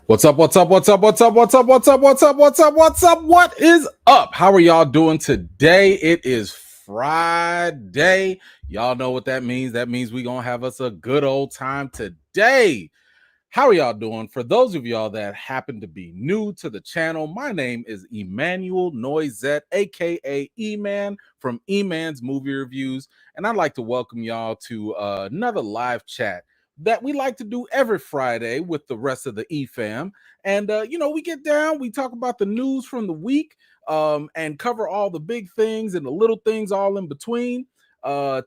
What's up? What's up? What's up? What's up? What's up? What's up? What's up? What's up? What's up? What is up? How are y'all doing today? It is Friday. Y'all know what that means. That means we're going to have us a good old time today. How are y'all doing? For those of y'all that happen to be new to the channel, my name is Emmanuel Noisette, aka E-Man from E-Man's Movie Reviews, and I'd like to welcome y'all to another live chat that we like to do every Friday with the rest of the E-Fam. And we get down, we talk about the news from the week, and cover all the big things and the little things all in between.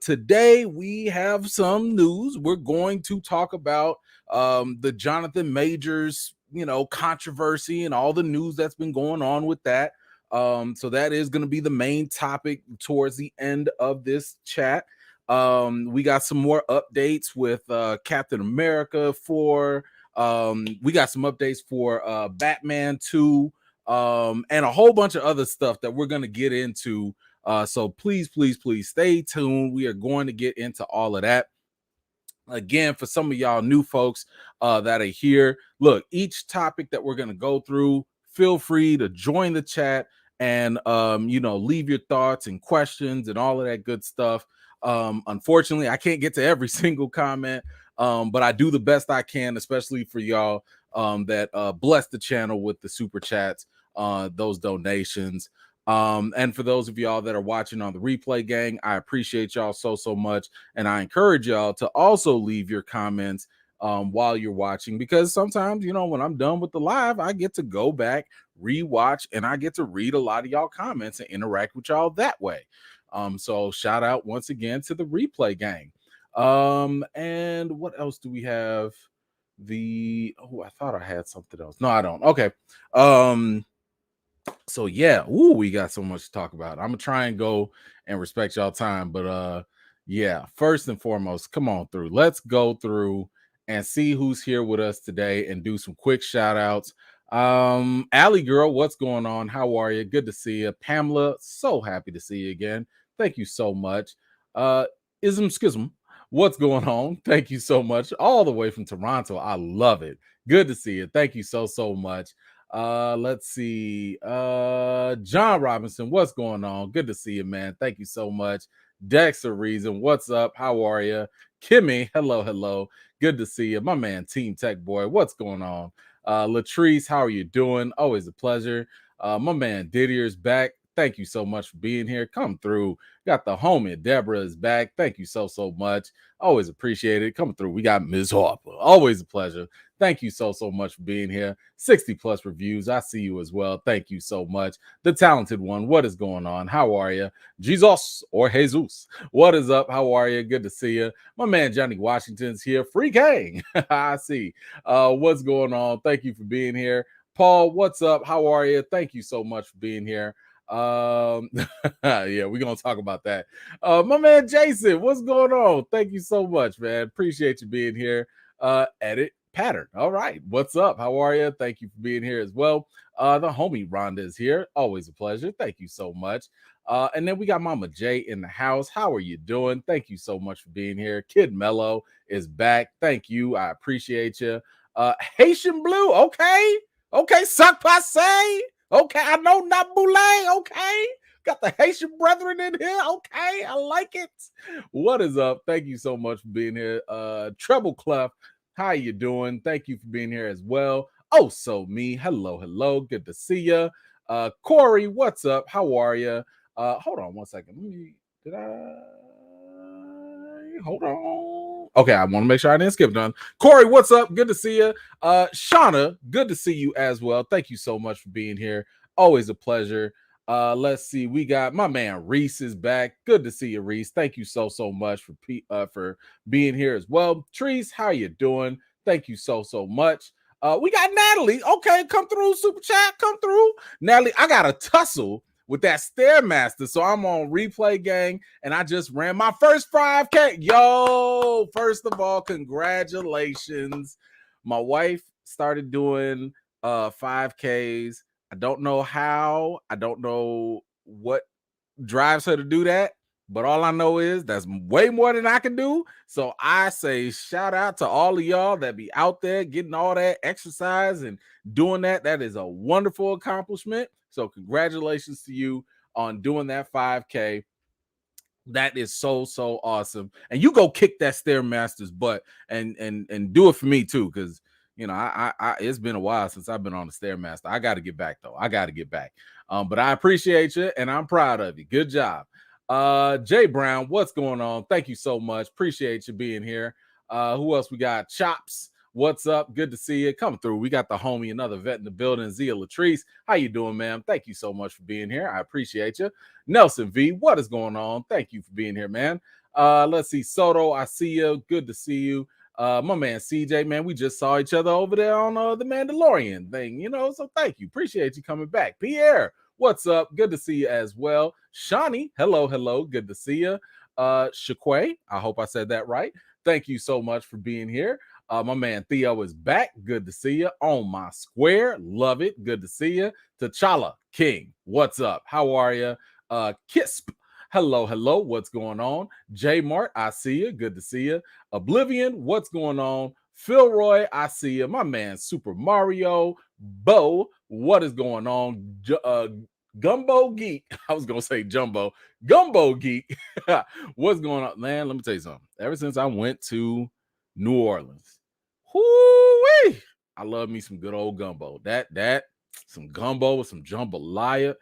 Today we have some news. We're going to talk about the Jonathan Majors, controversy and all the news that's been going on with that. So that is going to be the main topic towards the end of this chat. We got some more updates with Captain America 4. We got some updates for Batman 2, and a whole bunch of other stuff that we're going to get into. So please stay tuned. We are going to get into all of that. Again, for some of y'all new folks that are here, look, each topic that we're going to go through, feel free to join the chat and leave your thoughts and questions and all of that good stuff. Unfortunately, I can't get to every single comment, but I do the best I can, especially for y'all that bless the channel with the super chats, those donations. And for those of y'all that are watching on the replay, gang, I appreciate y'all so much. And I encourage y'all to also leave your comments while you're watching, because sometimes, when I'm done with the live, I get to go back, rewatch, and I get to read a lot of y'all comments and interact with y'all that way. So shout out once again to the replay gang. And what else do we have? I thought I had something else. No, I don't. Okay. So yeah, we got so much to talk about. I'm gonna try and go and respect y'all time, but yeah, first and foremost, come on through. Let's go through and see who's here with us today and do some quick shout outs. Allie girl, what's going on? How are you? Good to see you. Pamela, so happy to see you again. Thank you so much. Ism Schism, what's going on? Thank you so much. All the way from Toronto. I love it. Good to see you. Thank you so much. Let's see. John Robinson, what's going on? Good to see you, man. Thank you so much. Dexter Reason, what's up? How are you? Kimmy, hello. Good to see you. My man, Team Tech Boy, what's going on? Latrice, how are you doing? Always a pleasure. My man Didier's back. Thank you so much for being here. Come through. Got the homie Deborah is back. Thank you so much. Always appreciate it. Come through. We got Ms. Harper. Always a pleasure. Thank you so much for being here. 60+ reviews. I see you as well. Thank you so much. The talented one. What is going on? How are you? Jesus or Jesus. What is up? How are you? Good to see you. My man Johnny Washington's here. Free gang. I see. What's going on? Thank you for being here. Paul, what's up? How are you? Thank you so much for being here. Yeah, we're gonna talk about that. My man Jason, what's going on? Thank you so much, man. Appreciate you being here. Edit pattern. All right, what's up? How are you? Thank you for being here as well. The homie Rhonda is here. Always a pleasure. Thank you so much. And then we got Mama J in the house. How are you doing? Thank you so much for being here. Kid Mello is back. Thank you. I appreciate you. Haitian Blue. Okay, suck passe. Okay, I know not boule. Okay, got the Haitian brethren in here. Okay, I like it. What is up? Thank you so much for being here. Treble Clef, how you doing? Thank you for being here as well. Oh, so me. Hello. Good to see you. Corey, what's up? How are you? Hold on one second. Hold on. Okay, I want to make sure I didn't skip none. Corey, what's up? Good to see you. Shauna, good to see you as well. Thank you so much for being here. Always a pleasure. Let's see. We got my man Reese is back. Good to see you, Reese. Thank you so much for being here as well. Treese, how you doing? Thank you so much. We got Natalie. Okay, come through, super chat. Come through, Natalie. I got a tussle with that Stairmaster. So I'm on replay gang, and I just ran my first 5K. Yo, first of all, congratulations. My wife started doing 5Ks. I don't know how. I don't know what drives her to do that, But all I know is that's way more than I can do. So I say shout out to all of y'all that be out there getting all that exercise and doing that. That is a wonderful accomplishment. So congratulations to you on doing that 5K. That is so awesome. And you go kick that Stairmaster's butt and do it for me too, because I it's been a while since I've been on the Stairmaster. I got to get back though. I got to get back. But I appreciate you and I'm proud of you. Good job. Jay Brown, what's going on? Thank you so much. Appreciate you being here. Who else we got? Chops. What's up? Good to see you. Come through. We got the homie, another vet in the building, Zia Latrice. How you doing, ma'am? Thank you so much for being here. I appreciate you. Nelson V, what is going on? Thank you for being here, man. Let's see. Soto, I see you. Good to see you. My man CJ, man, we just saw each other over there on the Mandalorian thing, so thank you. Appreciate you coming back. Pierre, what's up? Good to see you as well. Shawnee, hello. Good to see you. Shakwe, I hope I said that right. Thank you so much for being here. My man Theo is back. Good to see you on my square. Love it. Good to see you. T'Challa King, what's up? How are you? Kisp, hello. What's going on? J Mart, I see you. Good to see you. Oblivion, what's going on? Philroy, I see you. My man Super Mario. Bo, what is going on? Gumbo Geek. I was gonna say Jumbo. Gumbo Geek. What's going on, man? Let me tell you something. Ever since I went to New Orleans, whoo-wee, I love me some good old gumbo. That some gumbo with some jambalaya.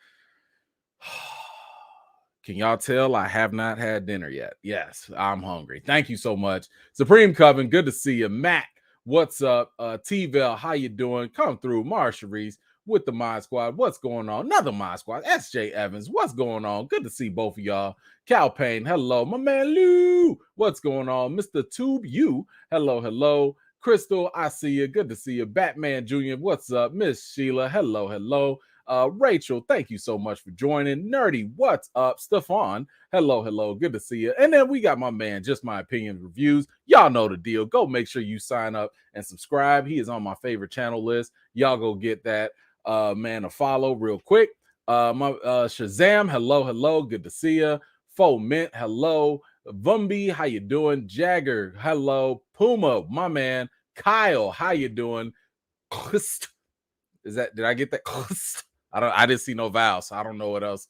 Can y'all tell I have not had dinner yet? Yes, I'm hungry. Thank you so much. Supreme Coven, good to see you. Matt, what's up? T-Vel, how you doing? Come through. Marsharies with the Mod Squad. What's going on? Another Mod Squad. SJ Evans, what's going on? Good to see both of y'all. Cal Payne, hello. My man Lou, what's going on? Mr. Tube, you, hello. Crystal, I see you. Good to see you. Batman Jr., what's up? Miss Sheila, hello. Rachel, thank you so much for joining. Nerdy, what's up? Stefan, hello. Good to see you. And then we got my man, Just My Opinion Reviews. Y'all know the deal. Go make sure you sign up and subscribe. He is on my favorite channel list. Y'all go get that man a follow real quick. My Shazam, hello. Good to see you. Faux Mint, hello. Vumbi, how you doing? Jagger, hello. Puma, my man. Kyle, how you doing? Did I get that? I didn't see no vowel, so I don't know what else.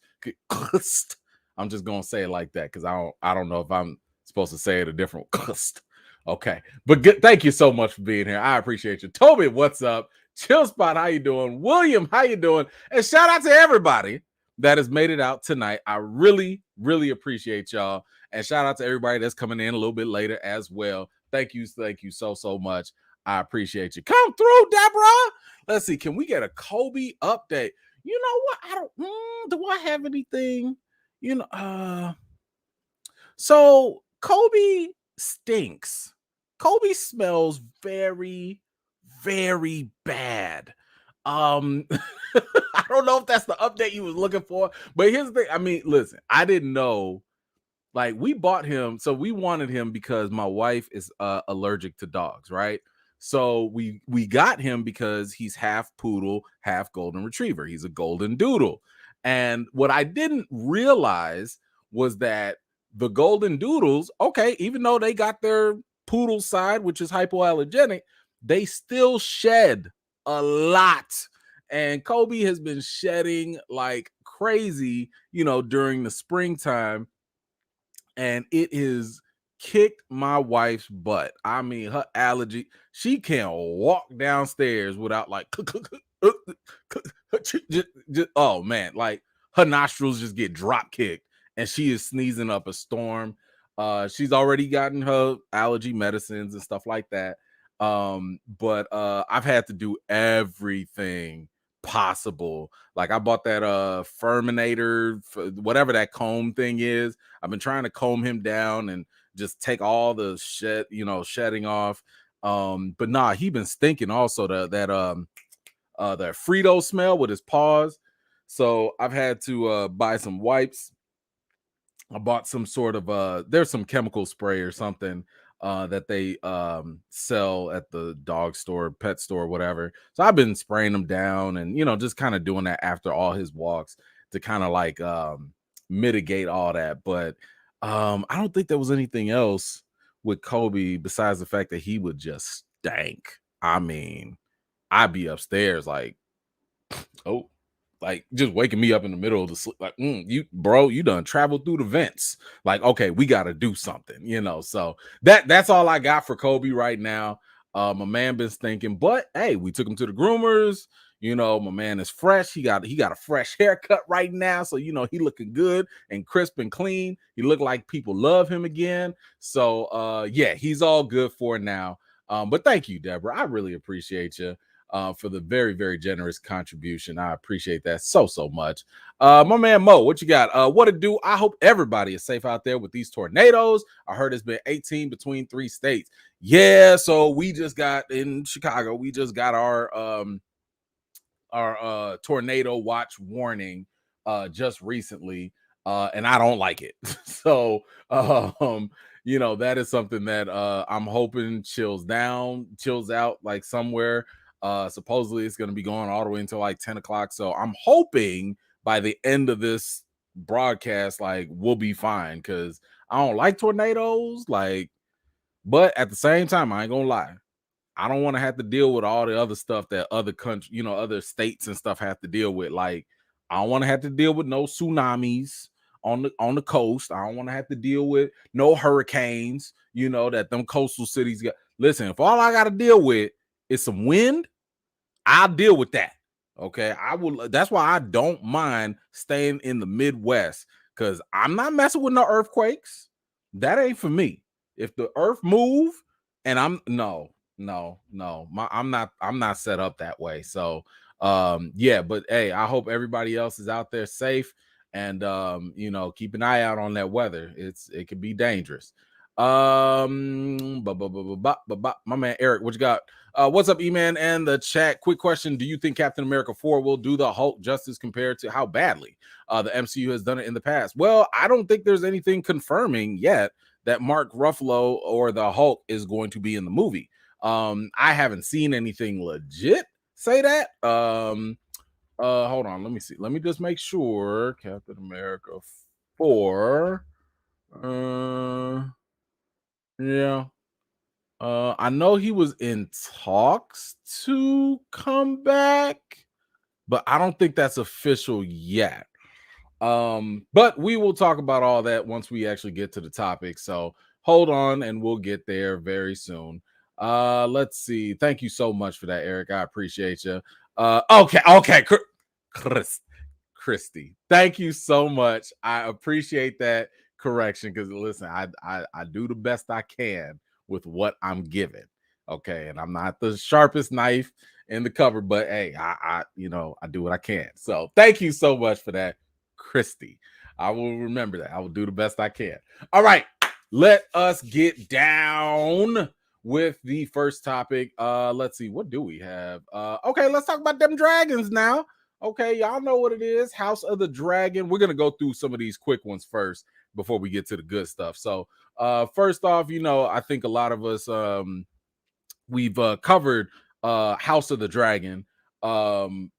I'm just gonna say it like that because I don't know if I'm supposed to say it a different. Okay, but thank you so much for being here. I appreciate you. Toby, what's up? Chill Spot, how you doing? William, how you doing? And shout out to everybody that has made it out tonight. I really appreciate y'all. And shout out to everybody that's coming in a little bit later as well. Thank you so much. I appreciate you. Come through, Deborah. Let's see. Can we get a Kobe update? You know what? I don't. Do I have anything? So Kobe stinks. Kobe smells very bad. I don't know if that's the update you was looking for, but here's the thing. I mean, listen, I didn't know. Like, we bought him, so we wanted him because my wife is allergic to dogs, right? So we got him because he's half poodle, half golden retriever. He's a golden doodle. And what I didn't realize was that the golden doodles, okay, even though they got their poodle side, which is hypoallergenic, they still shed a lot. And Kobe has been shedding like crazy, during the springtime. And it is kicked my wife's butt. I mean, her allergy, she can't walk downstairs without like, oh man, like her nostrils just get drop kicked and she is sneezing up a storm. She's already gotten her allergy medicines and stuff like that. But I've had to do everything possible. Like, I bought that Furminator, whatever that comb thing is. I've been trying to comb him down and just take all the shedding off. But nah, he been stinking also that Frito smell with his paws. So I've had to buy some wipes. I bought some sort of there's some chemical spray or something that they sell at the dog store, pet store, whatever. So I've been spraying them down and just kind of doing that after all his walks to kind of like mitigate all that. But I don't think there was anything else with Kobe besides the fact that he would just stank. I mean, I'd be upstairs like, oh, like just waking me up in the middle of the sleep, like, you done traveled through the vents. Like, okay, we got to do something, So that's all I got for Kobe right now. My man been stinking, but hey, we took him to the groomers. My man is fresh. He got a fresh haircut right now, so he looking good and crisp and clean. He look like people love him again. So yeah, he's all good for now. But thank you, Deborah. I really appreciate you for the very, very generous contribution. I appreciate that so much. My man Mo, what you got? What to do? I hope everybody is safe out there with these tornadoes. I heard it's been 18 between 3 states. Yeah, so we just got in Chicago. We just got our tornado watch warning just recently, and I don't like it. So that is something that I'm hoping chills out like somewhere. Supposedly it's going to be going all the way until like 10 o'clock. So I'm hoping by the end of this broadcast, like we'll be fine, because I don't like tornadoes. Like, but at the same time, I ain't gonna lie, I don't want to have to deal with all the other stuff that other countries, other states and stuff have to deal with. Like, I don't want to have to deal with no tsunamis on the coast. I don't want to have to deal with no hurricanes, that them coastal cities got. Listen, if all I got to deal with is some wind, I'll deal with that. Okay. I will. That's why I don't mind staying in the Midwest, because I'm not messing with no earthquakes. That ain't for me. If the earth move and I'm I'm not set up that way. So yeah, but hey, I hope everybody else is out there safe, and keep an eye out on that weather. It can be dangerous. My man Eric, what you got? What's up, E-Man and the chat? Quick question: do you think Captain America 4 will do the Hulk justice compared to how badly the MCU has done it in the past? Well, I don't think there's anything confirming yet that Mark Ruffalo or the Hulk is going to be in the movie. I haven't seen anything legit say that. Hold on, let me see. Let me just make sure. Captain America 4. Yeah. I know he was in talks to come back, but I don't think that's official yet. But we will talk about all that once we actually get to the topic. So hold on and we'll get there very soon. Let's see. Thank you so much for that, Eric. I appreciate you. Okay. Christy, thank you so much. I appreciate that correction, because listen, I do the best I can with what I'm given. Okay, and I'm not the sharpest knife in the cupboard, but hey, I do what I can. So thank you so much for that, Christy. I will remember that. I will do the best I can. All right, let us get down with the first topic. Let's see, what do we have? Okay, let's talk about Dem Dragons now. Okay, y'all know what it is. House of the Dragon. We're gonna go through some of these quick ones first before we get to the good stuff. So first off, I think a lot of us we've covered House of the Dragon on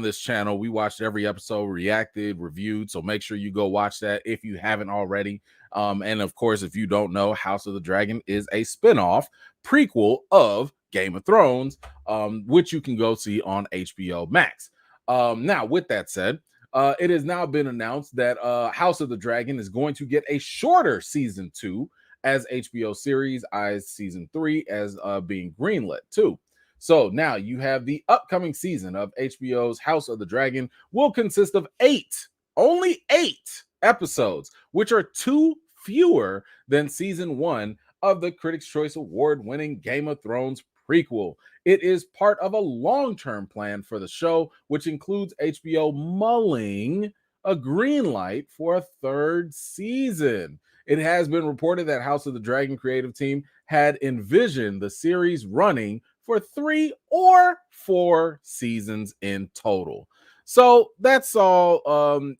this channel. We watched every episode, reacted, reviewed. So make sure you go watch that if you haven't already. And of course, if you don't know, House of the Dragon is a spinoff prequel of Game of Thrones, which you can go see on HBO Max. Now, with that said, it has now been announced that House of the Dragon is going to get a shorter season 2, as HBO series eyes season 3 as being greenlit too. So now you have the upcoming season of HBO's House of the Dragon will consist of only 8 episodes, which are 2 fewer than season 1 of the Critics' Choice Award-winning Game of Thrones prequel. It is part of a long-term plan for the show, which includes HBO mulling a green light for a 3rd season. It has been reported that House of the Dragon creative team had envisioned the series running for 3 or 4 seasons in total. So that's all.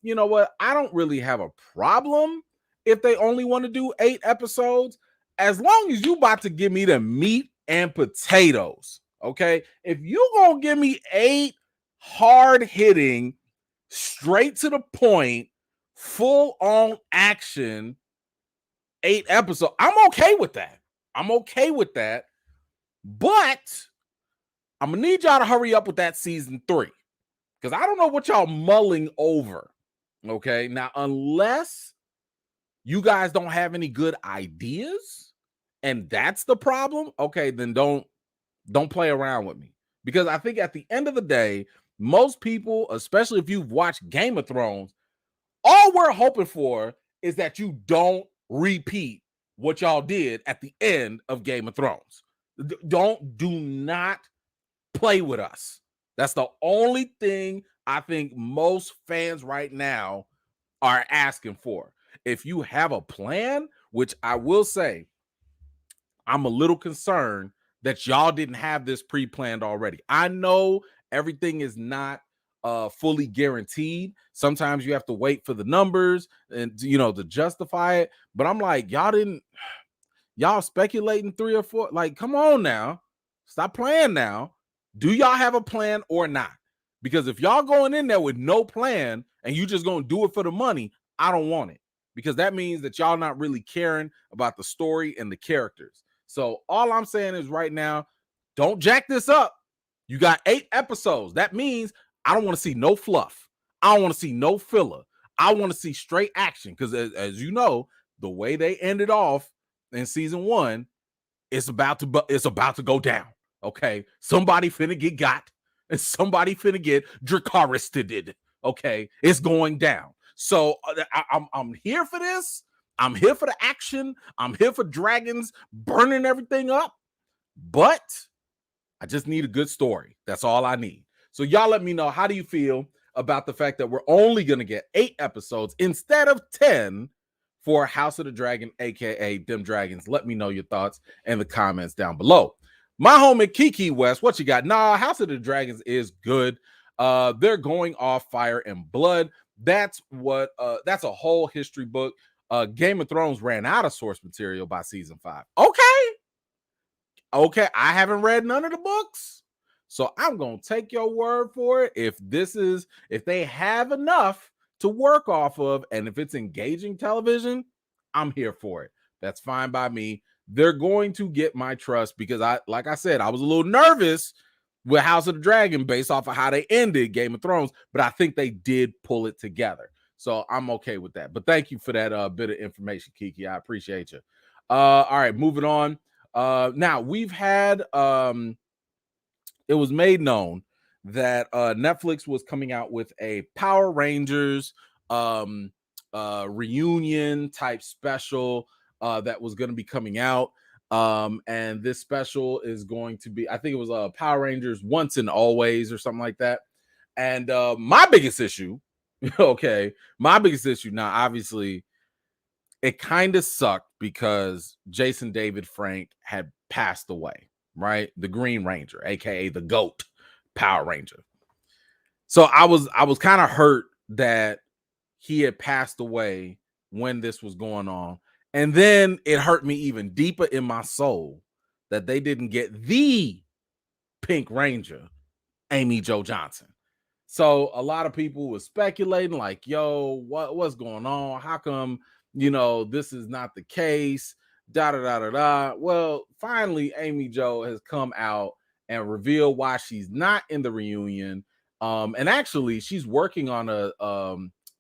You know what? I don't really have a problem if they only want to do 8 episodes, as long as you about to give me the meat and potatoes. Okay, if you gonna give me 8 hard-hitting, straight to the point, full-on action 8 episodes. I'm okay with that. But I'm gonna need y'all to hurry up with that season 3. Because I don't know what y'all mulling over. Okay. Now, unless you guys don't have any good ideas, and that's the problem, okay, then don't play around with me. Because I think at the end of the day, most people, especially if you've watched Game of Thrones, all we're hoping for is that you don't repeat what y'all did at the end of Game of Thrones. Do not play with us. That's the only thing I think most fans right now are asking for. If you have a plan, which I will say, I'm a little concerned that y'all didn't have this pre-planned already. I know everything is not fully guaranteed. Sometimes you have to wait for the numbers and to justify it. But I'm like, y'all speculating 3 or 4. Like, come on now. Stop playing now. Do y'all have a plan or not? Because if y'all going in there with no plan and you just gonna do it for the money, I don't want it. Because that means that y'all not really caring about the story and the characters. So all I'm saying is right now, don't jack this up. You got 8 episodes. That means I don't want to see no fluff. I don't want to see no filler. I want to see straight action. Because as you know, the way they ended off in season 1, it's about to go down. Okay, somebody finna get got, and somebody finna get Dracaristed. Okay, it's going down. So I'm here for this. I'm here for the action. I'm here for dragons burning everything up. But I just need a good story. That's all I need. So y'all let me know, how do you feel about the fact that we're only going to get 8 episodes instead of 10 for House of the Dragon, aka Dem Dragons? Let me know your thoughts in the comments down below. My homie Kiki West, what you got? Nah, House of the Dragons is good. They're going off Fire and Blood. That's a whole history book. Game of Thrones ran out of source material by season 5. Okay, I haven't read none of the books, so I'm gonna take your word for it. If they have enough to work off of, and if it's engaging television, I'm here for it. That's fine by me. They're going to get my trust because like I said, I was a little nervous with House of the Dragon based off of how they ended Game of Thrones, but I think they did pull it together. So I'm okay with that. But thank you for that bit of information, Kiki. I appreciate you. All right, moving on. Now we've had it was made known that Netflix was coming out with a Power Rangers reunion type special that was going to be coming out. And this special is going to be, I think it was Power Rangers Once and Always or something like that. And my biggest issue, now, obviously, it kind of sucked because Jason David Frank had passed away, right? The Green Ranger, aka the GOAT Power Ranger. So I was kind of hurt that he had passed away when this was going on. And then it hurt me even deeper in my soul that they didn't get the Pink Ranger, Amy Jo Johnson. So a lot of people were speculating, like, yo, what's going on? How come, this is not the case? Da da da da da. Well, finally, Amy Jo has come out and revealed why she's not in the reunion. And actually, she's working on a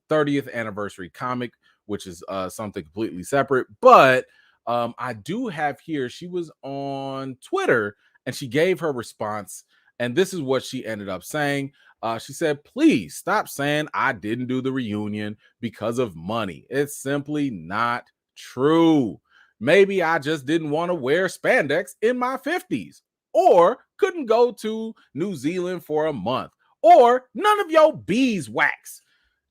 30th anniversary comic, which is something completely separate. But I do have here, she was on Twitter and she gave her response. And this is what she ended up saying. She said, please stop saying I didn't do the reunion because of money. It's simply not true. Maybe I just didn't want to wear spandex in my 50s, or couldn't go to New Zealand for a month, or none of your beeswax.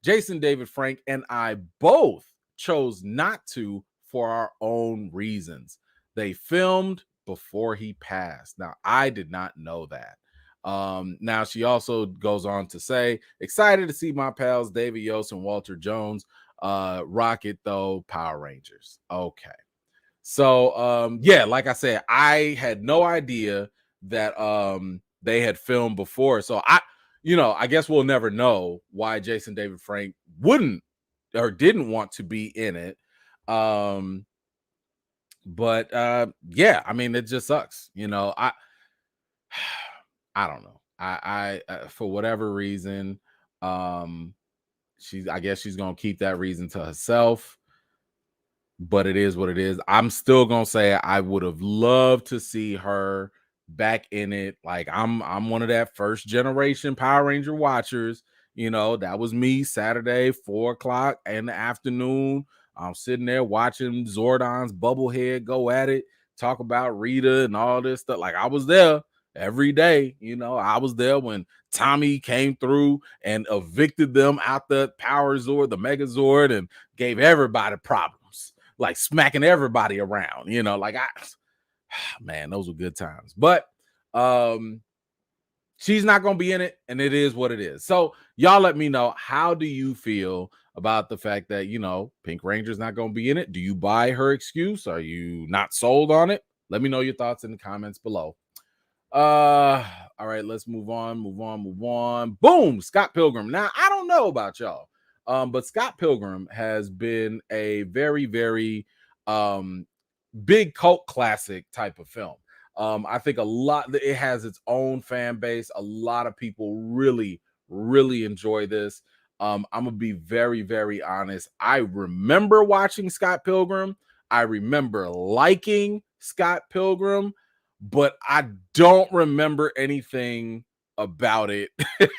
Jason David Frank and I both chose not to for our own reasons. They filmed before he passed. Now, I did not know that. Now she also goes on to say, excited to see my pals David Yost and Walter Jones rock it though, Power Rangers. Okay. So yeah, like I said, I had no idea that they had filmed before. So I guess we'll never know why Jason David Frank wouldn't or didn't want to be in it. But yeah, I mean, it just sucks. I don't know. I for whatever reason, um, I guess she's gonna keep that reason to herself. But it is what it is. I'm still gonna say I would have loved to see her back in it. Like I'm one of that first generation Power Ranger watchers. That was me Saturday, 4 o'clock in the afternoon. I'm sitting there watching Zordon's bubblehead go at it, talk about Rita and all this stuff. Like I was there every day. I was there when Tommy came through and evicted them out the Power Zord, the Megazord, and gave everybody problems, like smacking everybody around, like man, those were good times. But she's not gonna be in it, and it is what it is. So y'all let me know, how do you feel about the fact that Pink Ranger's not gonna be in it? Do you buy her excuse? Are you not sold on it? Let me know your thoughts in the comments below. All right, let's move on. Boom, Scott Pilgrim. Now, I don't know about y'all, but Scott Pilgrim has been a very, very big cult classic type of film. I think it has its own fan base. A lot of people really, really enjoy this. I'm gonna be very, very honest. I remember watching Scott Pilgrim. I remember liking Scott Pilgrim, but I don't remember anything about it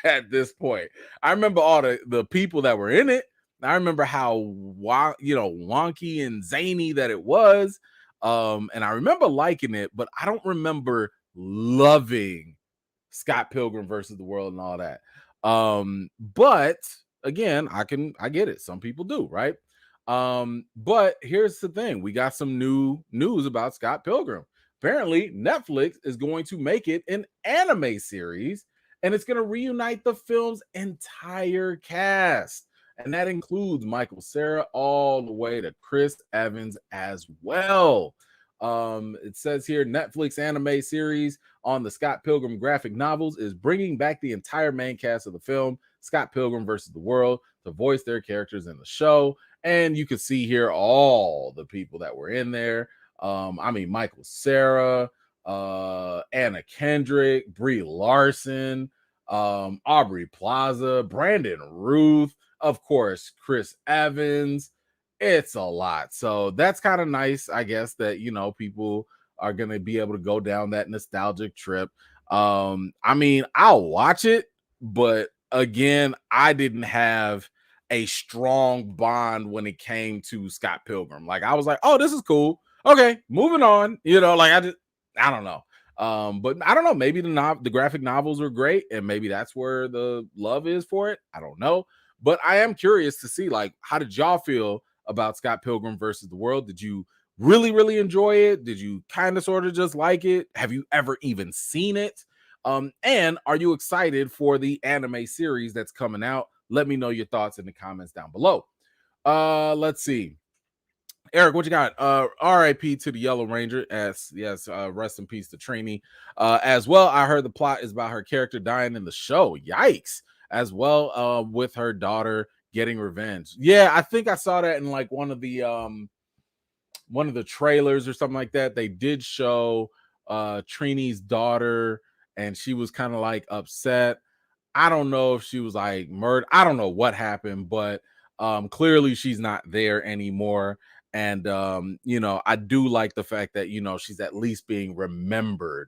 at this point. I remember all the people that were in it. I remember how wonky and zany that it was. And I remember liking it, but I don't remember loving Scott Pilgrim versus the World and all that. But again, I get it. Some people do, right? But here's the thing: we got some new news about Scott Pilgrim. Apparently, Netflix is going to make it an anime series, and it's going to reunite the film's entire cast. And that includes Michael Cera all the way to Chris Evans as well. It says here, Netflix anime series on the Scott Pilgrim graphic novels is bringing back the entire main cast of the film, Scott Pilgrim versus the World, to voice their characters in the show. And you can see here all the people that were in there. Michael Cera, Anna Kendrick, Brie Larson, Aubrey Plaza, Brandon Ruth, of course, Chris Evans. It's a lot. So that's kind of nice, I guess, that people are gonna be able to go down that nostalgic trip. I'll watch it, but again, I didn't have a strong bond when it came to Scott Pilgrim. Like I was like, oh, this is cool. Okay, moving on. I don't know. But I don't know. Maybe the graphic novels are great, and maybe that's where the love is for it. I don't know. But I am curious to see, like, how did y'all feel about Scott Pilgrim versus the World? Did you really, really enjoy it? Did you kind of sort of just like it? Have you ever even seen it? And are you excited for the anime series that's coming out? Let me know your thoughts in the comments down below. Let's see. Eric, what you got? RIP to the Yellow Ranger. Yes, rest in peace to Trini. As well, I heard the plot is about her character dying in the show. Yikes. As well, with her daughter getting revenge. Yeah, I think I saw that in like one of the trailers or something like that. They did show Trini's daughter, and she was kind of like upset. I don't know if she was like murdered. I don't know what happened, but clearly she's not there anymore. And I do like the fact that she's at least being remembered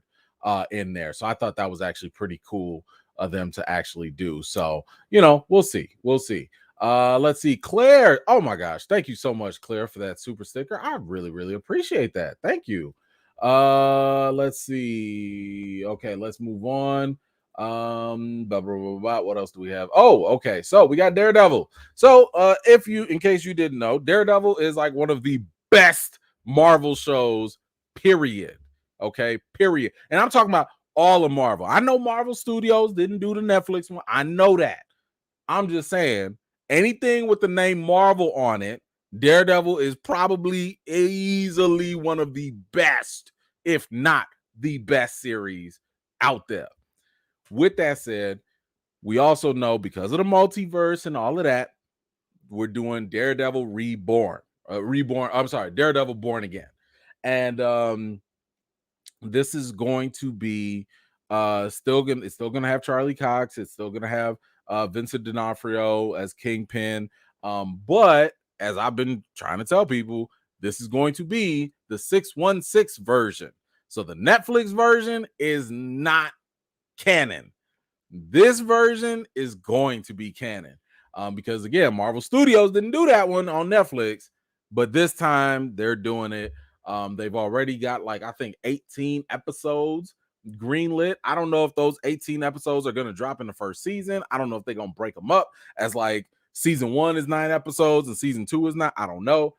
in there. So I thought that was actually pretty cool of them to actually do. So we'll see. Let's see. Claire, oh my gosh, thank you so much, Claire, for that super sticker. I really, really appreciate that. Thank you. Let's see. Okay, let's move on. What else do we have? Oh, okay, so we got Daredevil. So in case you didn't know, Daredevil is like one of the best Marvel shows, period. Okay, period. And I'm talking about all of Marvel. I know Marvel Studios didn't do the Netflix one. I know that. I'm just saying, anything with the name Marvel on it, Daredevil is probably easily one of the best, if not the best series out there. With that said, we also know, because of the multiverse and all of that, we're doing Daredevil Reborn. Daredevil Born Again. And this is going to be it's still gonna have Charlie Cox. It's still gonna have Vincent D'Onofrio as Kingpin. But as I've been trying to tell people, this is going to be the 616 version. So the Netflix version is not canon. This version is going to be canon. Because again, Marvel Studios didn't do that one on Netflix, but this time they're doing it. They've already got like I think 18 episodes greenlit. I don't know if those 18 episodes are going to drop in the first season. I don't know if they're going to break them up as like season 1 is 9 episodes and season 2 is not. I don't know.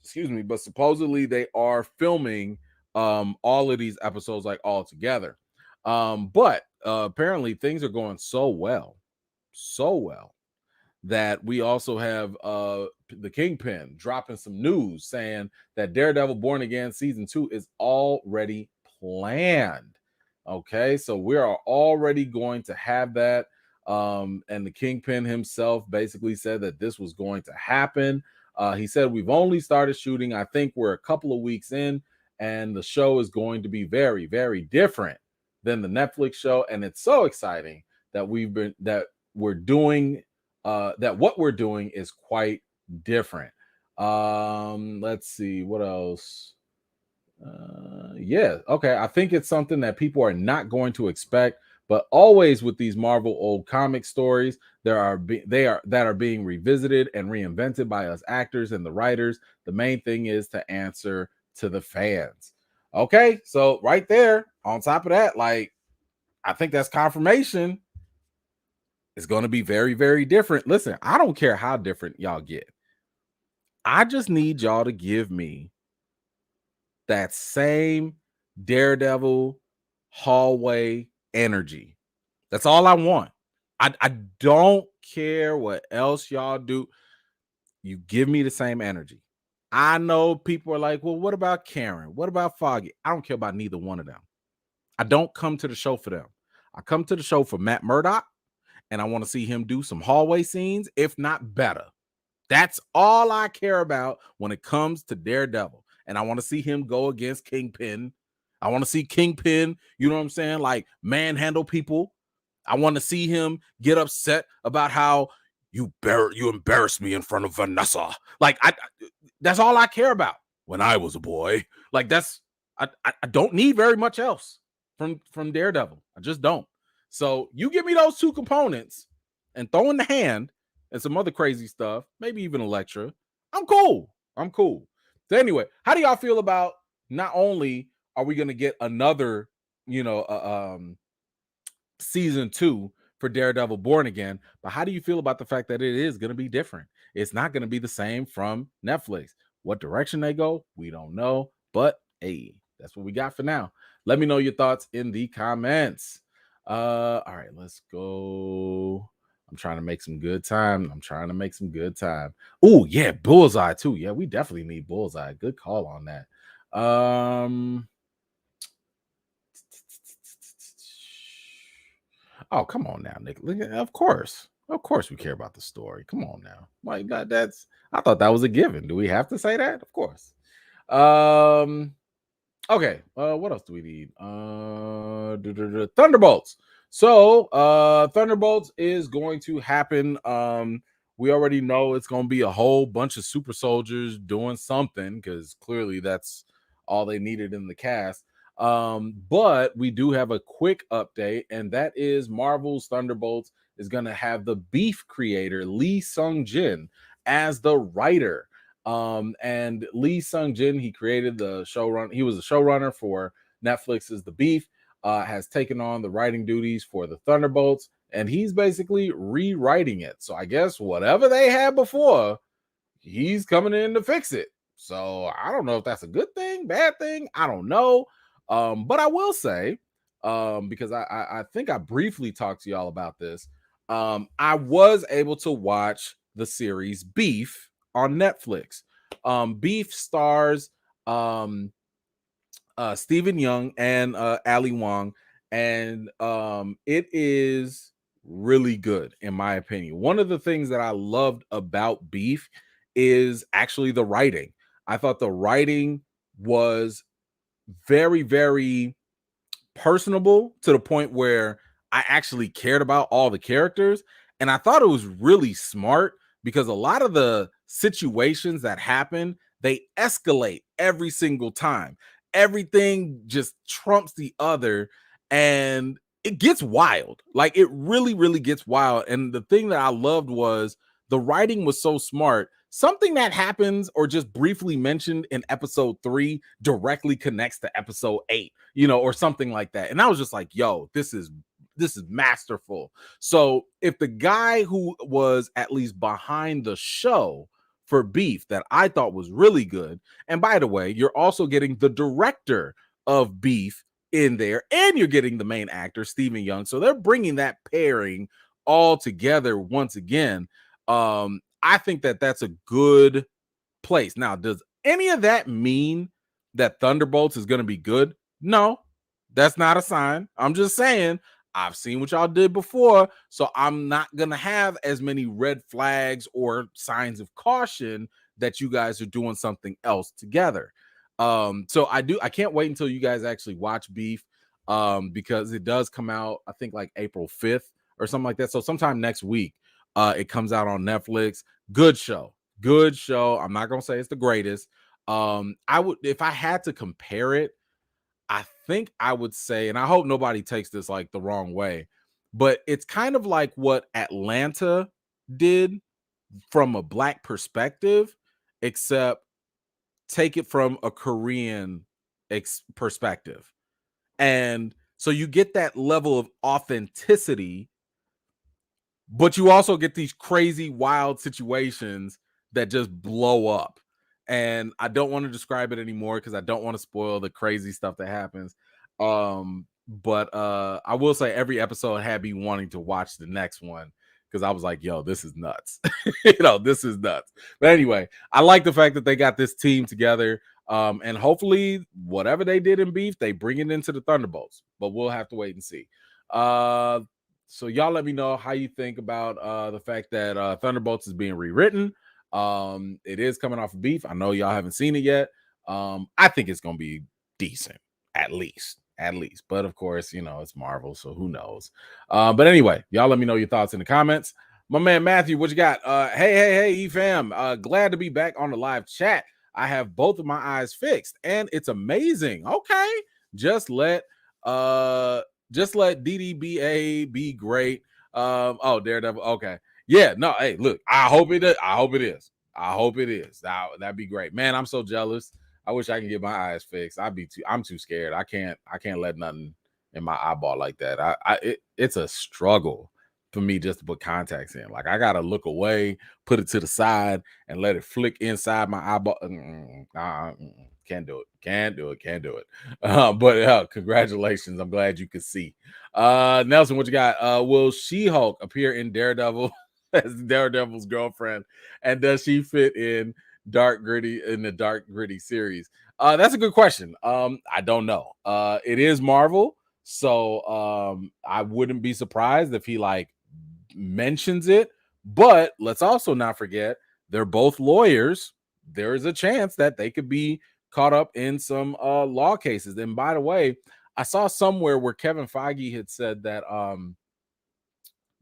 Excuse me, but supposedly they are filming all of these episodes like all together. But apparently things are going so well that we also have the Kingpin dropping some news saying that Daredevil Born Again season 2 is already planned. Okay, so we are already going to have that. And the Kingpin himself basically said that this was going to happen. He said we've only started shooting. I think we're a couple of weeks in, and the show is going to be very, very different than the Netflix show. And it's so exciting that we're doing that what we're doing is quite different. Let's see what else. Yeah, okay. I think it's something that people are not going to expect, but always with these Marvel old comic stories, they are being revisited and reinvented by us actors and the writers. The main thing is to answer to the fans. Okay, so right there, on top of that, like I think that's confirmation. It's going to be very, very different. Listen, I don't care how different y'all get. I just need y'all to give me that same Daredevil hallway energy. That's all I want. I don't care what else y'all do. You give me the same energy. I know people are like, well, what about Karen? What about Foggy? I don't care about neither one of them. I don't come to the show for them. I come to the show for Matt Murdock, and I want to see him do some hallway scenes, if not better. That's all I care about when it comes to Daredevil. And I want to see him go against Kingpin. I want to see Kingpin, you know what I'm saying, like manhandle people. I want to see him get upset about how you embarrassed me in front of Vanessa. Like that's all I care about when I was a boy. Like I don't need very much else from Daredevil. I just don't. So you give me those two components and throw in the hand and some other crazy stuff, maybe even Elektra. I'm cool. So anyway, how do y'all feel about not only are we going to get another, season 2 for Daredevil Born Again, but how do you feel about the fact that it is going to be different? It's not going to be the same from Netflix. What direction they go, we don't know, but hey, that's what we got for now. Let me know your thoughts in the comments. All right, let's go. I'm trying to make some good time. Oh, yeah, Bullseye too. Yeah, we definitely need Bullseye. Good call on that. Oh, come on now, Nick. Of course we care about the story. Come on now. Like that's I thought that was a given. Do we have to say that? Of course. Okay. What else do we need? Thunderbolts. So Thunderbolts is going to happen. We already know it's going to be a whole bunch of super soldiers doing something because clearly that's all they needed in the cast. But we do have a quick update, and that is Marvel's Thunderbolts is going to have the Beef creator Lee Sung-jin as the writer. And Lee Sung-jin, he created the showrunner. He was a showrunner for Netflix's The Beef, has taken on the writing duties for the Thunderbolts, and he's basically rewriting it. So I guess whatever they had before, he's coming in to fix it. So I don't know if that's a good thing, bad thing. I don't know. But I will say, because I think I briefly talked to y'all about this. I was able to watch the series Beef on Netflix. Beef stars Stephen Young and Ali Wong, and it is really good in my opinion. One of the things that I loved about Beef is actually the writing. I thought the writing was very, very personable to the point where I actually cared about all the characters. And I thought it was really smart because a lot of the situations that happen, they escalate every single time. Everything just trumps the other and it gets wild. Like it really, really gets wild. And the thing that I loved was the writing was so smart. Something that happens or just briefly mentioned in episode 3 directly connects to episode 8, or something like that. And I was just like, yo, this is masterful. So if the guy who was at least behind the show for Beef that I thought was really good, and by the way, you're also getting the director of Beef in there, and you're getting the main actor, Stephen Young. So they're bringing that pairing all together once again. I think that that's a good place. Now, does any of that mean that Thunderbolts is going to be good? No, that's not a sign. I'm just saying, I've seen what y'all did before, so I'm not going to have as many red flags or signs of caution that you guys are doing something else together. So I can't wait until you guys actually watch Beef, because it does come out, I think like April 5th or something like that. So sometime next week, it comes out on Netflix. Good show. Good show. I'm not gonna say it's the greatest. I would, if I had to compare it, I think I would say, and I hope nobody takes this like the wrong way, but it's kind of like what Atlanta did from a black perspective, except take it from a Korean perspective. And so you get that level of authenticity, but you also get these crazy, wild situations that just blow up. And I don't want to describe it anymore because I don't want to spoil the crazy stuff that happens. But I will say every episode had me wanting to watch the next one because I was like, yo, this is nuts. This is nuts. But anyway, I like the fact that they got this team together. And hopefully, whatever they did in Beef, they bring it into the Thunderbolts. But we'll have to wait and see. So y'all let me know how you think about the fact that Thunderbolts is being rewritten. It is coming off of Beef. I know y'all haven't seen it yet. I think it's gonna be decent, at least. But of course, it's Marvel, so who knows? But anyway, y'all let me know your thoughts in the comments. My man Matthew, what you got? Hey, fam. Glad to be back on the live chat. I have both of my eyes fixed, and it's amazing. Okay, just let DDBA be great. Daredevil. Okay. Yeah, no, hey, look, I hope it is. That'd be great. Man, I'm so jealous. I wish I can get my eyes fixed. I'm too scared. I can't let nothing in my eyeball like that. It's a struggle for me just to put contacts in. Like I gotta look away, put it to the side, and let it flick inside my eyeball. Can't do it. But congratulations. I'm glad you could see. Nelson, what you got? Will She-Hulk appear in Daredevil as Daredevil's girlfriend? And does she fit in the dark gritty series? That's a good question. I don't know. It is Marvel, so I wouldn't be surprised if he like mentions it. But let's also not forget they're both lawyers. There is a chance that they could be caught up in some law cases. And by the way, I saw somewhere where Kevin Feige had said that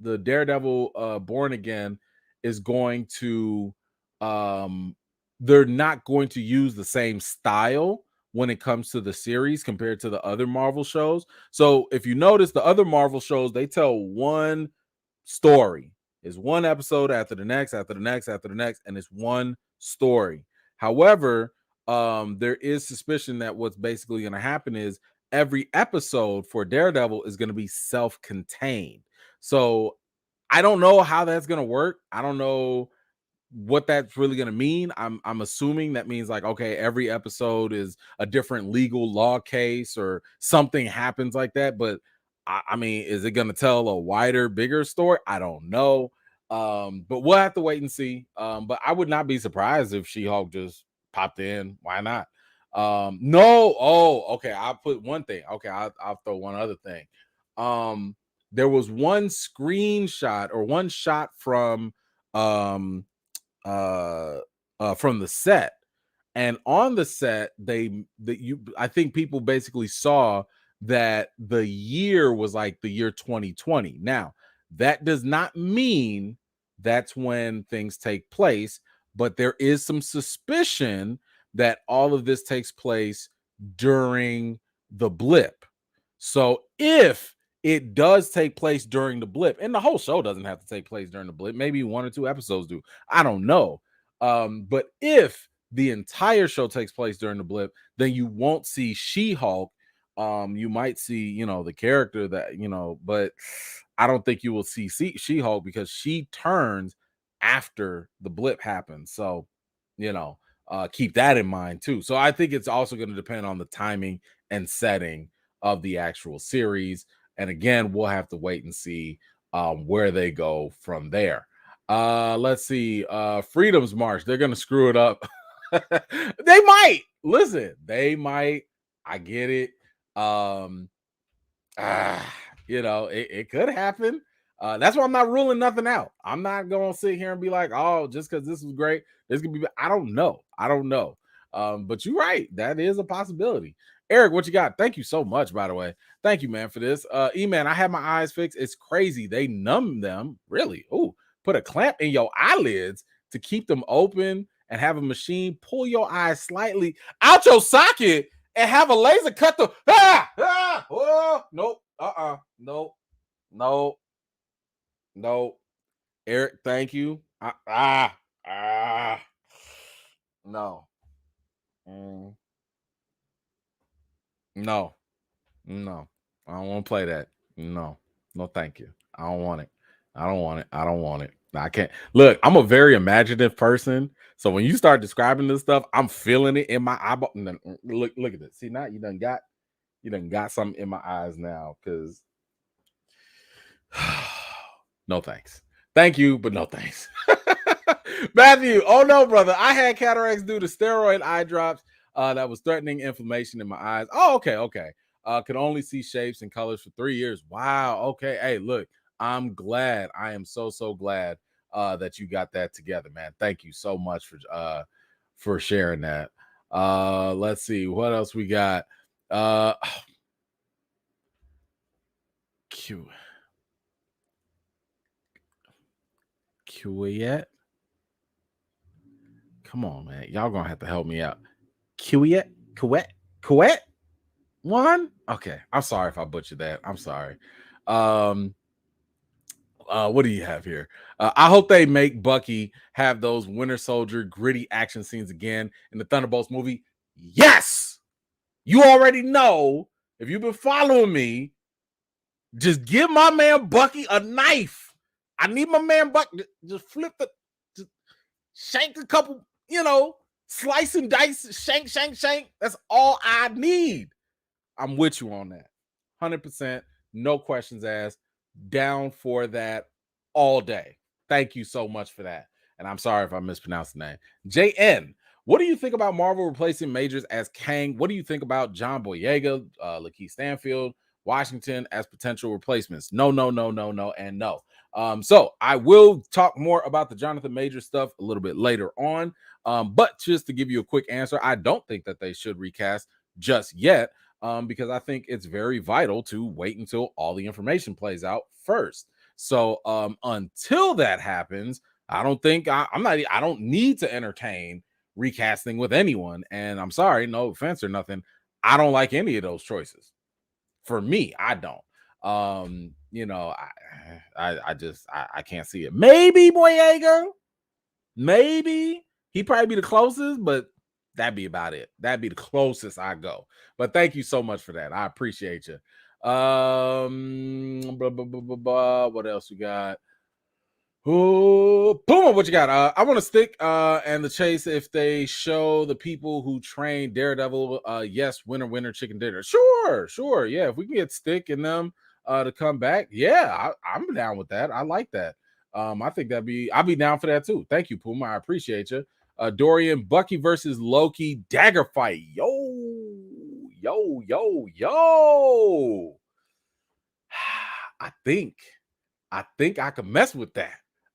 the Daredevil Born Again is going to they're not going to use the same style when it comes to the series compared to the other Marvel shows. So if you notice, the other Marvel shows, they tell one story. Is one episode after the next, after the next, after the next, and it's one story. However, there is suspicion that what's basically going to happen is every episode for Daredevil is going to be self-contained. So I don't know how that's going to work. I don't know what that's really going to mean. I'm assuming that means like, okay, every episode is a different legal law case or something happens like that. But I mean, is it going to tell a wider, bigger story? I don't know. But we'll have to wait and see. But I would not be surprised if She-Hulk just popped in. Why not? No. Oh, okay. I'll put one thing. Okay, I'll throw one other thing. There was one screenshot or one shot from the set, And on the set, I think people basically saw that the year was like the year 2020. Now, that does not mean that's when things take place, but there is some suspicion that all of this takes place during the blip. So if it does take place during the blip, and the whole show doesn't have to take place during the blip, maybe 1 or 2 episodes do. I don't know. But if the entire show takes place during the blip, then you won't see She-Hulk. You might see, the character that, but I don't think you will see She-Hulk because she turns after the blip happens. So, keep that in mind too. So I think it's also going to depend on the timing and setting of the actual series. And again, we'll have to wait and see where they go from there. Let's see. Freedom's March. They're going to screw it up. They might. Listen, they might. I get it. It could happen. That's why I'm not ruling nothing out. I'm not gonna sit here and be like, oh, just because this was great, this could be. I don't know. But you're right. That is a possibility. Eric, what you got? Thank you so much, by the way. Thank you, man, for this. E-Man, I had my eyes fixed. It's crazy. They numb them. Really? Ooh, put a clamp in your eyelids to keep them open and have a machine pull your eyes slightly out your socket and have a laser cut the nope. No. Eric, thank you. No. No. I don't want to play that. No, thank you. I don't want it. I can't. Look, I'm a very imaginative person. So when you start describing this stuff, I'm feeling it in my eyeball. Look at this. See, now you done got something in my eyes now because no thanks. Thank you, but no thanks. Matthew, oh no, brother. I had cataracts due to steroid eye drops that was threatening inflammation in my eyes. Oh, okay. Could only see shapes and colors for 3 years. Wow. Okay. Hey, look, I'm glad. I am so glad that you got that together, man. Thank you so much for sharing that. Let's see what else we got. Q Come on, man. Y'all gonna have to help me out. Kuet? One? Okay. I'm sorry if I butchered that. I'm sorry. What do you have here? I hope they make Bucky have those Winter Soldier gritty action scenes again in the Thunderbolts movie. Yes! You already know. If you've been following me, just give my man Bucky a knife. I need my man Bucky to just flip just shank a couple, slice and dice, shank. That's all I need. I'm with you on that. 100%. No questions asked. Down for that all day. Thank you so much for that. And I'm sorry if I mispronounced the name. JN, what do you think about Marvel replacing Majors as Kang? What do you think about John Boyega, Lakeith Stanfield, Washington as potential replacements? No, and no. So I will talk more about the Jonathan Majors stuff a little bit later on. But just to give you a quick answer, I don't think that they should recast just yet. Because I think it's very vital to wait until all the information plays out first. So until that happens, I don't think I don't need to entertain recasting with anyone. And I'm sorry, no offense or nothing. I don't like any of those choices. For me, I don't. I can't see it. Maybe Boyega, maybe he'd probably be the closest, but that'd be about it. That'd be the closest I go. But thank you so much for that. I appreciate you. What else we got? Oh, Puma, what you got? I want to stick and the chase if they show the people who train Daredevil. Yes, winner, chicken dinner. Sure. Yeah, if we can get Stick and them to come back, yeah, I'm down with that. I like that. I think I'll be down for that too. Thank you, Puma. I appreciate you. Dorian, Bucky versus Loki dagger fight. Yo. I think I can mess with that.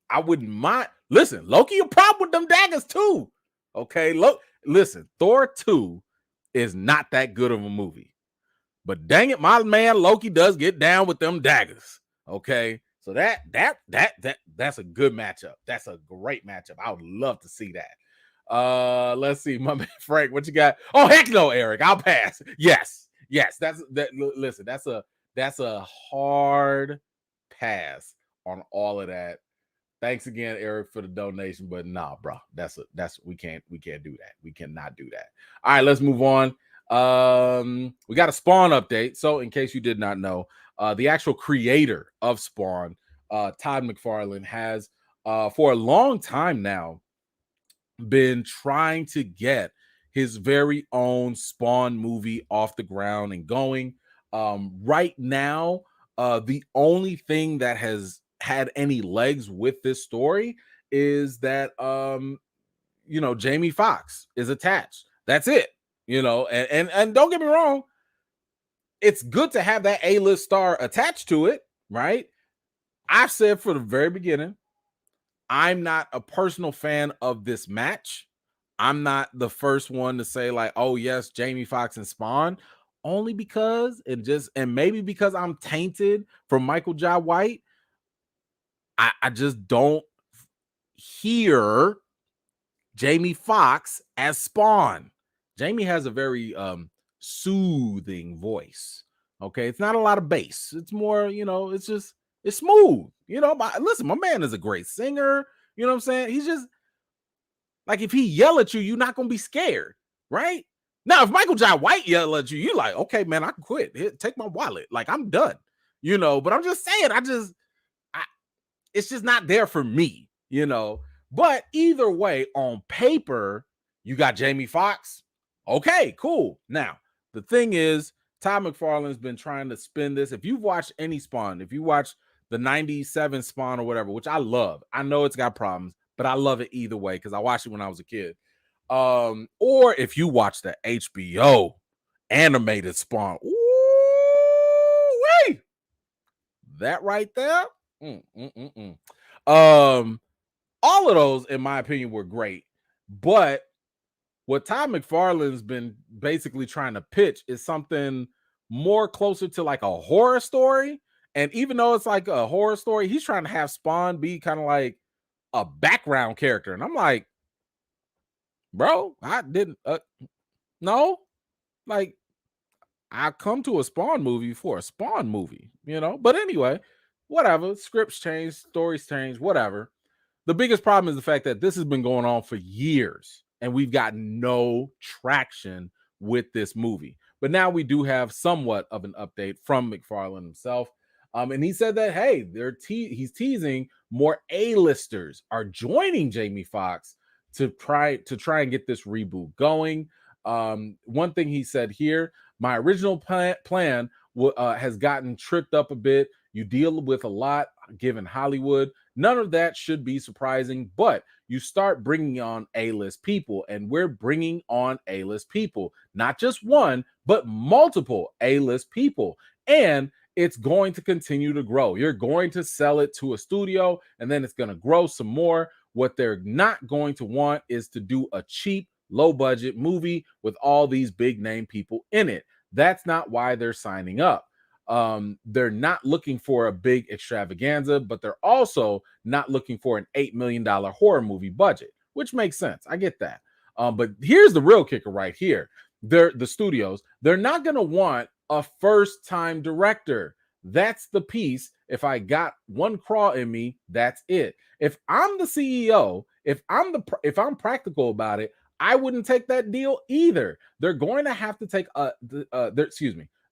I wouldn't mind. Listen, Loki a problem with them daggers too. Okay, look, Listen, Thor 2 is not that good of a movie. But dang it, my man Loki does get down with them daggers. Okay. So that's a good matchup. That's a great matchup. I would love to see that. Let's see, my man Frank, what you got? Oh, heck no, Eric. I'll pass. Yes. Listen, that's a hard pass on all of that. Thanks again, Eric, for the donation. But nah, bro, we can't do that. We cannot do that. All right, let's move on. We got a Spawn update. So, in case you did not know, the actual creator of Spawn, Todd McFarlane, has for a long time now been trying to get his very own Spawn movie off the ground and going. Right now, the only thing that has had any legs with this story is that Jamie Foxx is attached. That's it. And don't get me wrong, it's good to have that A-list star attached to it, right? I've said from the very beginning, I'm not a personal fan of this match. I'm not the first one to say like, oh yes, Jamie Foxx and Spawn, only because and maybe because I'm tainted from Michael Jai White. I just don't hear Jamie Foxx as Spawn. Jamie has a very soothing voice. Okay, it's not a lot of bass. It's more, it's smooth. Listen, my man is a great singer. You know what I'm saying? He's just like, if he yell at you, you're not gonna be scared, right? Now, if Michael Jai White yell at you, you're like, okay, man, I can quit. Here, take my wallet. Like, I'm done. But I'm just saying, it's just not there for me, But either way, on paper, you got Jamie Foxx. Okay, cool. Now, the thing is, Todd McFarlane's been trying to spin this. If you've watched any Spawn, if you watch the 97 Spawn or whatever, which I love, I know it's got problems, but I love it either way because I watched it when I was a kid. Or if you watch the HBO animated Spawn, ooh, that right there. All of those, in my opinion, were great. But what Todd McFarlane's been basically trying to pitch is something more closer to like a horror story. And even though it's like a horror story, he's trying to have Spawn be kind of like a background character. And I'm like, bro, I didn't no, like, I come to a Spawn movie for a Spawn movie, But anyway, whatever. Scripts change, stories change, whatever. The biggest problem is the fact that this has been going on for years and we've got no traction with this movie. But now we do have somewhat of an update from McFarlane himself. And he said that, hey, he's teasing more A-listers are joining Jamie Foxx to try and get this reboot going. One thing he said here, my original plan has gotten tripped up a bit. You deal with a lot given Hollywood. None of that should be surprising, but you start bringing on A-list people, and we're bringing on A-list people, not just one, but multiple A-list people. And it's going to continue to grow. You're going to sell it to a studio, and then it's going to grow some more. What they're not going to want is to do a cheap, low-budget movie with all these big-name people in it. That's not why they're signing up. They're not looking for a big extravaganza, but they're also not looking for an $8 million horror movie budget, which makes sense. I get that. But here's the real kicker right here. The studios, they're not going to want a first-time director. That's the piece. If I got one craw in me, that's it. If I'm the CEO, if I'm practical about it, I wouldn't take that deal either. They're going to have to take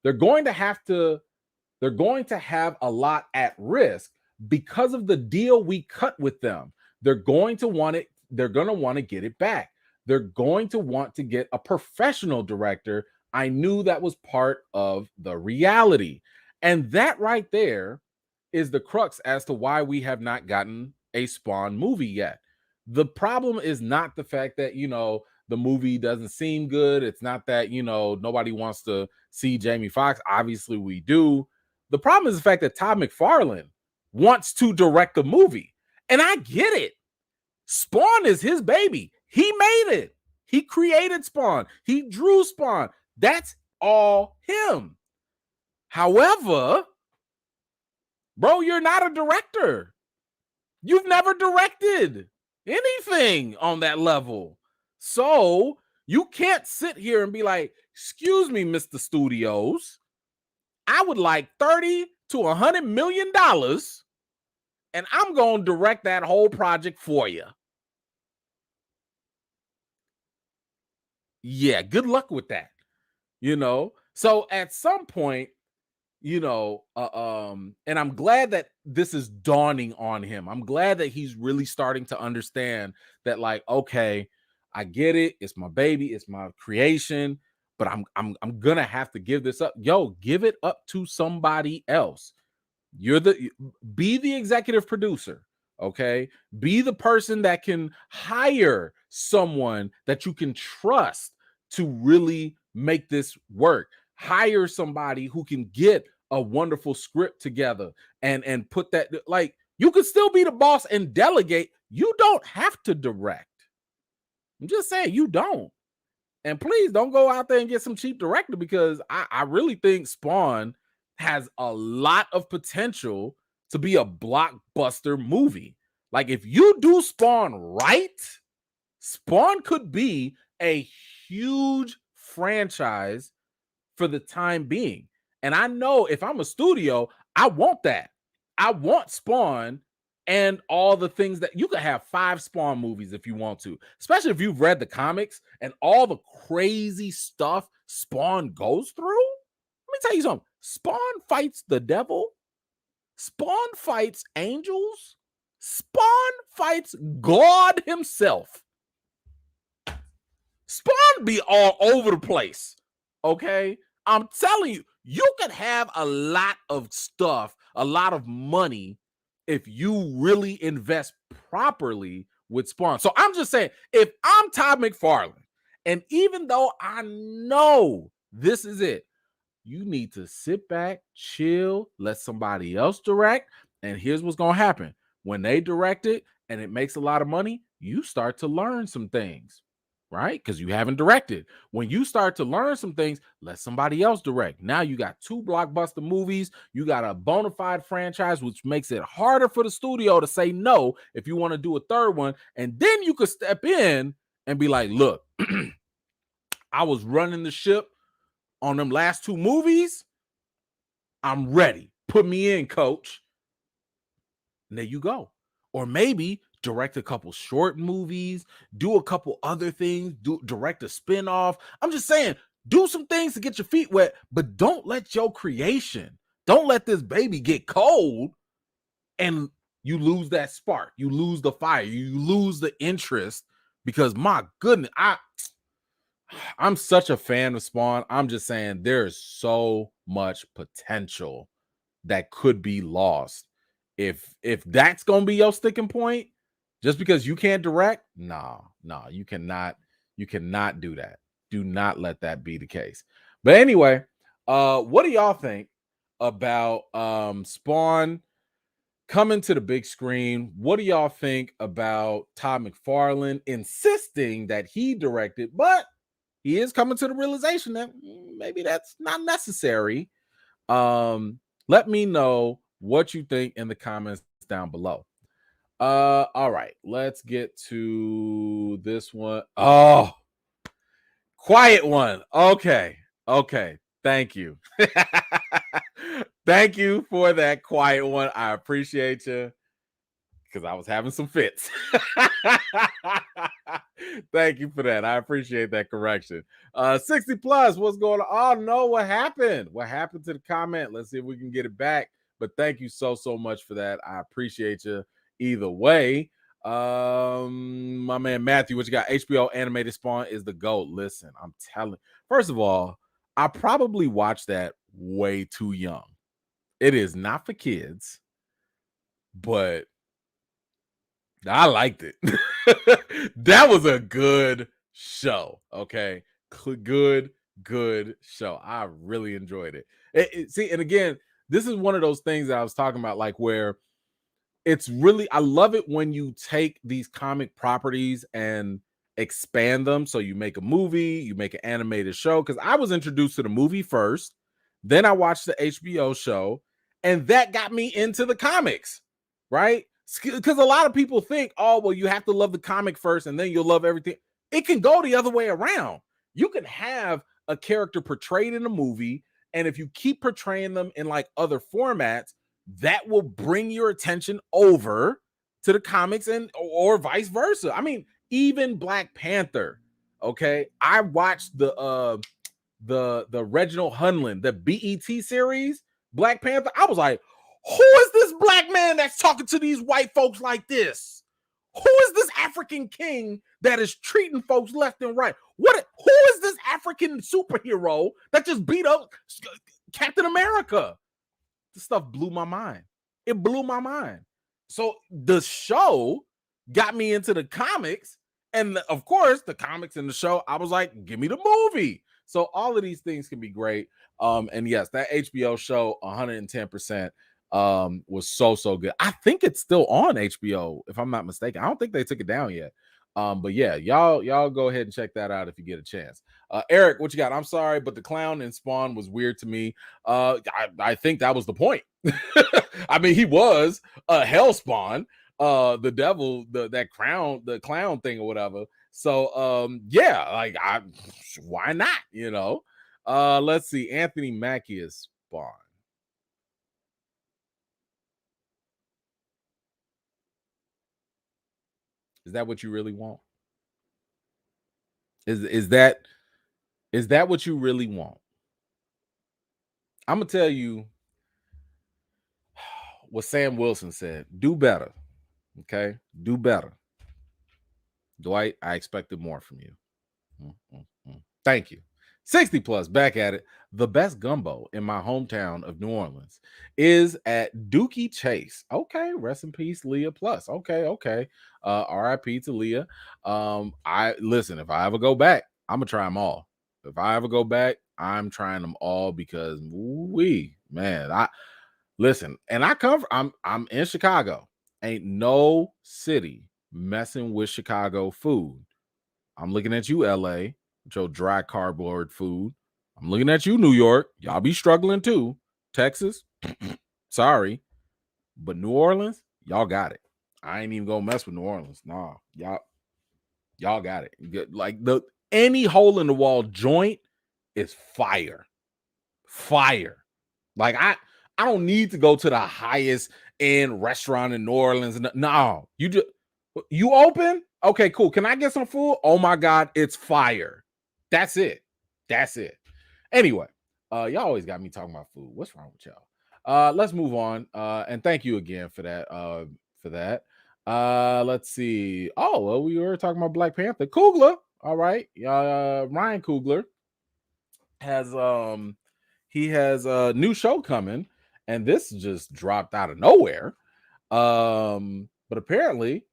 they're going to have a lot at risk because of the deal we cut with them. They're going to want it. They're going to want to get it back. They're going to want to get a professional director. I knew that was part of the reality. And that right there is the crux as to why we have not gotten a Spawn movie yet. The problem is not the fact that, the movie doesn't seem good. It's not that, nobody wants to see Jamie Foxx. Obviously, we do. The problem is the fact that Todd McFarlane wants to direct the movie. And I get it. Spawn is his baby. He made it. He created Spawn. He drew Spawn. That's all him. However, bro, you're not a director. You've never directed anything on that level. So you can't sit here and be like, excuse me, Mr. Studios, I would like $30 to $100 million, and I'm going to direct that whole project for you. Yeah, good luck with that. So at some point, and I'm glad that this is dawning on him. I'm glad that he's really starting to understand that, like, okay, I get it. It's my baby, it's my creation, but I'm gonna have to give this up. Yo, give it up to somebody else. Be the executive producer, okay? Be the person that can hire someone that you can trust to really make this work. Hire somebody who can get a wonderful script together and put that, like, you could still be the boss and delegate. You don't have to direct. I'm just saying, you don't. And please don't go out there and get some cheap director, because I really think Spawn has a lot of potential to be a blockbuster movie. Like, if you do Spawn right, Spawn could be a huge franchise for the time being. And I know if I'm a studio, I want that. I want Spawn and all the things that you could have 5 Spawn movies if you want to, especially if you've read the comics and all the crazy stuff Spawn goes through. Let me tell you something. Spawn fights the devil. Spawn fights angels. Spawn fights God himself. Spawn be all over the place. Okay? I'm telling you, you could have a lot of stuff, a lot of money, if you really invest properly with Spawn. So I'm just saying, if I'm Todd McFarlane, and even though I know this is it, you need to sit back, chill, let somebody else direct. And here's what's going to happen. When they direct it and it makes a lot of money, you start to learn some things, right? Because you haven't directed. When you start to learn some things, let somebody else direct. Now you got 2 blockbuster movies. You got a bona fide franchise, which makes it harder for the studio to say no if you want to do a third one. And then you could step in and be like, look, I was running the ship on them last 2 movies. I'm ready. Put me in, coach. And there you go. Or maybe direct a couple short movies, do a couple other things, direct a spinoff. I'm just saying, do some things to get your feet wet, but don't let your creation, don't let this baby get cold and you lose that spark. You lose the fire. You lose the interest, because my goodness, I'm such a fan of Spawn. I'm just saying, there's so much potential that could be lost. If that's gonna be your sticking point, just because you can't direct, no, you cannot do that. Do not let that be the case. But anyway, what do y'all think about Spawn coming to the big screen? What do y'all think about Todd McFarlane insisting that he directed, but he is coming to the realization that maybe that's not necessary? Let me know what you think in the comments down below. All right, let's get to this one. Oh, quiet one. Okay. Thank you. Thank you for that quiet one. I appreciate you, because I was having some fits. Thank you for that. I appreciate that correction. 60 plus, what's going on? Oh no, what happened? What happened to the comment? Let's see if we can get it back. But thank you so much for that. I appreciate you either way. My man Matthew, what you got? HBO animated Spawn is the GOAT. Listen, I'm telling. First of all, I probably watched that way too young. It is not for kids, but I liked it. That was a good show. Okay. Good show. I really enjoyed it. See, and again, this is one of those things that I was talking about, like, where it's really, I love it when you take these comic properties and expand them. So you make a movie, you make an animated show. Because I was introduced to the movie first, then I watched the HBO show, and that got me into the comics, right? Because a lot of people think, oh, well, you have to love the comic first and then you'll love everything. It can go the other way around. You can have a character portrayed in a movie, and if you keep portraying them in like other formats, that will bring your attention over to the comics and or vice versa. I mean, even Black Panther. Okay, I watched the Reginald Hunlin, the BET series, Black Panther. I was like, who is this black man that's talking to these white folks like this? Who is this African king that is treating folks left and right? Who is this African superhero that just beat up Captain America? This stuff blew my mind. It blew my mind. So the show got me into the comics, and of course, the comics and the show, I was like, give me the movie. So all of these things can be great. And yes, that HBO show 110% was so good. I think it's still on HBO, if I'm not mistaken. I don't think they took it down yet. But yeah, y'all go ahead and check that out if you get a chance. Eric, what you got? I'm sorry, but the clown in Spawn was weird to me. I think that was the point. I mean, he was a hell spawn, the devil, the clown thing or whatever. So yeah, like why not? You know. Let's see. Anthony Mackie is Spawn. Is that what you really want? Is that what you really want? I'm gonna tell you what Sam Wilson said. Do better. Okay? Do better. Dwight, I expected more from you. Thank you. 60 plus back at it. The best gumbo in my hometown of New Orleans is at Dookie Chase. Okay, rest in peace, Leah Plus. Okay. RIP to Leah. I listen, if I ever go back, I'm gonna try them all. If I ever go back, I'm trying them all because I listen, and I'm in Chicago. Ain't no city messing with Chicago food. I'm looking at you, LA, with your dry cardboard food. I'm looking at you, New York. Y'all be struggling too. Texas, sorry. But New Orleans, y'all got it. I ain't even gonna mess with New Orleans. Nah, y'all got it. Like any hole in the wall joint is fire. Fire. Like I don't need to go to the highest end restaurant in New Orleans. No, you open? Okay, cool. Can I get some food? Oh my God, it's fire. That's it. Anyway, y'all always got me talking about food. What's wrong with y'all? Let's move on. And thank you again for that. Let's see. Oh, well, we were talking about Black Panther. Coogler. All right. Ryan Coogler has he has a new show coming, and this just dropped out of nowhere. But apparently,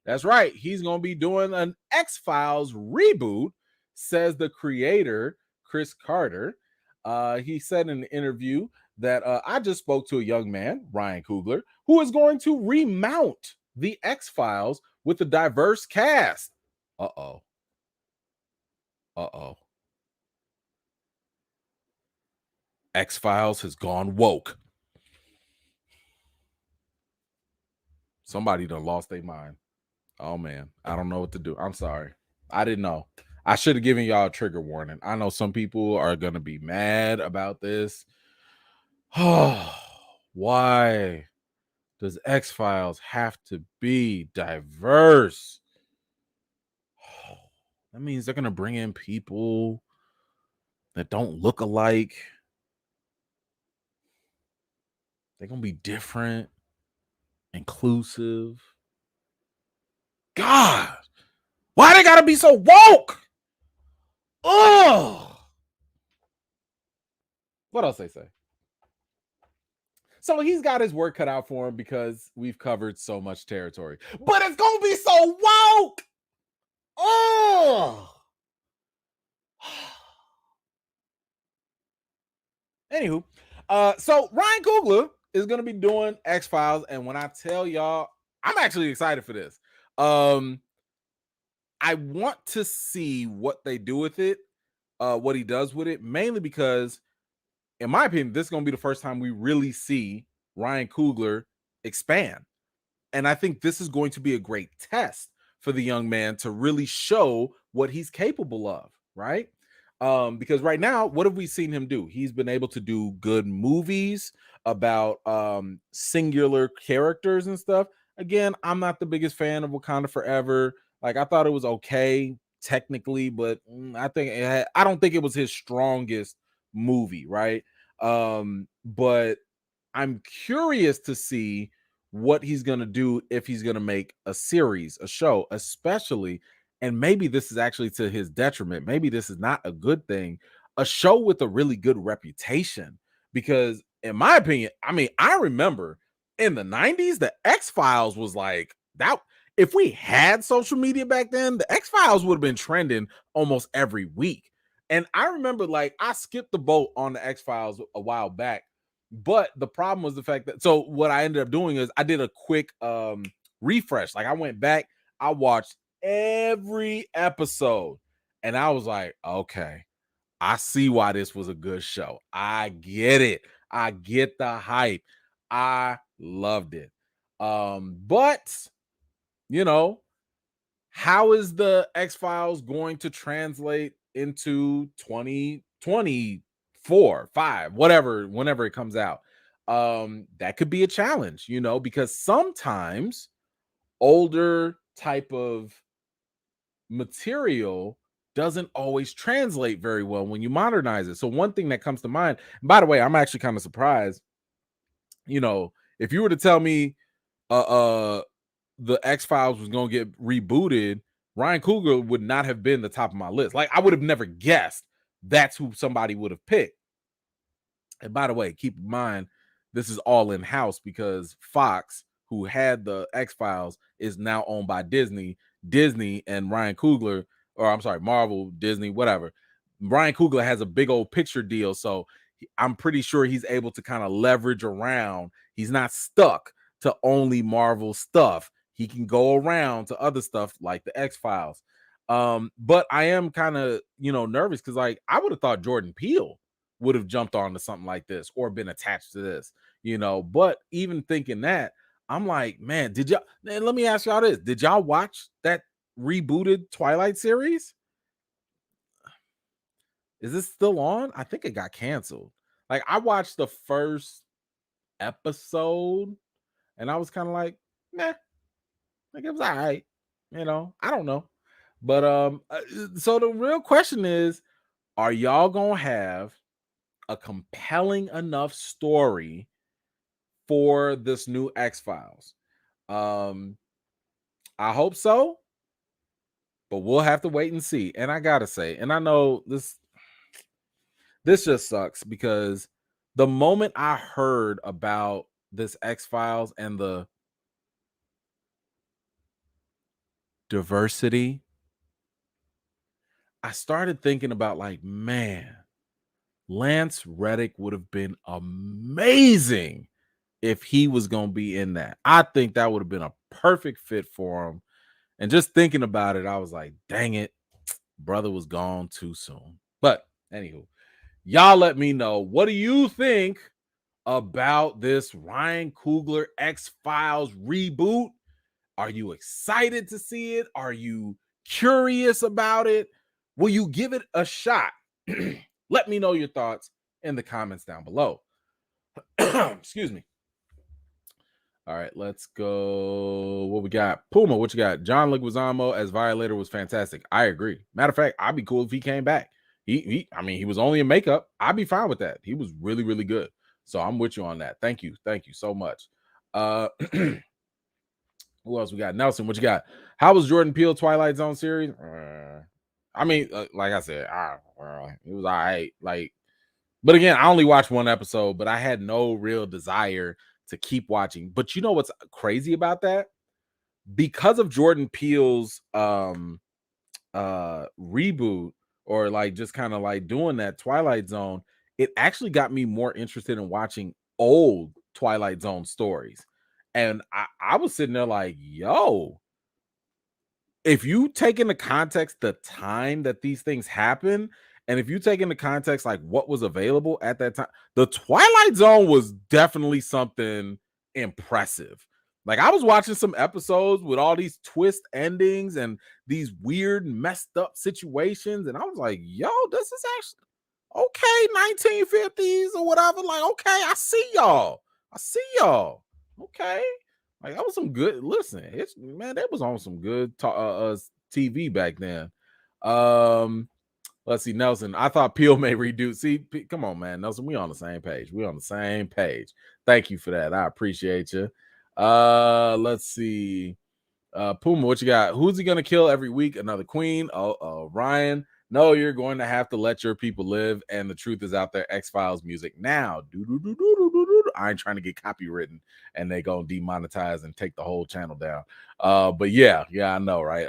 that's right. He's gonna be doing an X-Files reboot, says the creator, Chris Carter. He said in an interview that I just spoke to a young man, Ryan Coogler, who is going to remount the X-Files with a diverse cast. Uh-oh. X-Files has gone woke. Somebody done lost their mind. Oh man, I don't know what to do. I'm sorry. I didn't know. I should have given y'all a trigger warning. I know some people are gonna be mad about this. Why does X-Files have to be diverse? That means they're gonna bring in people that don't look alike. They're gonna be different, inclusive. God, why they gotta be so woke? Oh, what else they say? So he's got his work cut out for him because we've covered so much territory. But it's gonna be so woke. Oh. Anywho, so Ryan Coogler is gonna be doing X-Files, and when I tell y'all, I'm actually excited for this. I want to see what they do with it, what he does with it, mainly because, in my opinion, this is going to be the first time we really see Ryan Coogler expand. And I think this is going to be a great test for the young man to really show what he's capable of, right? Because right now, what have we seen him do? He's been able to do good movies about singular characters and stuff. Again, I'm not the biggest fan of Wakanda Forever. Like, I thought it was okay technically, but I don't think it was his strongest movie, right? But I'm curious to see what he's going to do if he's going to make a series, a show, especially. And maybe this is actually to his detriment. Maybe this is not a good thing. A show with a really good reputation. Because, in my opinion, I mean, I remember in the 90s, the X Files was like that. If we had social media back then, the X Files would have been trending almost every week. And I remember, like, I skipped the boat on the X Files a while back. But the problem was the fact that, so what I ended up doing is I did a quick refresh. Like, I went back, I watched every episode, and I was like, okay, I see why this was a good show. I get it. I get the hype. I loved it. But you know, how is the X Files going to translate into 2024, 5, whatever, whenever it comes out? That could be a challenge, because sometimes older type of material doesn't always translate very well when you modernize it. So one thing that comes to mind, and by the way, I'm actually kind of surprised, if you were to tell me the X Files was going to get rebooted, Ryan Coogler would not have been the top of my list. Like, I would have never guessed that's who somebody would have picked. And by the way, keep in mind, this is all in house because Fox, who had the X Files, is now owned by Disney. Disney and Ryan Coogler, or I'm sorry, Marvel, Disney, whatever. Ryan Coogler has a big old picture deal. So I'm pretty sure he's able to kind of leverage around. He's not stuck to only Marvel stuff. He can go around to other stuff like the X Files. But I am kind of, nervous because, like, I would have thought Jordan Peele would have jumped onto something like this or been attached to this, But even thinking that, I'm like, man, let me ask y'all this. Did y'all watch that rebooted Twilight series? Is this still on? I think it got canceled. Like, I watched the first episode and I was kind of like, nah, like, it was all right. I don't know. But so the real question is, are y'all gonna have a compelling enough story for this new X Files? I hope so, but we'll have to wait and see. And I gotta say, and I know this just sucks because the moment I heard about this X Files and the diversity, I started thinking about, like, man, Lance Reddick would have been amazing if he was going to be in that. I think that would have been a perfect fit for him. And just thinking about it, I was like, dang it, brother was gone too soon. But anywho, y'all let me know. What do you think about this Ryan Coogler X-Files reboot? Are you excited to see it? Are you curious about it? Will you give it a shot? Let me know your thoughts in the comments down below. Excuse me. All right, let's go. What we got? Puma, what you got? John Leguizamo as Violator was fantastic. I agree. Matter of fact, I'd be cool if he came back. He was only in makeup. I'd be fine with that. He was really, really good. So I'm with you on that. Thank you so much. Who else we got? Nelson, what you got? How was Jordan Peele Twilight Zone series? Like I said, it was all right. Like, but again, I only watched one episode, but I had no real desire to keep watching. But you know what's crazy about that? Because of Jordan Peele's reboot, or like just kind of like doing that Twilight Zone, it actually got me more interested in watching old Twilight Zone stories. And I was sitting there like, yo, if you take into context the time that these things happen, and if you take into context like what was available at that time, the Twilight Zone was definitely something impressive. Like I was watching some episodes with all these twist endings and these weird messed up situations, and I was like, yo, this is actually okay, 1950s or whatever. Like, okay, I see y'all. I see y'all. Okay. Like that was some good. Listen, it's man, that was on some good TV back then. Um, let's see, Nelson. I thought Peel may redo. See, come on, man, Nelson. We on the same page. We on the same page. Thank you for that. I appreciate you. Let's see. Puma, what you got? Who's he gonna kill every week? Another queen? Oh, Ryan. No, you're going to have to let your people live, and the truth is out there. X-Files music now. I ain't trying to get copywritten, and they gonna demonetize and take the whole channel down. But yeah, I know, right?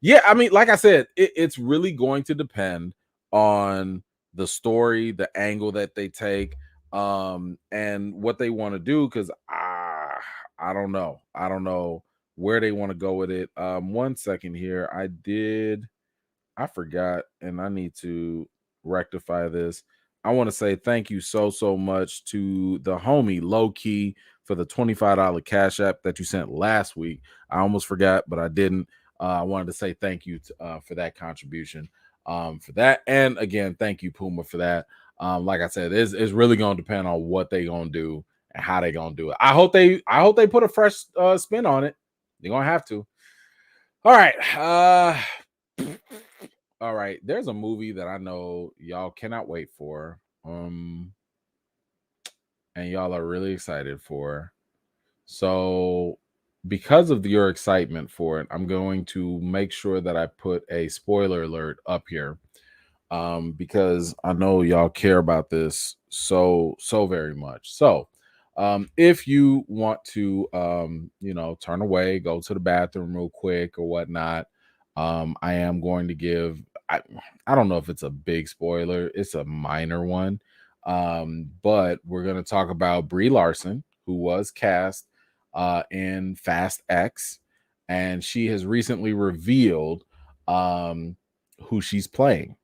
Yeah, I mean, like I said, it's really going to depend on the story, the angle that they take, and what they want to do. Because I don't know. I don't know where they want to go with it. One second here. I forgot, and I need to rectify this. I want to say thank you so much to the homie Low Key for the $25 Cash App that you sent last week. I almost forgot, but I didn't. I wanted to say thank you for that contribution. For that, and again, thank you Puma for that. Like I said, it's really going to depend on what they gonna do and how they gonna do it. I hope they put a fresh spin on it. They're gonna have to. All right. All right. There's a movie that I know y'all cannot wait for. And y'all are really excited for. So because of your excitement for it, I'm going to make sure that I put a spoiler alert up here. Because I know y'all care about this so very much. So if you want to turn away, go to the bathroom real quick or whatnot, I am going to give I don't know if it's a big spoiler, it's a minor one. But we're gonna talk about Brie Larson, who was cast in Fast X, and she has recently revealed who she's playing.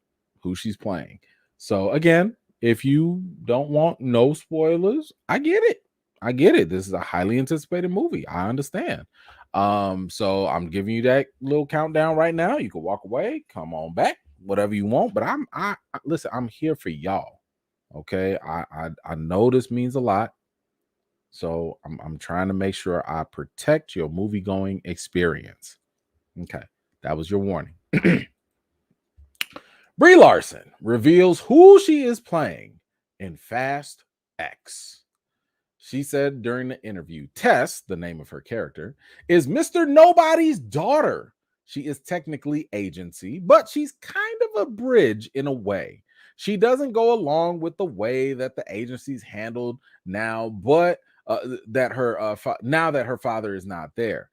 So again, if you don't want no spoilers, I get it. This is a highly anticipated movie. I understand. So I'm giving you that little countdown right now. You can walk away, come on back, whatever you want. But I listen, I'm here for y'all. Okay. I know this means a lot. So I'm trying to make sure I protect your movie going experience. Okay. That was your warning. Brie Larson reveals who she is playing in Fast X. She said during the interview, Tess, the name of her character, is Mr. Nobody's daughter. She is technically agency, but she's kind of a bridge in a way. She doesn't go along with the way that the agency's handled now, but now that her father is not there.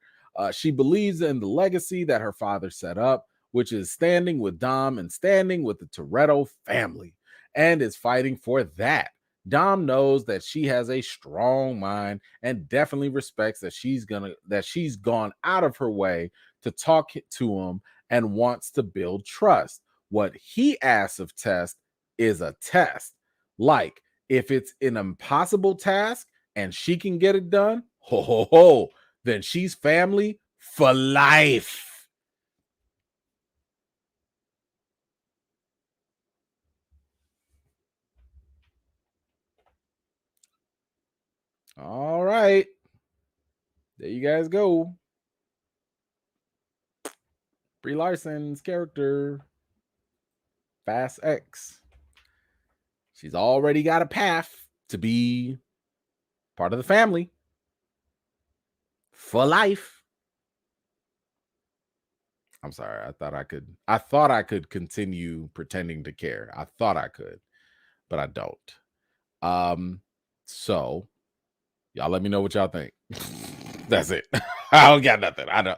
She believes in the legacy that her father set up, which is standing with Dom and standing with the Toretto family, and is fighting for that. Dom knows that she has a strong mind and definitely respects that she's gone out of her way to talk to him and wants to build trust. What he asks of Tess is a test. Like, if it's an impossible task and she can get it done, then she's family for life. All right. There you guys go. Brie Larson's character, Fast X. She's already got a path to be part of the family for life. I'm sorry. I thought I could continue pretending to care. I thought I could, but I don't. So y'all let me know what y'all think. That's it. I don't got nothing. I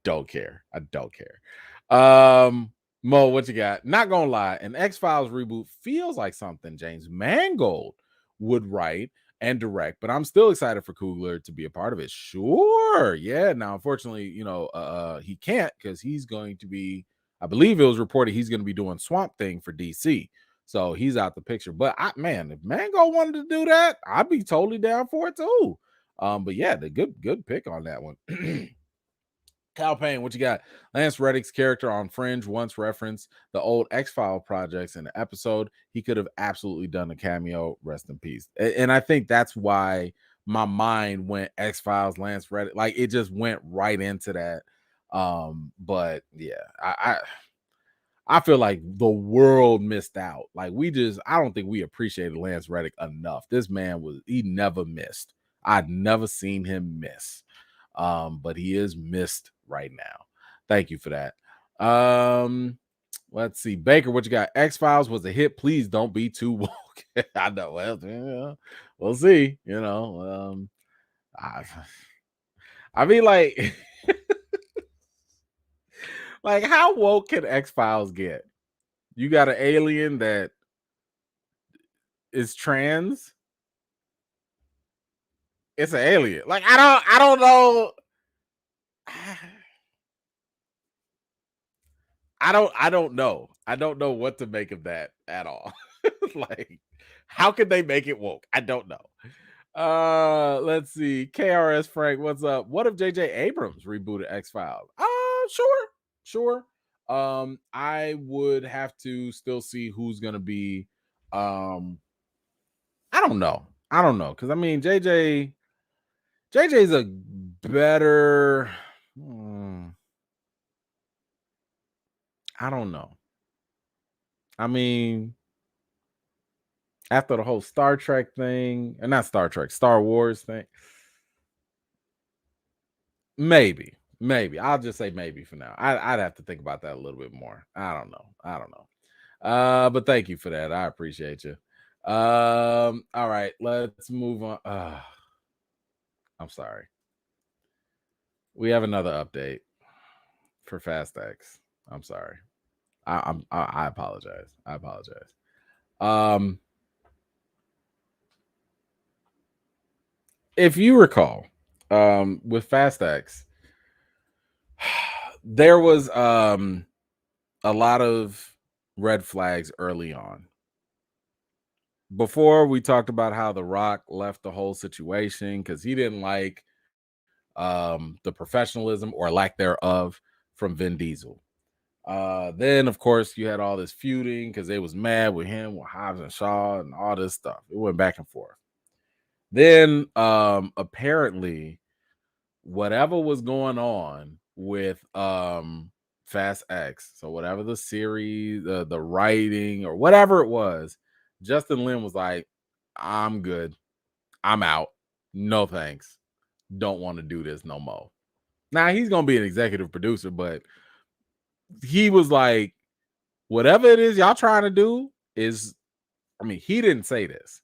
don't care. I don't care. Mo, what you got? Not gonna lie, an X-Files reboot feels like something James Mangold would write, and direct. But I'm still excited for Coogler to be a part of it. Sure. Yeah. Now, unfortunately, he can't because he's going to be, I believe it was reported he's going to be doing Swamp Thing for DC. So he's out the picture. But if Mango wanted to do that, I'd be totally down for it too. But yeah, the good pick on that one. Cal Payne, what you got? Lance Reddick's character on Fringe once referenced the old X-File projects in the episode. He could have absolutely done a cameo. Rest in peace. And I think that's why my mind went X-Files, Lance Reddick. Like it just went right into that. But yeah, I feel like the world missed out. Like I don't think we appreciated Lance Reddick enough. This man he never missed. I'd never seen him miss. But he is missed right now. Thank you for that. Let's see. Baker, what you got? X-Files was a hit. Please don't be too woke. I know. Well, yeah, we'll see. I mean, like, like, how woke can X-Files get? You got an alien that is trans. It's an alien. Like, I don't know. I don't know. I don't know what to make of that at all. Like, how could they make it woke? I don't know. Let's see. KRS Frank, what's up? What if JJ Abrams rebooted X-Files? Sure. I would have to still see who's gonna be. I don't know. Because I mean JJ's a better. I don't know. I mean, after the whole Star Trek thing, and not Star Trek, Star Wars thing, maybe. I'll just say maybe for now. I'd have to think about that a little bit more. I don't know. But thank you for that. I appreciate you. All right, let's move on. I'm sorry. We have another update for Fast X. I'm sorry. I apologize. If you recall, with Fast X, there was a lot of red flags early on. Before we talked about how The Rock left the whole situation because he didn't like the professionalism or lack thereof from Vin Diesel. Then of course you had all this feuding because they was mad with him, with Hobbs and Shaw, and all this stuff. It went back and forth. Then apparently whatever was going on with Fast X, so whatever the series, the writing or whatever it was, Justin Lin was like, I'm good. I'm out. No thanks. Don't want to do this no more. Now he's gonna be an executive producer, but he was like, whatever it is y'all trying to do is, I mean, he didn't say this,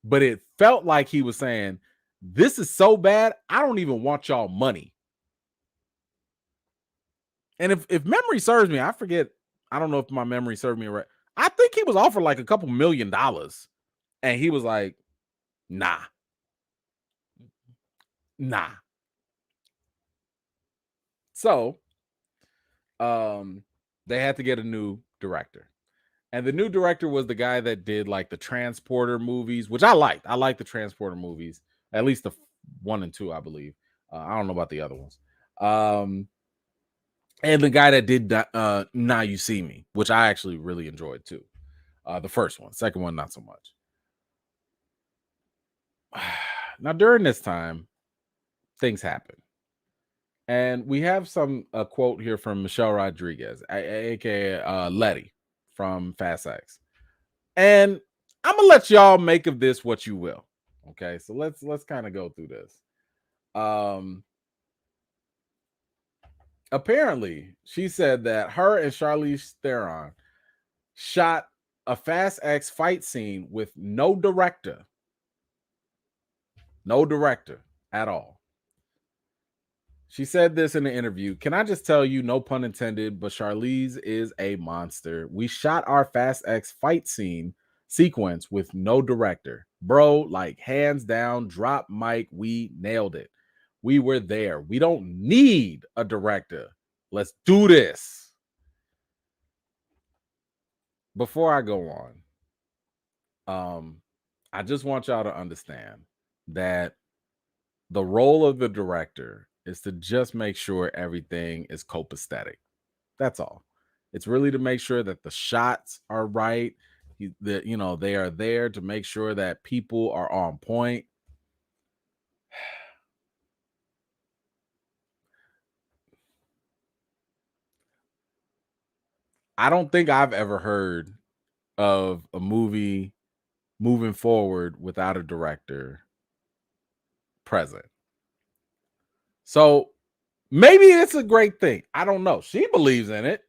but it felt like he was saying, this is so bad, I don't even want y'all money. And if memory serves me, I forget, I don't know if my memory served me right. I think he was offered like a couple $1 million. And he was like, nah. So they had to get a new director. And the new director was the guy that did like the Transporter movies, which I liked. I liked the Transporter movies, at least the 1 and 2, I believe. I don't know about the other ones. And the guy that did Now You See Me, which I actually really enjoyed too. The first one, second one, not so much. Now, during this time, things happen. And we have a quote here from Michelle Rodriguez, aka Letty from Fast X. And I'm gonna let y'all make of this what you will. Okay, so let's kind of go through this. Apparently, she said that her and Charlize Theron shot a Fast X fight scene with no director at all. She said this in the interview. Can I just tell you, no pun intended, but Charlize is a monster. We shot our Fast X fight scene sequence with no director. Bro, like hands down, drop mic, we nailed it. We were there. We don't need a director. Let's do this. Before I go on, I just want y'all to understand that the role of the director is to just make sure everything is copacetic. That's all. It's really to make sure that the shots are right. That they are there to make sure that people are on point. I don't think I've ever heard of a movie moving forward without a director present. So maybe it's a great thing. I don't know. She believes in it.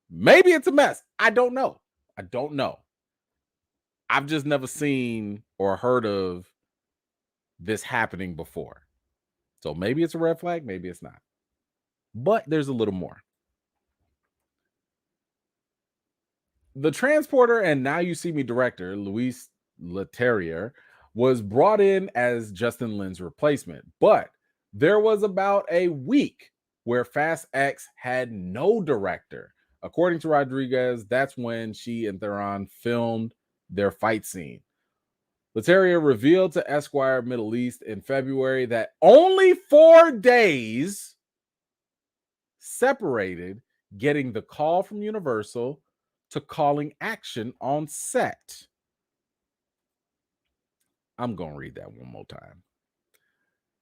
Maybe it's a mess. I don't know. I've just never seen or heard of this happening before. So maybe it's a red flag, maybe it's not. But there's a little more. The transporter and Now You See Me director, Luis Leterrier, was brought in as Justin Lin's replacement. But there was about a week where Fast X had no director. According to Rodriguez, that's when she and Theron filmed their fight scene. Leterrier revealed to Esquire Middle East in February that only 4 days separated getting the call from Universal to calling action on set. I'm going to read that one more time.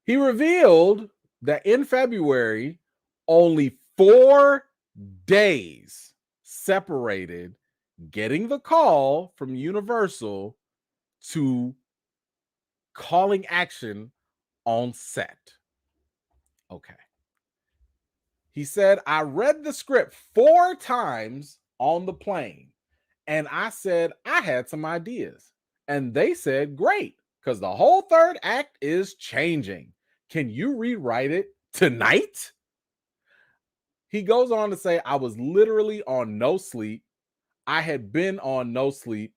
He revealed that in February, only 4 days separated getting the call from Universal to calling action on set. Okay. He said, I read the script 4 times on the plane, and I said I had some ideas. And they said, great, because the whole third act is changing. Can you rewrite it tonight? He goes on to say, I was literally on no sleep. I had been on no sleep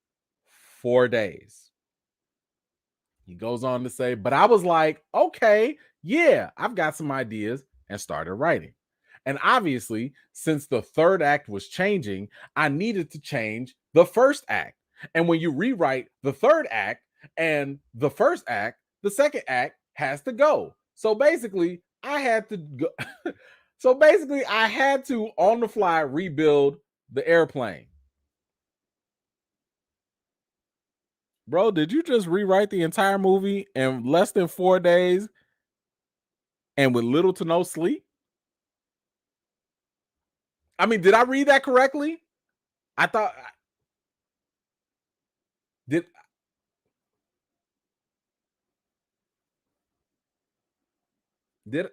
4 days. He goes on to say, but I was like, okay, yeah, I've got some ideas, and started writing. And obviously, since the third act was changing, I needed to change the first act. And when you rewrite the third act and the first act, the second act has to go. So basically, I had to go. I had to on the fly rebuild the airplane. Bro, did you just rewrite the entire movie in less than 4 days and with little to no sleep? I mean, did I read that correctly? I thought did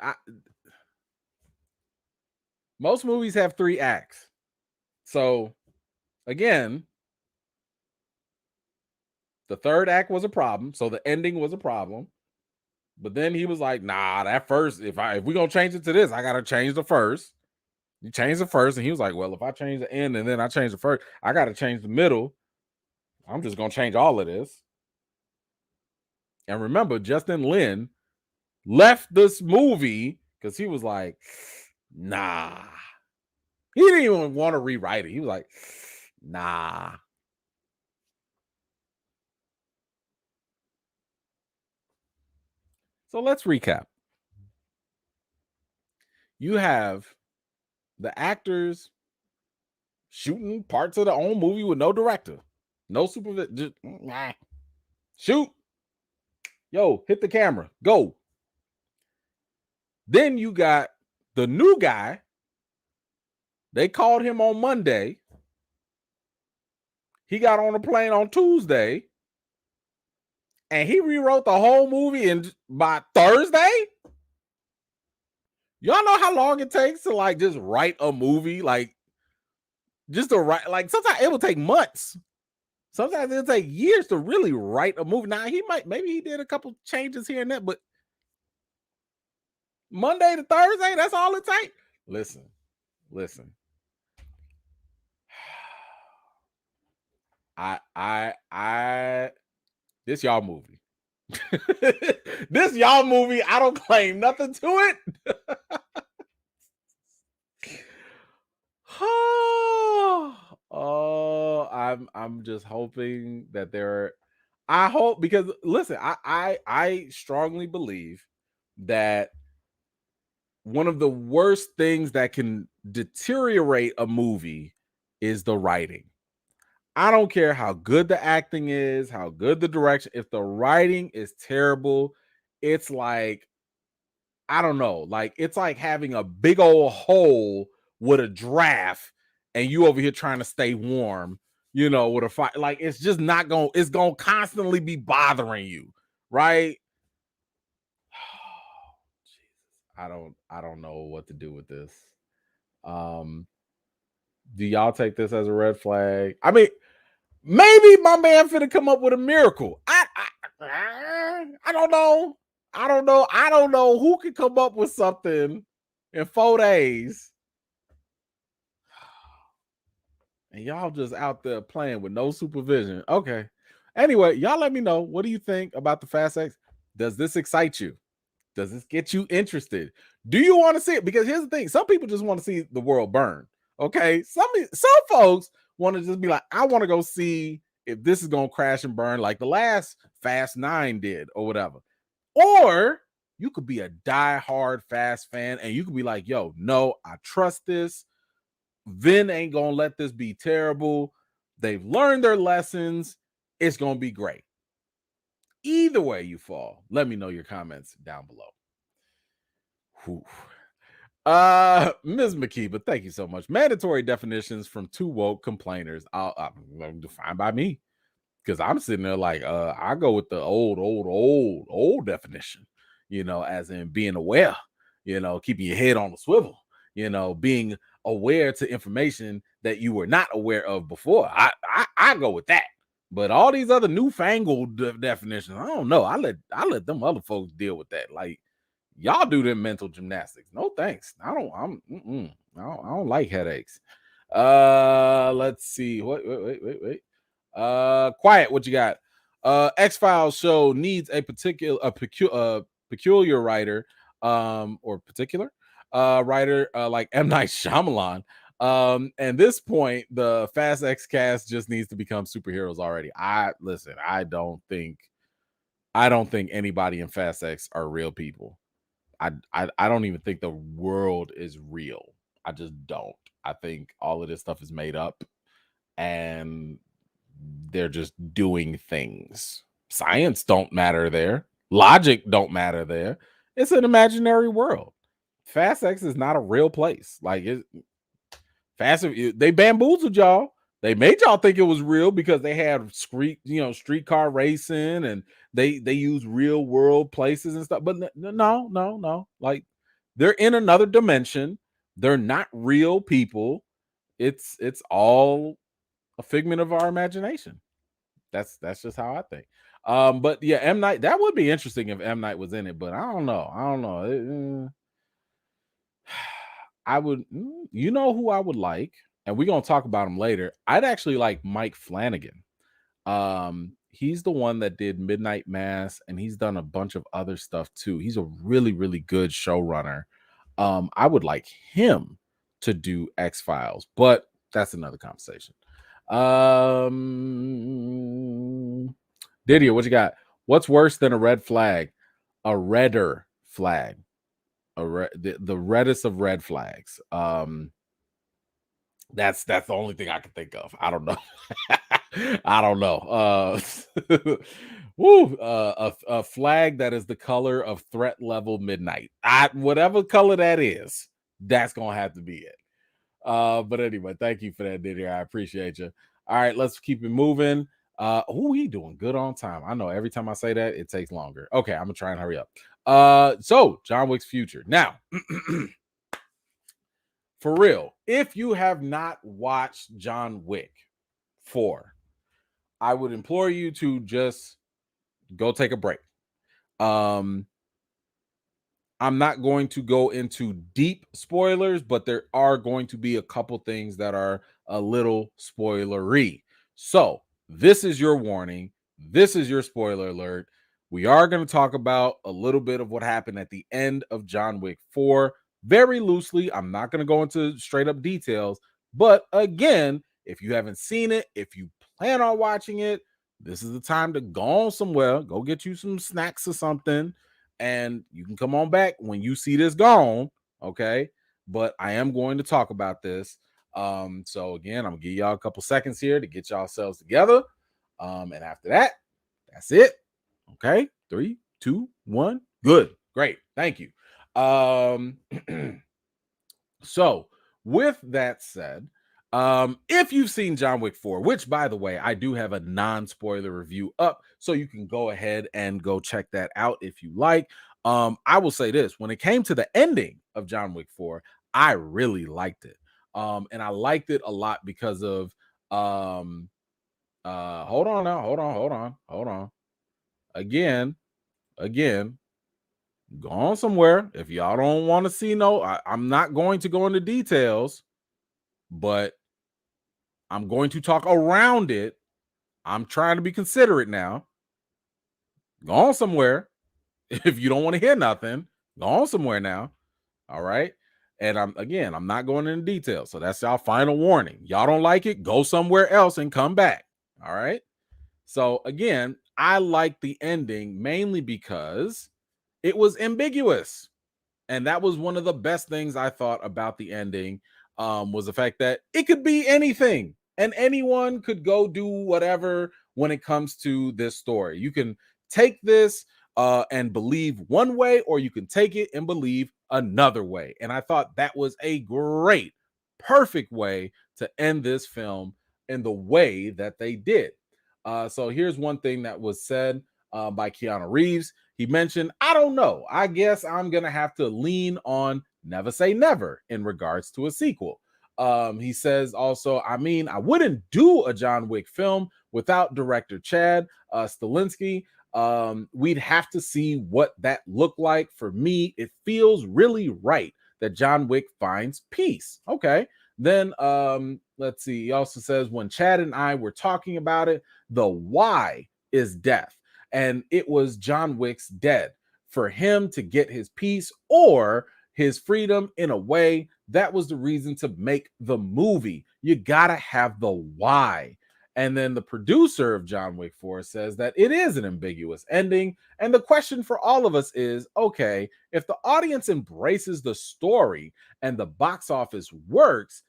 I most movies have 3 acts. So again, the third act was a problem. So the ending was a problem. But then he was like, nah, that first, if we're gonna change it to this, I gotta change the first. You change the first, and he was like, well, if I change the end and then I change the first, I gotta change the middle. I'm just gonna change all of this. And remember, Justin Lin left this movie because he was like, nah. He didn't even want to rewrite it. He was like, nah. So let's recap. You have the actors shooting parts of their own movie with no director, no supervision. Just shoot. Yo, hit the camera. Go. Then you got the new guy. They called him on Monday. He got on a plane on Tuesday. And he rewrote the whole movie by Thursday. Y'all know how long it takes to like just write a movie? Like just to write, like sometimes it will take months. Sometimes it'll take years to really write a movie. Now maybe he did a couple changes here and there, but Monday to Thursday, that's all it takes. Listen. This y'all movie. This y'all movie. I don't claim nothing to it. Oh, I'm just hoping that I hope, because listen, I strongly believe that one of the worst things that can deteriorate a movie is the writing. I don't care how good the acting is, how good the direction. If the writing is terrible, it's like, I don't know, like it's like having a big old hole with a draft and you over here trying to stay warm, with a fire. Like it's just not going to, it's going to constantly be bothering you, right? I don't know what to do with this. Um do y'all take this as a red flag? I mean, maybe my man finna come up with a miracle. I don't know. I don't know who can come up with something in 4 days. And y'all just out there playing with no supervision. Okay. Anyway, y'all let me know. What do you think about the Fast X? Does this excite you? Does this get you interested? Do you want to see it? Because here's the thing: some people just want to see the world burn. Okay, some folks want to just be like, I want to go see if this is gonna crash and burn like the last Fast 9 did, or whatever. Or you could be a die-hard Fast fan, and you could be like, yo, no, I trust this. Vin ain't gonna let this be terrible. They've learned their lessons. It's gonna be great. Either way you fall, let me know your comments down below. Whew. Ms. McKee, thank you so much. Mandatory definitions from two woke complainers. I'll fine by me, because I'm sitting there like, I go with the old definition, as in being aware, keeping your head on the swivel, being aware to information that you were not aware of before. I go with that. But all these other newfangled definitions, I don't know. I let them other folks deal with that. Like, y'all do them mental gymnastics. No thanks. I don't like headaches. Let's see. Wait. Quiet. What you got? X-Files show needs a peculiar writer, or particular writer, like M. Night Shyamalan. And this point, the Fast X cast just needs to become superheroes already. I don't think anybody in Fast X are real people. I don't even think the world is real. I just don't. I think all of this stuff is made up, and they're just doing things. Science don't matter there. Logic don't matter there. It's an imaginary world. Fast X is not a real place. Like, they bamboozled y'all. They made y'all think it was real because they had streetcar racing, and they use real world places and stuff. But no. Like, they're in another dimension. They're not real people. It's all a figment of our imagination. That's just how I think. But yeah, M. Night, that would be interesting if M. Night was in it, but I don't know. I would, who I would like, and we're gonna talk about him later. I'd actually like Mike Flanagan. He's the one that did Midnight Mass, and he's done a bunch of other stuff too. He's a really, really good showrunner. I would like him to do X-Files, but that's another conversation. Didier, what you got? What's worse than a red flag? A redder flag. The reddest of red flags. That's the only thing I can think of. I don't know. I don't know. A flag that is the color of threat level midnight. Whatever color that is, that's gonna have to be it. But anyway, thank you for that, Didier. I appreciate you. All right, let's keep it moving. We doing good on time. I know every time I say that, it takes longer. Okay, I'm gonna try and hurry up. So John Wick's future. Now, for real, if you have not watched John Wick 4, I would implore you to just go take a break. I'm not going to go into deep spoilers, but there are going to be a couple things that are a little spoilery. So this is your warning. This is your spoiler alert. We are going to talk about a little bit of what happened at the end of John Wick 4 very loosely. I'm not going to go into straight up details, but again, if you haven't seen it, if you plan on watching it, this is the time to go on somewhere, go get you some snacks or something, and you can come on back when you see this gone, okay? But I am going to talk about this. So again, I'm gonna give y'all a couple seconds here to get yourselves together. And after that, that's it. Okay, 3, 2, 1. Good, great, thank you. So with that said, if you've seen John Wick 4, which by the way, I do have a non-spoiler review up, so you can go ahead and go check that out if you like. I will say this: when it came to the ending of John Wick 4, I really liked it. And I liked it a lot because of hold on now, hold on. Again, go on somewhere. If y'all don't want to see I'm not going to go into details, but I'm going to talk around it. I'm trying to be considerate now. Go on somewhere. If you don't want to hear nothing, go on somewhere now. All right. And I'm not going into details. So that's our final warning. Y'all don't like it, go somewhere else and come back. All right. So again, I like the ending mainly because it was ambiguous. And that was one of the best things I thought about the ending, was the fact that it could be anything and anyone could go do whatever when it comes to this story. You can take this and believe one way, or you can take it and believe another way. And I thought that was a great, perfect way to end this film in the way that they did. So here's one thing that was said by Keanu Reeves. He mentioned, I don't know, I guess I'm going to have to lean on never say never in regards to a sequel. He says also, I mean, I wouldn't do a John Wick film without director Chad Stahelski. We'd have to see what that looked like. For me, it feels really right that John Wick finds peace. Okay. Then let's see. He also says, when Chad and I were talking about it, the why is death. And it was John Wick's dead. For him to get his peace or his freedom in a way, that was the reason to make the movie. You gotta have the why. And then the producer of John Wick 4 says that it is an ambiguous ending. And the question for all of us is, okay, if the audience embraces the story and the box office works,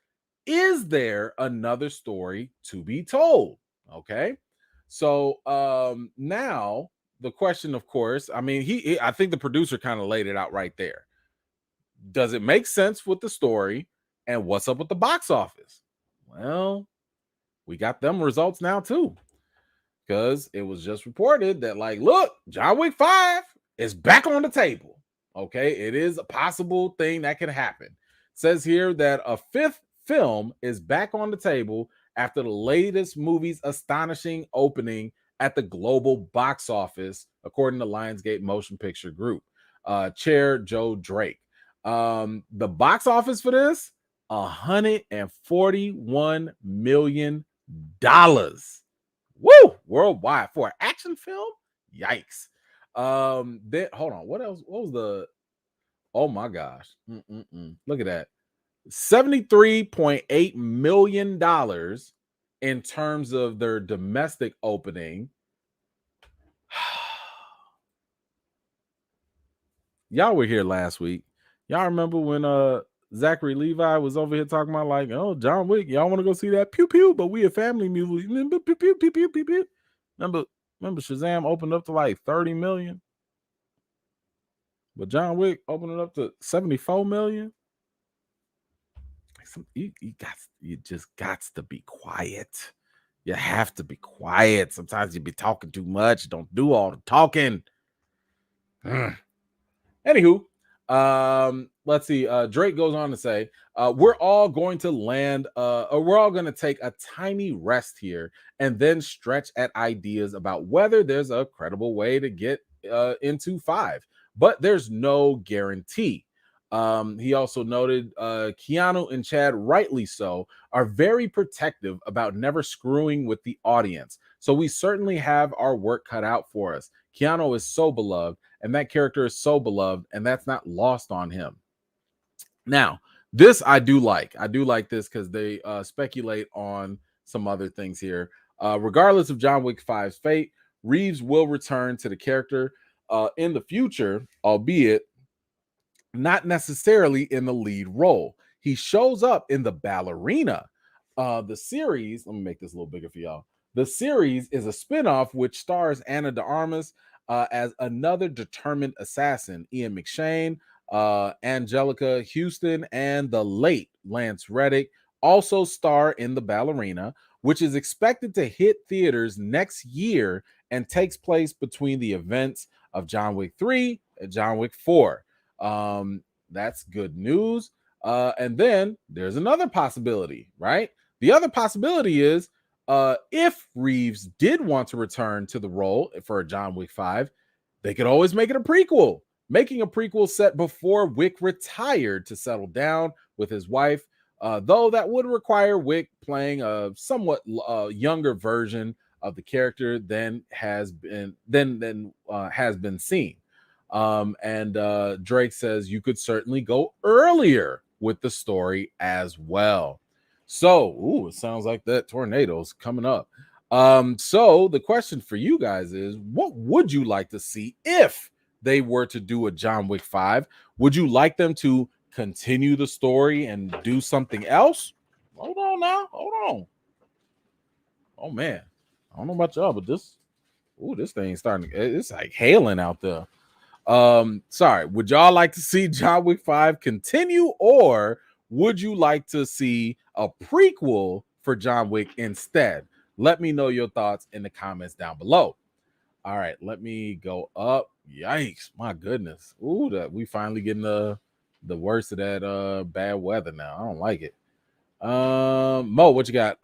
is there another story to be told? Okay. So now the question, of course, I mean, I think the producer kind of laid it out right there. Does it make sense with the story? And what's up with the box office? Well, we got them results now too, because it was just reported that, like, look, John Wick 5 is back on the table. Okay, it is a possible thing that could happen. It says here that a fifth film is back on the table after the latest movie's astonishing opening at the global box office, according to Lionsgate Motion Picture Group chair Joe Drake. The box office for this, $141 million. Woo! Worldwide for an action film? Yikes. Then hold on. What else? What was the? Oh my gosh! Look at that. $73.8 million in terms of their domestic opening. Y'all were here last week. Y'all remember when Zachary Levi was over here talking about, like, oh, John Wick, y'all want to go see that? Pew pew, but we a family movie. Remember, pew pew pew pew pew pew. Remember Shazam opened up to like 30 million, but John Wick opened it up to 74 million. You just got to be quiet. You have to be quiet. Sometimes you be talking too much. Don't do all the talking. Anywho, let's see. Drake goes on to say, we're all going to land, or we're all going to take a tiny rest here and then stretch at ideas about whether there's a credible way to get into 5, but there's no guarantee. He also noted Keanu and Chad, rightly so, are very protective about never screwing with the audience. So we certainly have our work cut out for us. Keanu is so beloved, and that character is so beloved, and that's not lost on him. Now, this I do like. I do like this because they speculate on some other things here. Regardless of John Wick 5's fate, Reeves will return to the character in the future, albeit not necessarily in the lead role. He shows up in the Ballerina. The series, let me make this a little bigger for y'all. The series is a spinoff which stars Anna de Armas as another determined assassin. Ian McShane, Angelica Houston, and the late Lance Reddick also star in The Ballerina, which is expected to hit theaters next year and takes place between the events of John Wick 3 and John Wick 4. That's good news. And then there's another possibility, right? The other possibility is if Reeves did want to return to the role for John Wick 5, they could always make it a prequel. Making a prequel set before Wick retired to settle down with his wife, though that would require Wick playing a somewhat younger version of the character than has been seen. And Drake says you could certainly go earlier with the story as well. So, it sounds like that tornado's coming up. So the question for you guys is, what would you like to see if they were to do a John Wick 5? Would you like them to continue the story and do something else? Hold on now. Hold on. Oh man. I don't know about y'all, but this thing's starting to, it's like hailing out there. Sorry, would y'all like to see John Wick 5 continue, or would you like to see a prequel for John Wick instead? Let me know your thoughts in the comments down below. All right, let me go up. Yikes, my goodness. Ooh, that we finally getting the worst of that bad weather now. I don't like it. Mo, what you got?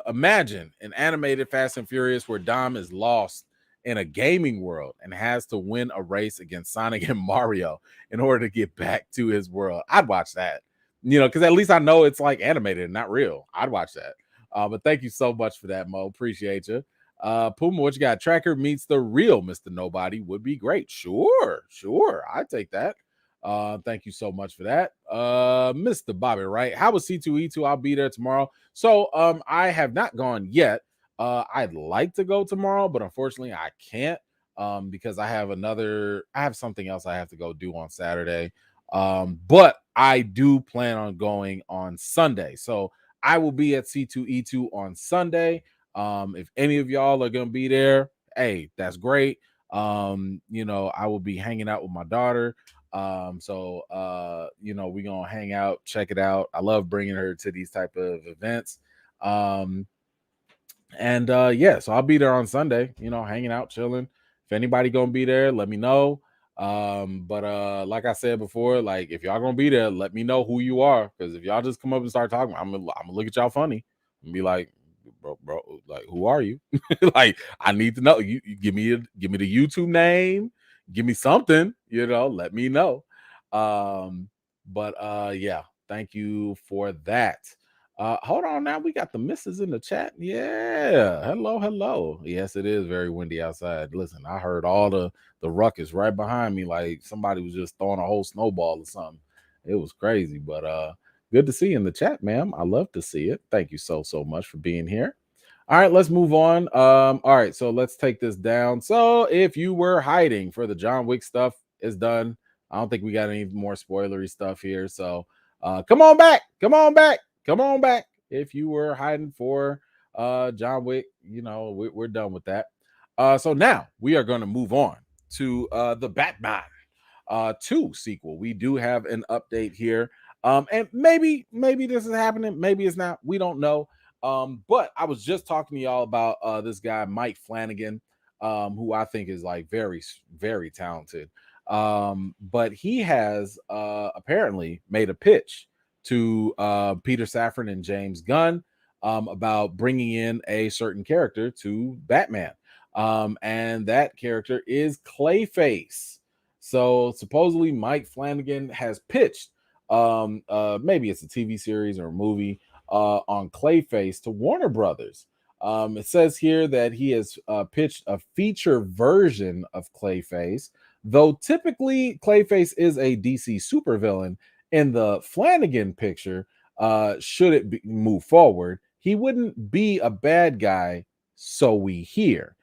Imagine an animated Fast and Furious where Dom is lost in a gaming world and has to win a race against Sonic and Mario in order to get back to his world. I'd watch that, because at least I know it's like animated and not real. I'd watch that. But thank you so much for that, Mo. Appreciate you. Puma, what you got? Tracker meets the real Mr. Nobody would be great. Sure. I'd take that. Thank you so much for that. Mr. Bobby, right? How was C2E2? I'll be there tomorrow. So I have not gone yet. I'd like to go tomorrow, but unfortunately I can't because I have something else I have to go do on Saturday. But I do plan on going on Sunday. So I will be at C2E2 on Sunday. If any of y'all are gonna be there, hey, that's great. I will be hanging out with my daughter. So we're gonna hang out, check it out. I love bringing her to these type of events. So I'll be there on Sunday, hanging out, chilling. If anybody gonna be there, let me know. But like I said before, like if y'all gonna be there, let me know who you are, because if y'all just come up and start talking, I'm gonna look at y'all funny and be like, bro, like who are you? Like I need to know. You give me the YouTube name, give me something, let me know. Yeah, thank you for that. Hold on now, we got the missus in the chat. Yeah, hello. Yes, it is very windy outside. Listen, I heard all the ruckus right behind me, like somebody was just throwing a whole snowball or something. It was crazy, but good to see you in the chat, ma'am. I love to see it. Thank you so much for being here. All right, let's move on. All right, so let's take this down. So if you were hiding for the John Wick stuff, is done. I don't think we got any more spoilery stuff here. So come on back. If you were hiding for John Wick, we're done with that. So now we are going to move on to the Batman 2 sequel. We do have an update here. And maybe this is happening, maybe it's not. We don't know. But I was just talking to y'all about this guy, Mike Flanagan, who I think is like very, very talented. But he has apparently made a pitch to Peter Safran and James Gunn about bringing in a certain character to Batman. And that character is Clayface. So supposedly Mike Flanagan has pitched, maybe it's a TV series or a movie, on Clayface to Warner Brothers. It says here that he has pitched a feature version of Clayface, though typically Clayface is a DC supervillain. In the Flanagan picture, should it move forward, he wouldn't be a bad guy, so we hear.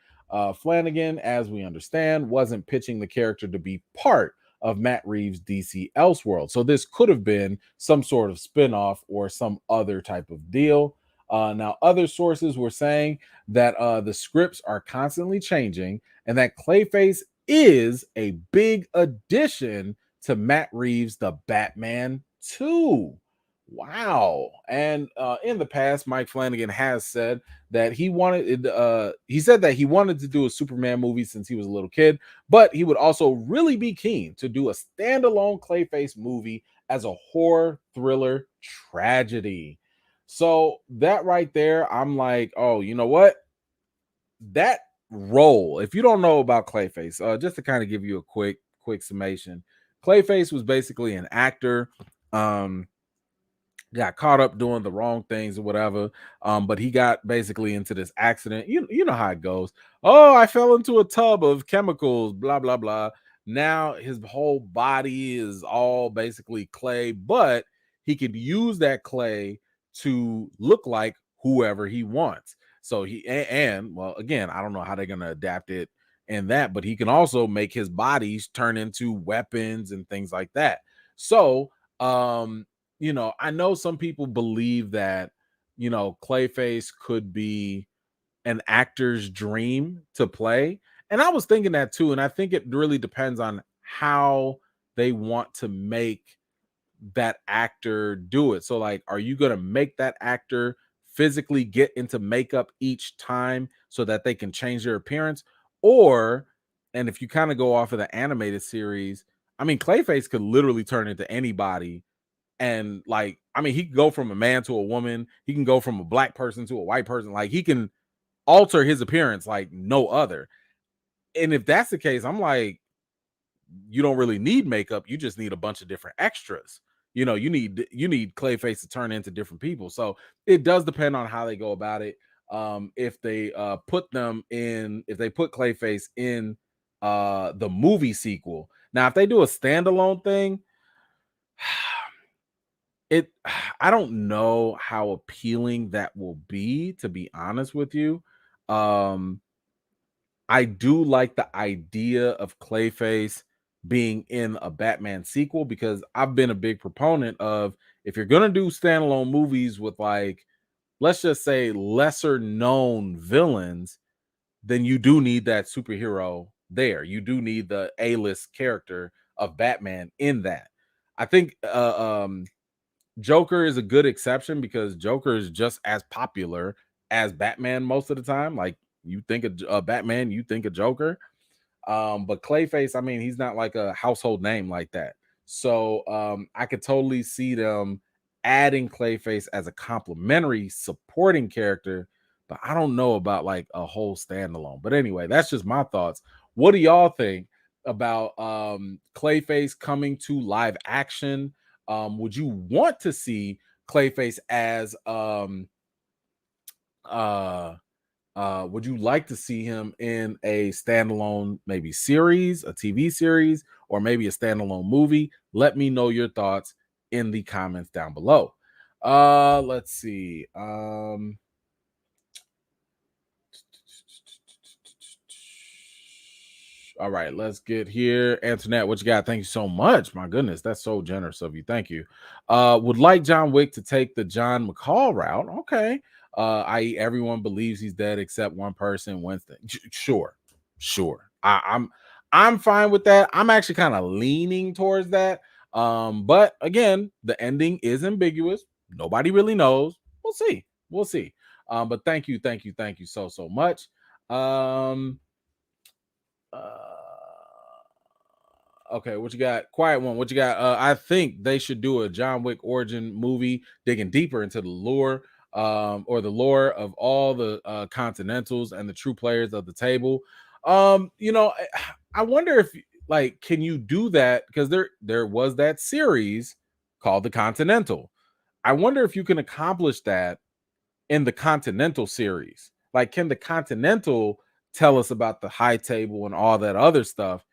Flanagan, as we understand, wasn't pitching the character to be part of Matt Reeves' DC Elseworld. So this could have been some sort of spinoff or some other type of deal. Now, other sources were saying that the scripts are constantly changing and that Clayface is a big addition to Matt Reeves' The Batman 2. Wow. And in the past, Mike Flanagan has said that he said that he wanted to do a Superman movie since he was a little kid, but he would also really be keen to do a standalone Clayface movie as a horror thriller tragedy. So that right there, I'm like, oh, you know what? That role, if you don't know about Clayface, just to kind of give you a quick summation, Clayface was basically an actor. Um, got caught up doing the wrong things or whatever. But he got basically into this accident. You know how it goes. Oh, I fell into a tub of chemicals, blah, blah, blah. Now his whole body is all basically clay, but he could use that clay to look like whoever he wants. So and well, again, I don't know how they're gonna adapt it in that, but he can also make his bodies turn into weapons and things like that. So I know some people believe that, Clayface could be an actor's dream to play. And I was thinking that too. And I think it really depends on how they want to make that actor do it. So, like, are you going to make that actor physically get into makeup each time so that they can change their appearance? Or, and if you kind of go off of the animated series, I mean, Clayface could literally turn into anybody, and like, I mean, he can go from a man to a woman, he can go from a black person to a white person, like he can alter his appearance like no other. And if that's the case, I'm like, you don't really need makeup, you just need a bunch of different extras. You need Clayface to turn into different people. So it does depend on how they go about it. If they put Clayface in the movie sequel. Now, if they do a standalone thing, it I don't know how appealing that will be, to be honest with you. Um, I do like the idea of Clayface being in a Batman sequel because I've been a big proponent of, if you're gonna do standalone movies with, like, let's just say lesser known villains, then you do need that superhero there. You do need the A-list character of Batman in that. I think Joker is a good exception because Joker is just as popular as Batman most of the time. Like, you think of Batman, you think of Joker. But Clayface, I mean, he's not like a household name like that. So I could totally see them adding Clayface as a complimentary supporting character, but I don't know about like a whole standalone. But anyway, that's just my thoughts. What do y'all think about Clayface coming to live action? Would you want to see Clayface as uh would you like to see him in a standalone, maybe series, a TV series, or maybe a standalone movie? Let me know your thoughts in the comments down below. Let's see. All right, let's get here. Antoinette, what you got? Thank you so much. My goodness, that's so generous of you. Thank you. Would like John Wick to take the John McCall route. Okay. I.e., everyone believes he's dead except one person, Winston. Sure. I'm fine with that. I'm actually kind of leaning towards that. But again, the ending is ambiguous. Nobody really knows. We'll see. We'll see. But thank you so much. Uh, okay, what you got? Quiet one. What you got? I think they should do a John Wick origin movie, digging deeper into the lore, or the lore of all the Continentals and the true players of the table. I wonder if, like, can you do that? Because there was that series called the Continental. I wonder if you can accomplish that in the Continental series. Like, can the Continental tell us about the high table and all that other stuff?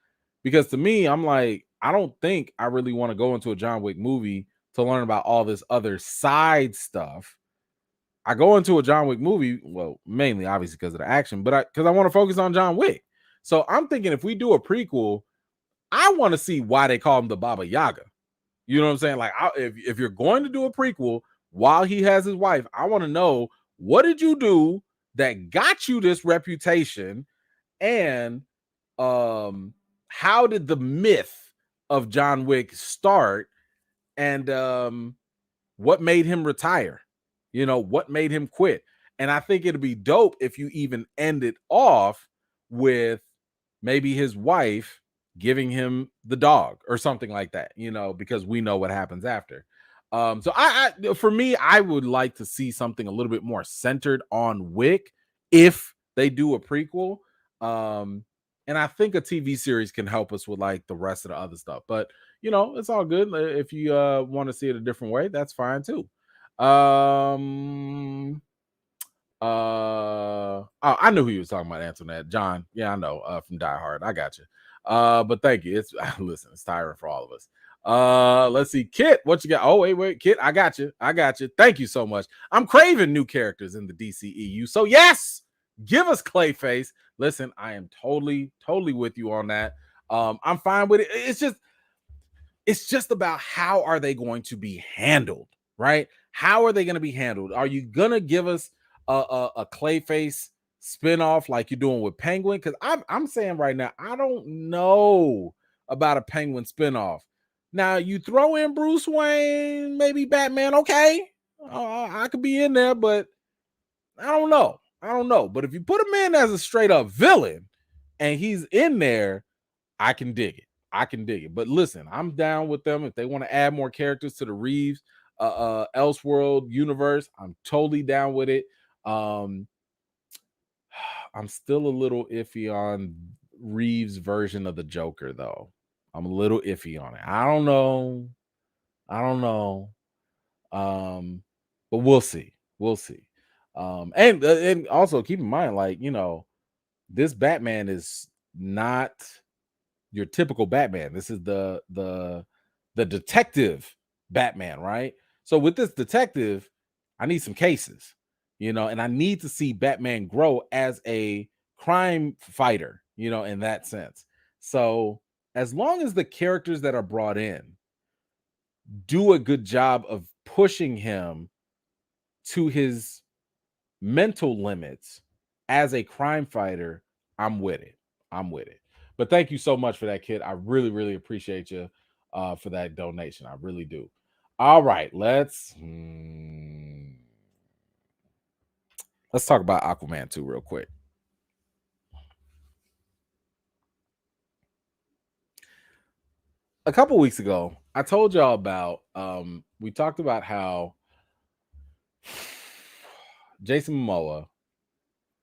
Because to me, I'm like, I don't think I really want to go into a John Wick movie to learn about all this other side stuff. I go into a John Wick movie, well, mainly obviously because of the action, but because I want to focus on John Wick. So I'm thinking if we do a prequel, I want to see why they call him the Baba Yaga. You know what I'm saying? Like, if you're going to do a prequel while he has his wife, I want to know, what did you do that got you this reputation, and how did the myth of John Wick start, and what made him retire? You know, what made him quit? And I think it'd be dope if you even end it off with maybe his wife giving him the dog or something like that, you know, because we know what happens after. So I for me, I would like to see something a little bit more centered on Wick if they do a prequel. And I think a TV series can help us with like the rest of the other stuff. But you know, it's all good. If you want to see it a different way, that's fine too. Oh, I knew who you was talking about, Antoinette. John. Yeah, I know. From Die Hard. I got you. But thank you. It's listen, it's tiring for all of us. Let's see. Kit, what you got? Oh, wait, Kit, I got you. Thank you so much. I'm craving new characters in the DCEU. So yes, give us Clayface. Listen, I am totally with you on that. I'm fine with it. It's just about how are they going to be handled, right? How are they going to be handled? Are you gonna give us a Clayface spinoff like you're doing with Penguin? Because I'm saying right now, I don't know about a Penguin spinoff. Now you throw in Bruce Wayne, maybe Batman. Okay, I could be in there, but I don't know. But if you put him in as a straight up villain and he's in there, I can dig it. But listen, I'm down with them if they want to add more characters to the Reeves Elseworld universe. I'm totally down with it. I'm still a little iffy on Reeves' version of the Joker, though. I'm a little iffy on it. I don't know. But we'll see. And also keep in mind, like, you know, this Batman is not your typical Batman. This is the detective Batman, right? So with this detective, I need some cases, you know, and I need to see Batman grow as a crime fighter, you know, in that sense. So as long as the characters that are brought in do a good job of pushing him to his mental limits as a crime fighter, I'm with it. But thank you so much for that, kid. I really appreciate you for that donation. I really do. All right, let's talk about Aquaman 2 real quick. A couple weeks ago, I told y'all about we talked about how Jason Momoa,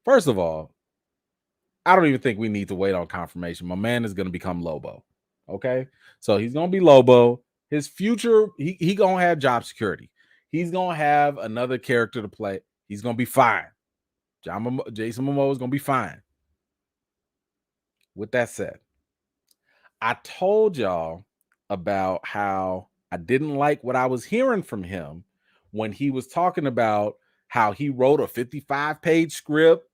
first of all, I don't even think we need to wait on confirmation. My man is going to become Lobo. Okay. So he's going to be Lobo. His future, he going to have job security. He's going to have another character to play. He's going to be fine. Jason Momoa is going to be fine. With that said, I told y'all about how I didn't like what I was hearing from him when he was talking about how he wrote a 55-page script.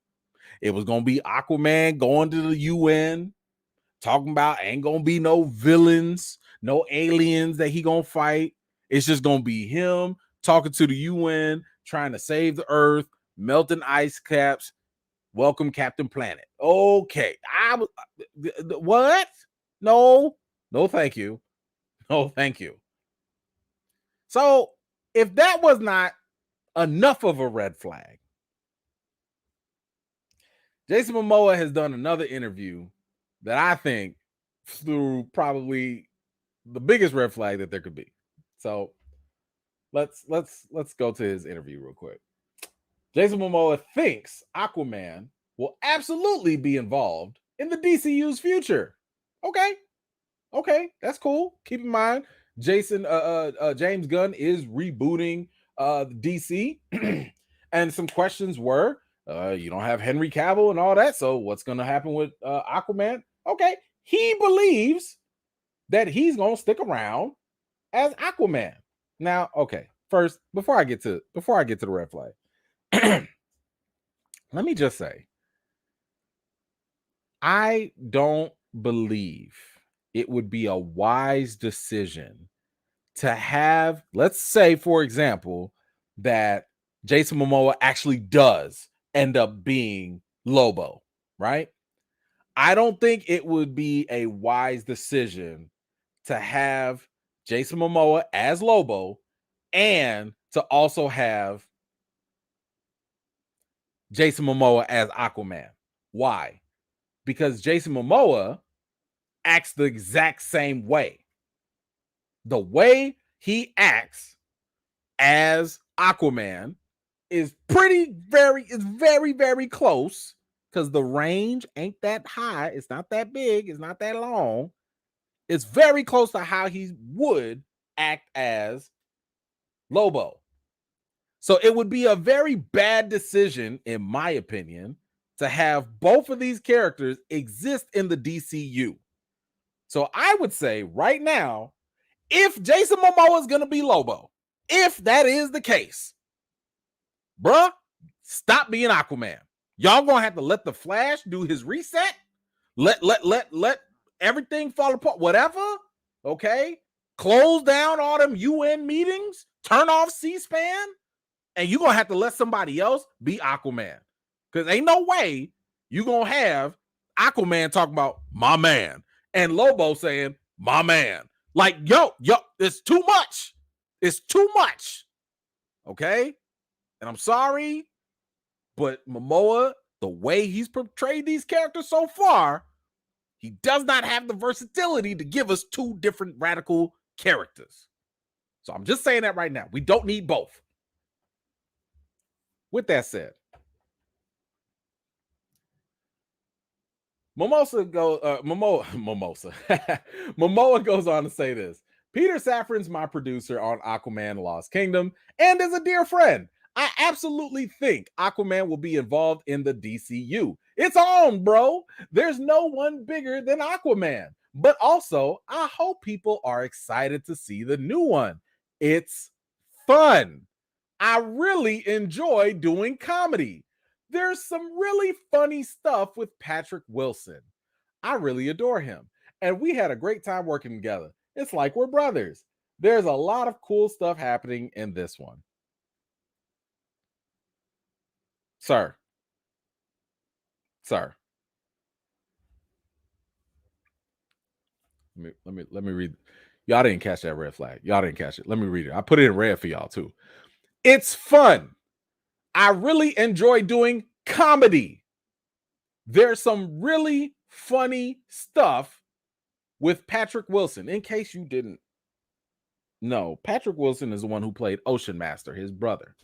It was going to be Aquaman going to the UN, talking about ain't going to be no villains, no aliens that he going to fight. It's just going to be him talking to the UN, trying to save the earth, melting ice caps. Welcome, Captain Planet. Okay. What? No, thank you. No, thank you. So if that was not enough of a red flag, Jason Momoa has done another interview that I think threw probably the biggest red flag that there could be. So let's go to his interview real quick. Jason Momoa thinks Aquaman will absolutely be involved in the DCU's future. Okay, that's cool. Keep in mind, James Gunn is rebooting DC, and some questions were, You don't have Henry Cavill and all that. So what's going to happen with Aquaman? Okay, he believes that he's going to stick around as Aquaman. Now, okay, first, before I get to the red flag, let me just say, I don't believe it would be a wise decision to have, let's say, for example, that Jason Momoa actually does end up being Lobo, right? I don't think it would be a wise decision to have Jason Momoa as Lobo and to also have Jason Momoa as Aquaman. Why? Because Jason Momoa acts the exact same way. The way he acts as Aquaman is very, very close, because the range ain't that high. It's not that big. It's not that long. It's very close to how he would act as Lobo. So it would be a very bad decision, in my opinion, to have both of these characters exist in the DCU. So I would say right now, if Jason Momoa is going to be Lobo, if that is the case, bruh, stop being Aquaman. Y'all gonna have to let the Flash do his reset. Let everything fall apart. Whatever. Okay. Close down all them UN meetings. Turn off C-SPAN. And you're gonna have to let somebody else be Aquaman. Because ain't no way you're gonna have Aquaman talking about my man and Lobo saying my man. Like, yo, it's too much. It's too much. Okay. And I'm sorry, but Momoa, the way he's portrayed these characters so far, he does not have the versatility to give us two different radical characters. So I'm just saying that right now. We don't need both. With that said, Momoa goes on to say this. Peter Safran's my producer on Aquaman Lost Kingdom and is a dear friend. I absolutely think Aquaman will be involved in the DCU. It's on, bro. There's no one bigger than Aquaman. But also, I hope people are excited to see the new one. It's fun. I really enjoy doing comedy. There's some really funny stuff with Patrick Wilson. I really adore him. And we had a great time working together. It's like we're brothers. There's a lot of cool stuff happening in this one. Sir. Let me read. Y'all didn't catch that red flag. Y'all didn't catch it. Let me read it. I put it in red for y'all too. It's fun. I really enjoy doing comedy. There's some really funny stuff with Patrick Wilson. In case you didn't know, Patrick Wilson is the one who played Ocean Master, his brother.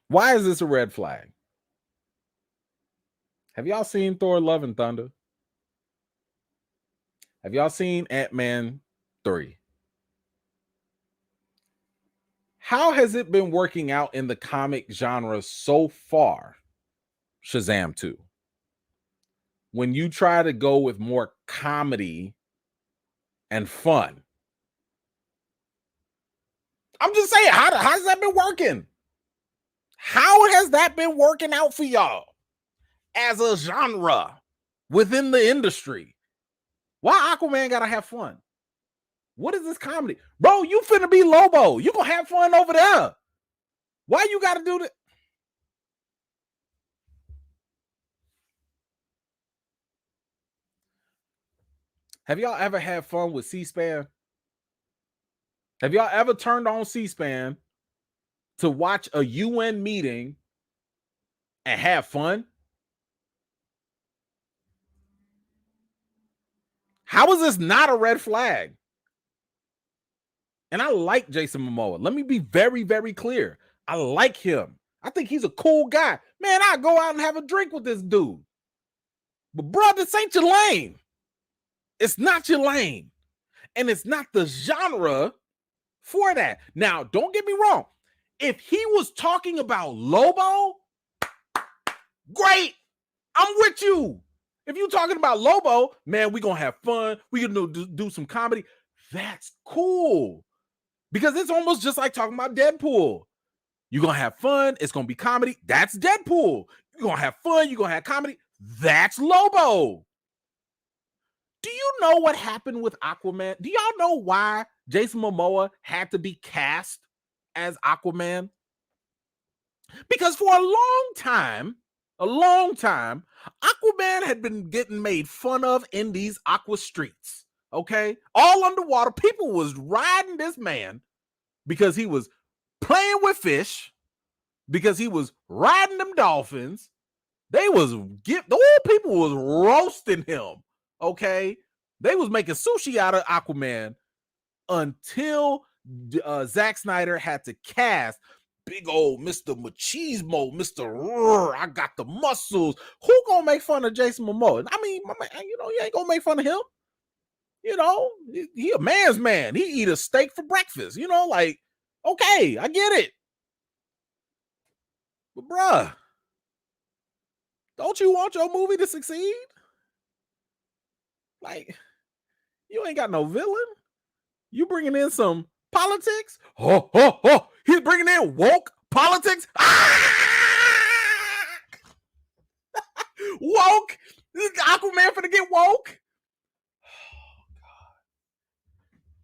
Why is this a red flag? Have y'all seen Thor Love and Thunder? Have y'all seen Ant-Man 3? How has it been working out in the comic genre so far? Shazam 2. When you try to go with more comedy and fun. I'm just saying, how's that been working? How has that been working out for y'all as a genre within the industry? Why Aquaman gotta have fun? What is this comedy? Bro, you finna be Lobo. You gonna have fun over there. Why you gotta do that? Have y'all ever had fun with C-SPAN? Have y'all ever turned on C-SPAN to watch a UN meeting and have fun? How is this not a red flag? And I like Jason Momoa. Let me be very, very clear. I like him. I think he's a cool guy. Man, I go out and have a drink with this dude. But bro, this ain't your lane. It's not your lane. and it's not the genre for that. Now, don't get me wrong. If he was talking about Lobo, great. I'm with you. If you're talking about Lobo, man, we're going to have fun. We can do some comedy. That's cool. Because it's almost just like talking about Deadpool. You're going to have fun. It's going to be comedy. That's Deadpool. You're going to have fun. You're going to have comedy. That's Lobo. Do you know what happened with Aquaman? Do y'all know why Jason Momoa had to be cast as Aquaman? Because for a long time, Aquaman had been getting made fun of in these aqua streets, okay? All underwater. People was riding this man because he was playing with fish, because he was riding them dolphins. Those people was roasting him. Okay, they was making sushi out of Aquaman until Zack Snyder had to cast big old Mr. Machismo, Mr. I got the muscles. Who gonna make fun of Jason Momoa? I mean, my man, you ain't gonna make fun of him. He a man's man. He eat a steak for breakfast. Like, okay, I get it. But bruh, don't you want your movie to succeed? Like, you ain't got no villain. You bringing in some politics? He's bringing in woke politics. Woke. Aquaman finna get woke. Oh God.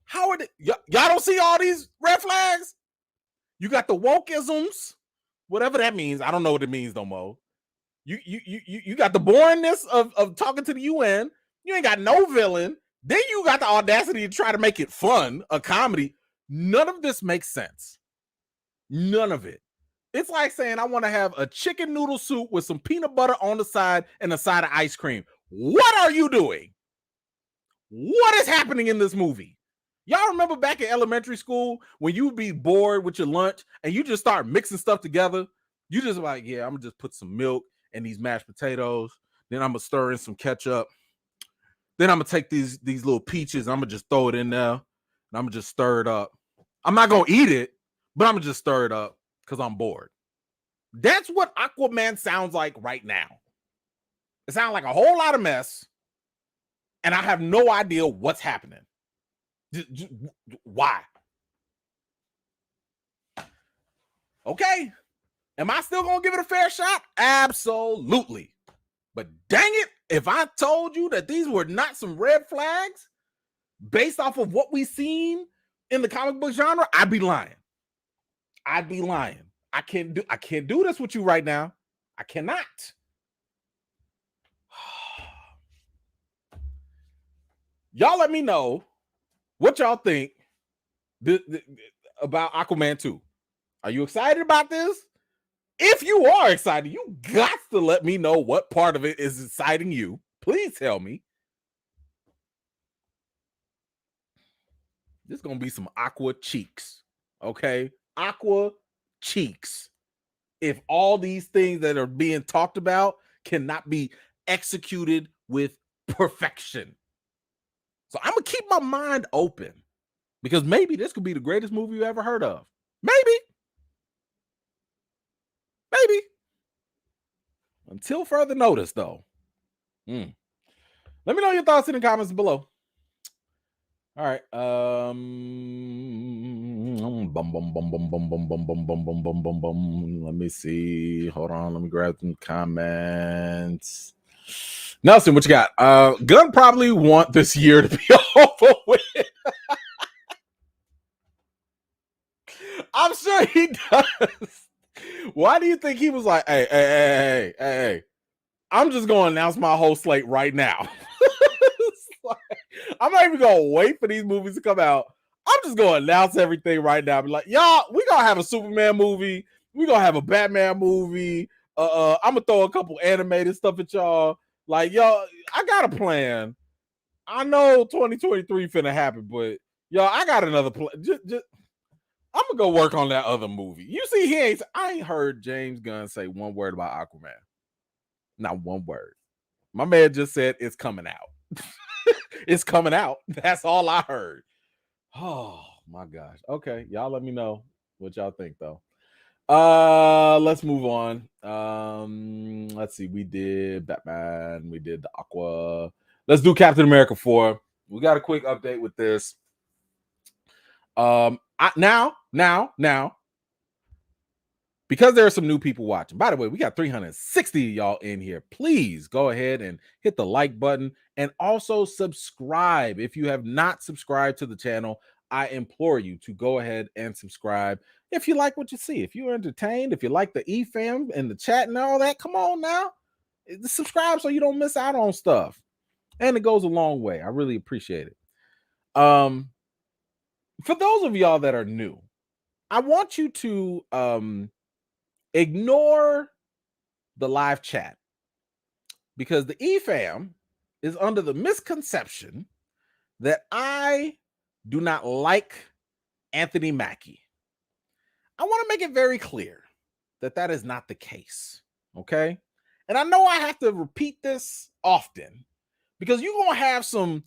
How are they? Y'all don't see all these red flags? You got the wokeisms, whatever that means. I don't know what it means no more. You got the boringness of talking to the UN. You ain't got no villain. Then you got the audacity to try to make it fun, a comedy. None of this makes sense. None of it. It's like saying I want to have a chicken noodle soup with some peanut butter on the side and a side of ice cream. What are you doing? What is happening in this movie? Y'all remember back in elementary school when you'd be bored with your lunch and you just start mixing stuff together? You just like, yeah, I'm going to just put some milk and these mashed potatoes. Then I'm going to stir in some ketchup. Then I'm going to take these little peaches. I'm going to just throw it in there. And I'm going to just stir it up. I'm not going to eat it, but I'm going to just stir it up because I'm bored. That's what Aquaman sounds like right now. It sounds like a whole lot of mess. And I have no idea what's happening. Why? Okay. Am I still going to give it a fair shot? Absolutely. But dang it, if I told you that these were not some red flags based off of what we've seen in the comic book genre, I'd be lying. I can't do this with you right now. I cannot. Y'all let me know what y'all think about Aquaman 2. Are you excited about this? If you are excited, you got to let me know what part of it is exciting you. Please tell me. This is going to be some aqua cheeks. Okay? Aqua cheeks. If all these things that are being talked about cannot be executed with perfection. So I'm going to keep my mind open because maybe this could be the greatest movie you ever heard of. Maybe. Until further notice, though. Let me know your thoughts in the comments below. All right. Let me see. Hold on. Let me grab some comments. Nelson, what you got? Gunn probably want this year to be over with. I'm sure he does. Why do you think he was like, hey, I'm just going to announce my whole slate right now. I'm not even going to wait for these movies to come out. I'm just going to announce everything right now. Be like, y'all, we going to have a Superman movie. We going to have a Batman movie. I'm going to throw a couple animated stuff at y'all. Like, y'all, I got a plan. I know 2023 finna happen, but y'all, I got another plan. I'm gonna go work on that other movie. You see, I ain't heard James Gunn say one word about Aquaman. Not one word. My man just said it's coming out. It's coming out. That's all I heard. Oh my gosh. Okay, y'all let me know what y'all think though. Let's move on. Let's see. We did Batman, we did the Aqua. Let's do Captain America 4. We got a quick update with this. Now, because there are some new people watching. By the way, we got 360 of y'all in here. Please go ahead and hit the like button and also subscribe. If you have not subscribed to the channel, I implore you to go ahead and subscribe. If you like what you see, if you're entertained, if you like the eFam and the chat and all that, come on now. Subscribe so you don't miss out on stuff. And it goes a long way. I really appreciate it. For those of y'all that are new, I want you to ignore the live chat because the eFam is under the misconception that I do not like Anthony Mackie. I want to make it very clear that that is not the case, okay? And I know I have to repeat this often because you're going to have some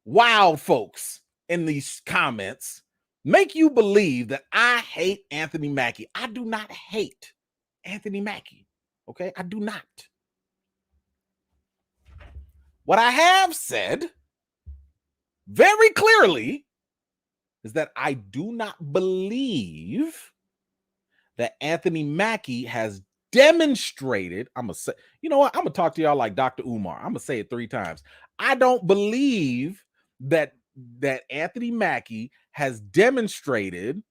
wild folks in these comments make you believe that I hate Anthony Mackie. I do not hate Anthony Mackie, okay? I do not. What I have said very clearly is that I do not believe that Anthony Mackie has demonstrated. I'm gonna say, you know what? I'm gonna talk to y'all like Dr. Umar. I'm gonna say it 3 times. I don't believe that Anthony Mackie has demonstrated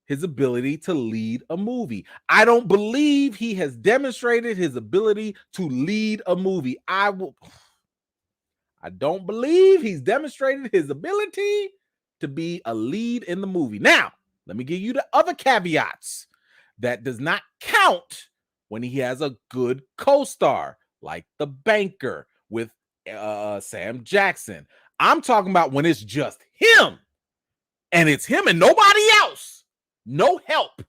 his ability to lead a movie. I don't believe he has demonstrated his ability to lead a movie. I don't believe he's demonstrated his ability to be a lead in the movie. Now, let me give you the other caveats. That does not count when he has a good co-star, like The Banker with Sam Jackson. I'm talking about when it's just him, and it's him and nobody else. No help.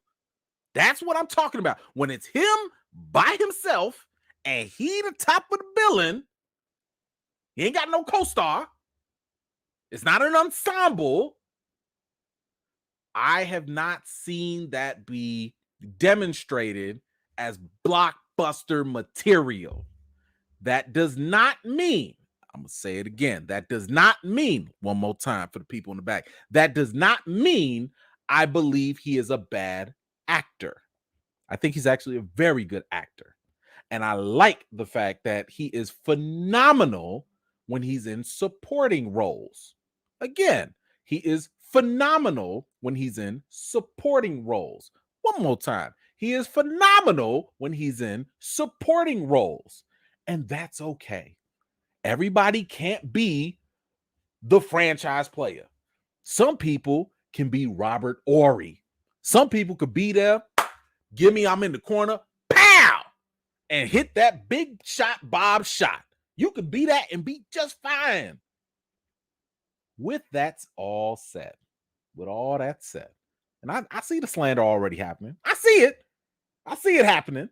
That's what I'm talking about. When it's him by himself, and he the top of the billing, he ain't got no co-star. It's not an ensemble. I have not seen that be demonstrated as blockbuster material. That does not mean, I'm going to say it again, that does not mean, one more time for the people in the back, that does not mean I believe he is a bad actor. I think he's actually a very good actor. And I like the fact that he is phenomenal when he's in supporting roles. Again, he is phenomenal when he's in supporting roles. One more time. He is phenomenal when he's in supporting roles. And that's okay. Everybody can't be the franchise player. Some people can be Robert Ory. Some people could be there. Give me, I'm in the corner. Pow! And hit that big shot, Bob shot. You could be that and be just fine. With that all said, and I see the slander already happening. I see it. I see it happening.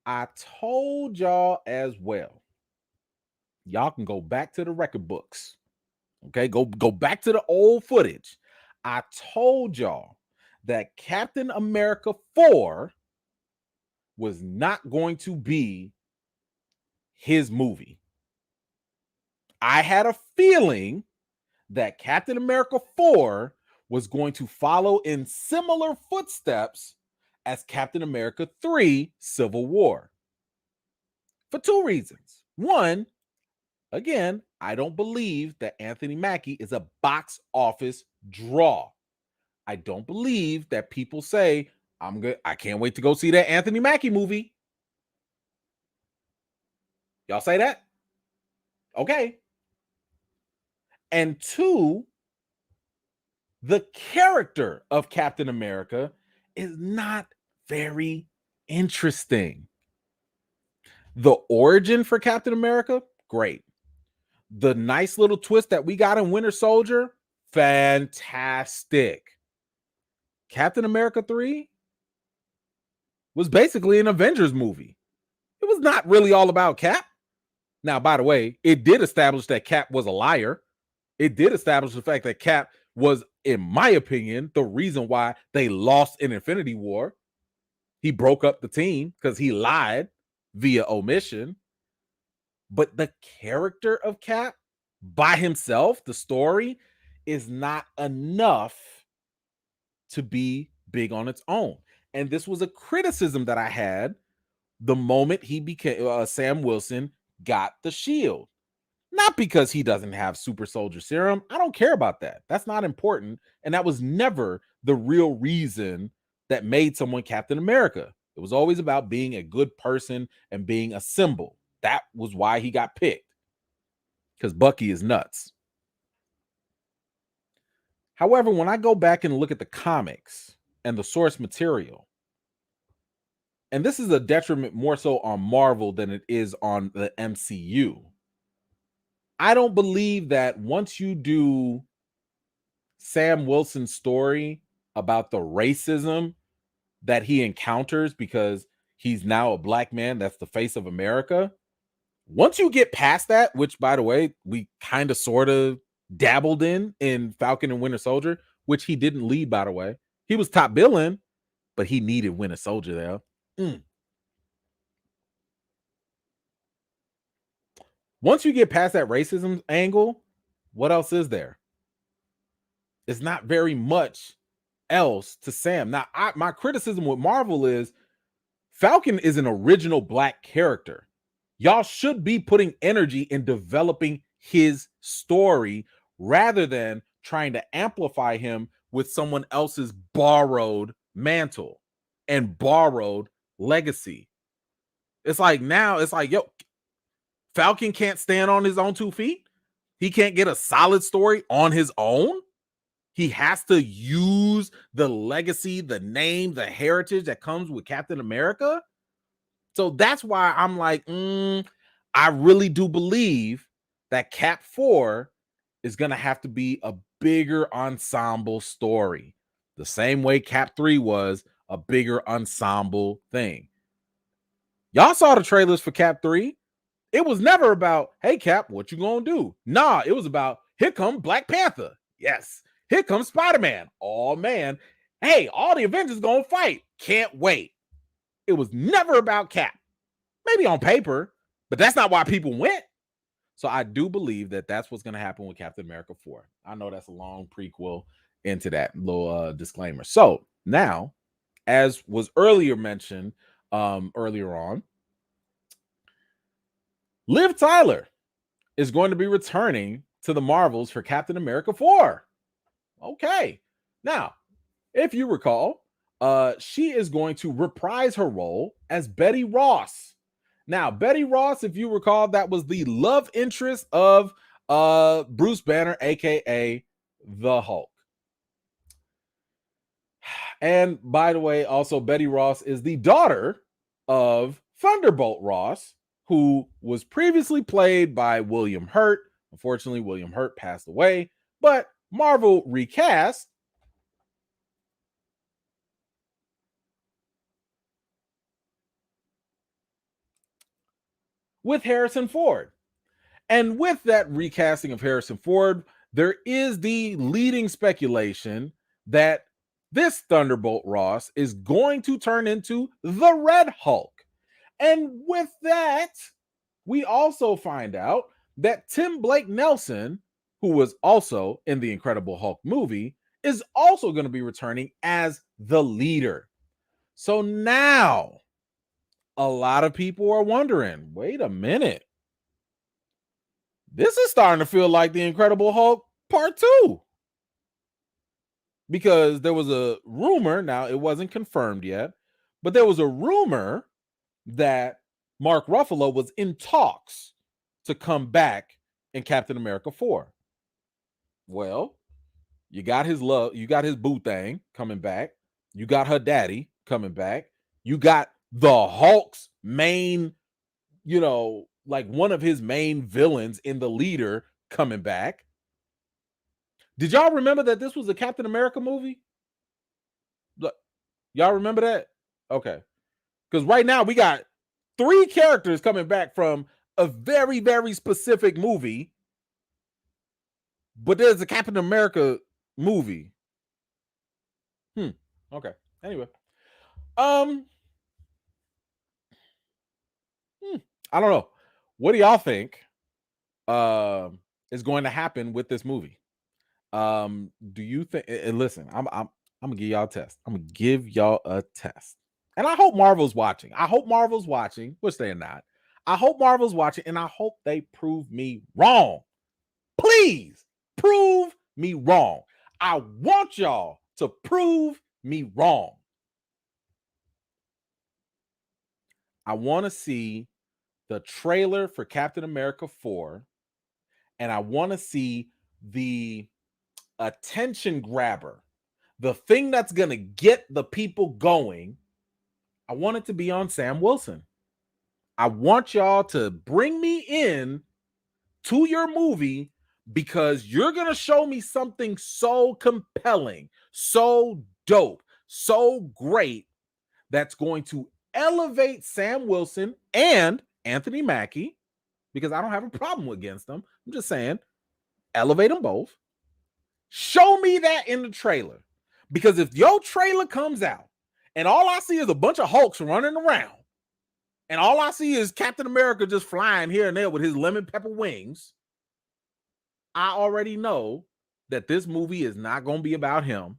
I told y'all as well. Y'all can go back to the record books. Okay, go back to the old footage. I told y'all that Captain America 4 was not going to be his movie. I had a feeling that Captain America 4 was going to follow in similar footsteps as Captain America 3 Civil War. For 2 reasons. One, again, I don't believe that Anthony Mackie is a box office draw. I don't believe that people say, I can't wait to go see that Anthony Mackie movie. Y'all say that? Okay. And 2, the character of Captain America is not very interesting. The origin for Captain America, great. The nice little twist that we got in Winter Soldier, fantastic. Captain America 3 was basically an Avengers movie. It was not really all about Cap. Now, by the way, it did establish that Cap was a liar. It did establish the fact that Cap was, in my opinion, the reason why they lost in Infinity War. He broke up the team because he lied via omission. But the character of Cap by himself, the story, is not enough to be big on its own. And this was a criticism that I had the moment he became Sam Wilson got the shield. Not because he doesn't have super soldier serum. I don't care about that. That's not important. And that was never the real reason that made someone Captain America. It was always about being a good person and being a symbol. That was why he got picked. Because Bucky is nuts. However, when I go back and look at the comics and the source material, and this is a detriment more so on Marvel than it is on the MCU. I don't believe that once you do Sam Wilson's story about the racism that he encounters because he's now a black man that's the face of America, once you get past that, which, by the way, we kind of sort of dabbled in Falcon and Winter Soldier, which he didn't lead, by the way. He was top billing, but he needed Winter Soldier there. Once you get past that racism angle, what else is there? It's not very much else to Sam. Now, my criticism with Marvel is Falcon is an original black character. Y'all should be putting energy in developing his story rather than trying to amplify him with someone else's borrowed mantle and borrowed legacy. It's like now, it's like, yo, Falcon can't stand on his own 2 feet. He can't get a solid story on his own. He has to use the legacy, the name, the heritage that comes with Captain America. So that's why I'm like, I really do believe that Cap 4 is going to have to be a bigger ensemble story. The same way Cap 3 was a bigger ensemble thing. Y'all saw the trailers for Cap 3. It was never about, hey, Cap, what you gonna do? Nah, it was about, here comes Black Panther. Yes. Here comes Spider-Man. Oh, man. Hey, all the Avengers gonna fight. Can't wait. It was never about Cap. Maybe on paper, but that's not why people went. So I do believe that that's what's going to happen with Captain America 4. I know that's a long prequel into that little disclaimer. So now, as was earlier mentioned earlier on, Liv Tyler is going to be returning to the Marvels for Captain America 4. Okay. Now, if you recall, she is going to reprise her role as Betty Ross. Now, Betty Ross, if you recall, that was the love interest of Bruce Banner, aka the Hulk. And by the way, also Betty Ross is the daughter of Thunderbolt Ross, who was previously played by William Hurt. Unfortunately, William Hurt passed away, but Marvel recast with Harrison Ford. And with that recasting of Harrison Ford, there is the leading speculation that this Thunderbolt Ross is going to turn into the Red Hulk. And with that, we also find out that Tim Blake Nelson, who was also in the Incredible Hulk movie, is also going to be returning as the leader. So now, a lot of people are wondering, wait a minute. This is starting to feel like the Incredible Hulk Part 2. Because there was a rumor, now it wasn't confirmed yet, but there was a rumor that Mark Ruffalo was in talks to come back in Captain America 4. Well, you got his boo thing coming back. You got her daddy coming back. You got the Hulk's main, like one of his main villains in the leader coming back. Did y'all remember that this was a Captain America movie? Look, y'all remember that? Okay. Because right now we got 3 characters coming back from a very, very specific movie, but there's a Captain America movie. Okay. Anyway. I don't know. What do y'all think is going to happen with this movie? Do you think? And listen, I'm gonna give y'all a test. I'm gonna give y'all a test, and I hope Marvel's watching. I hope Marvel's watching, which they're not. I hope Marvel's watching, and I hope they prove me wrong. Please prove me wrong. I want y'all to prove me wrong. I want to see the trailer for Captain America 4, and I want to see the attention grabber, the thing that's going to get the people going. I want it to be on Sam Wilson. I want y'all to bring me in to your movie because you're going to show me something so compelling, so dope, so great that's going to elevate Sam Wilson and Anthony Mackie, because I don't have a problem against them. I'm just saying, elevate them both. Show me that in the trailer. Because if your trailer comes out and all I see is a bunch of Hulks running around and all I see is Captain America just flying here and there with his lemon pepper wings, I already know that this movie is not going to be about him.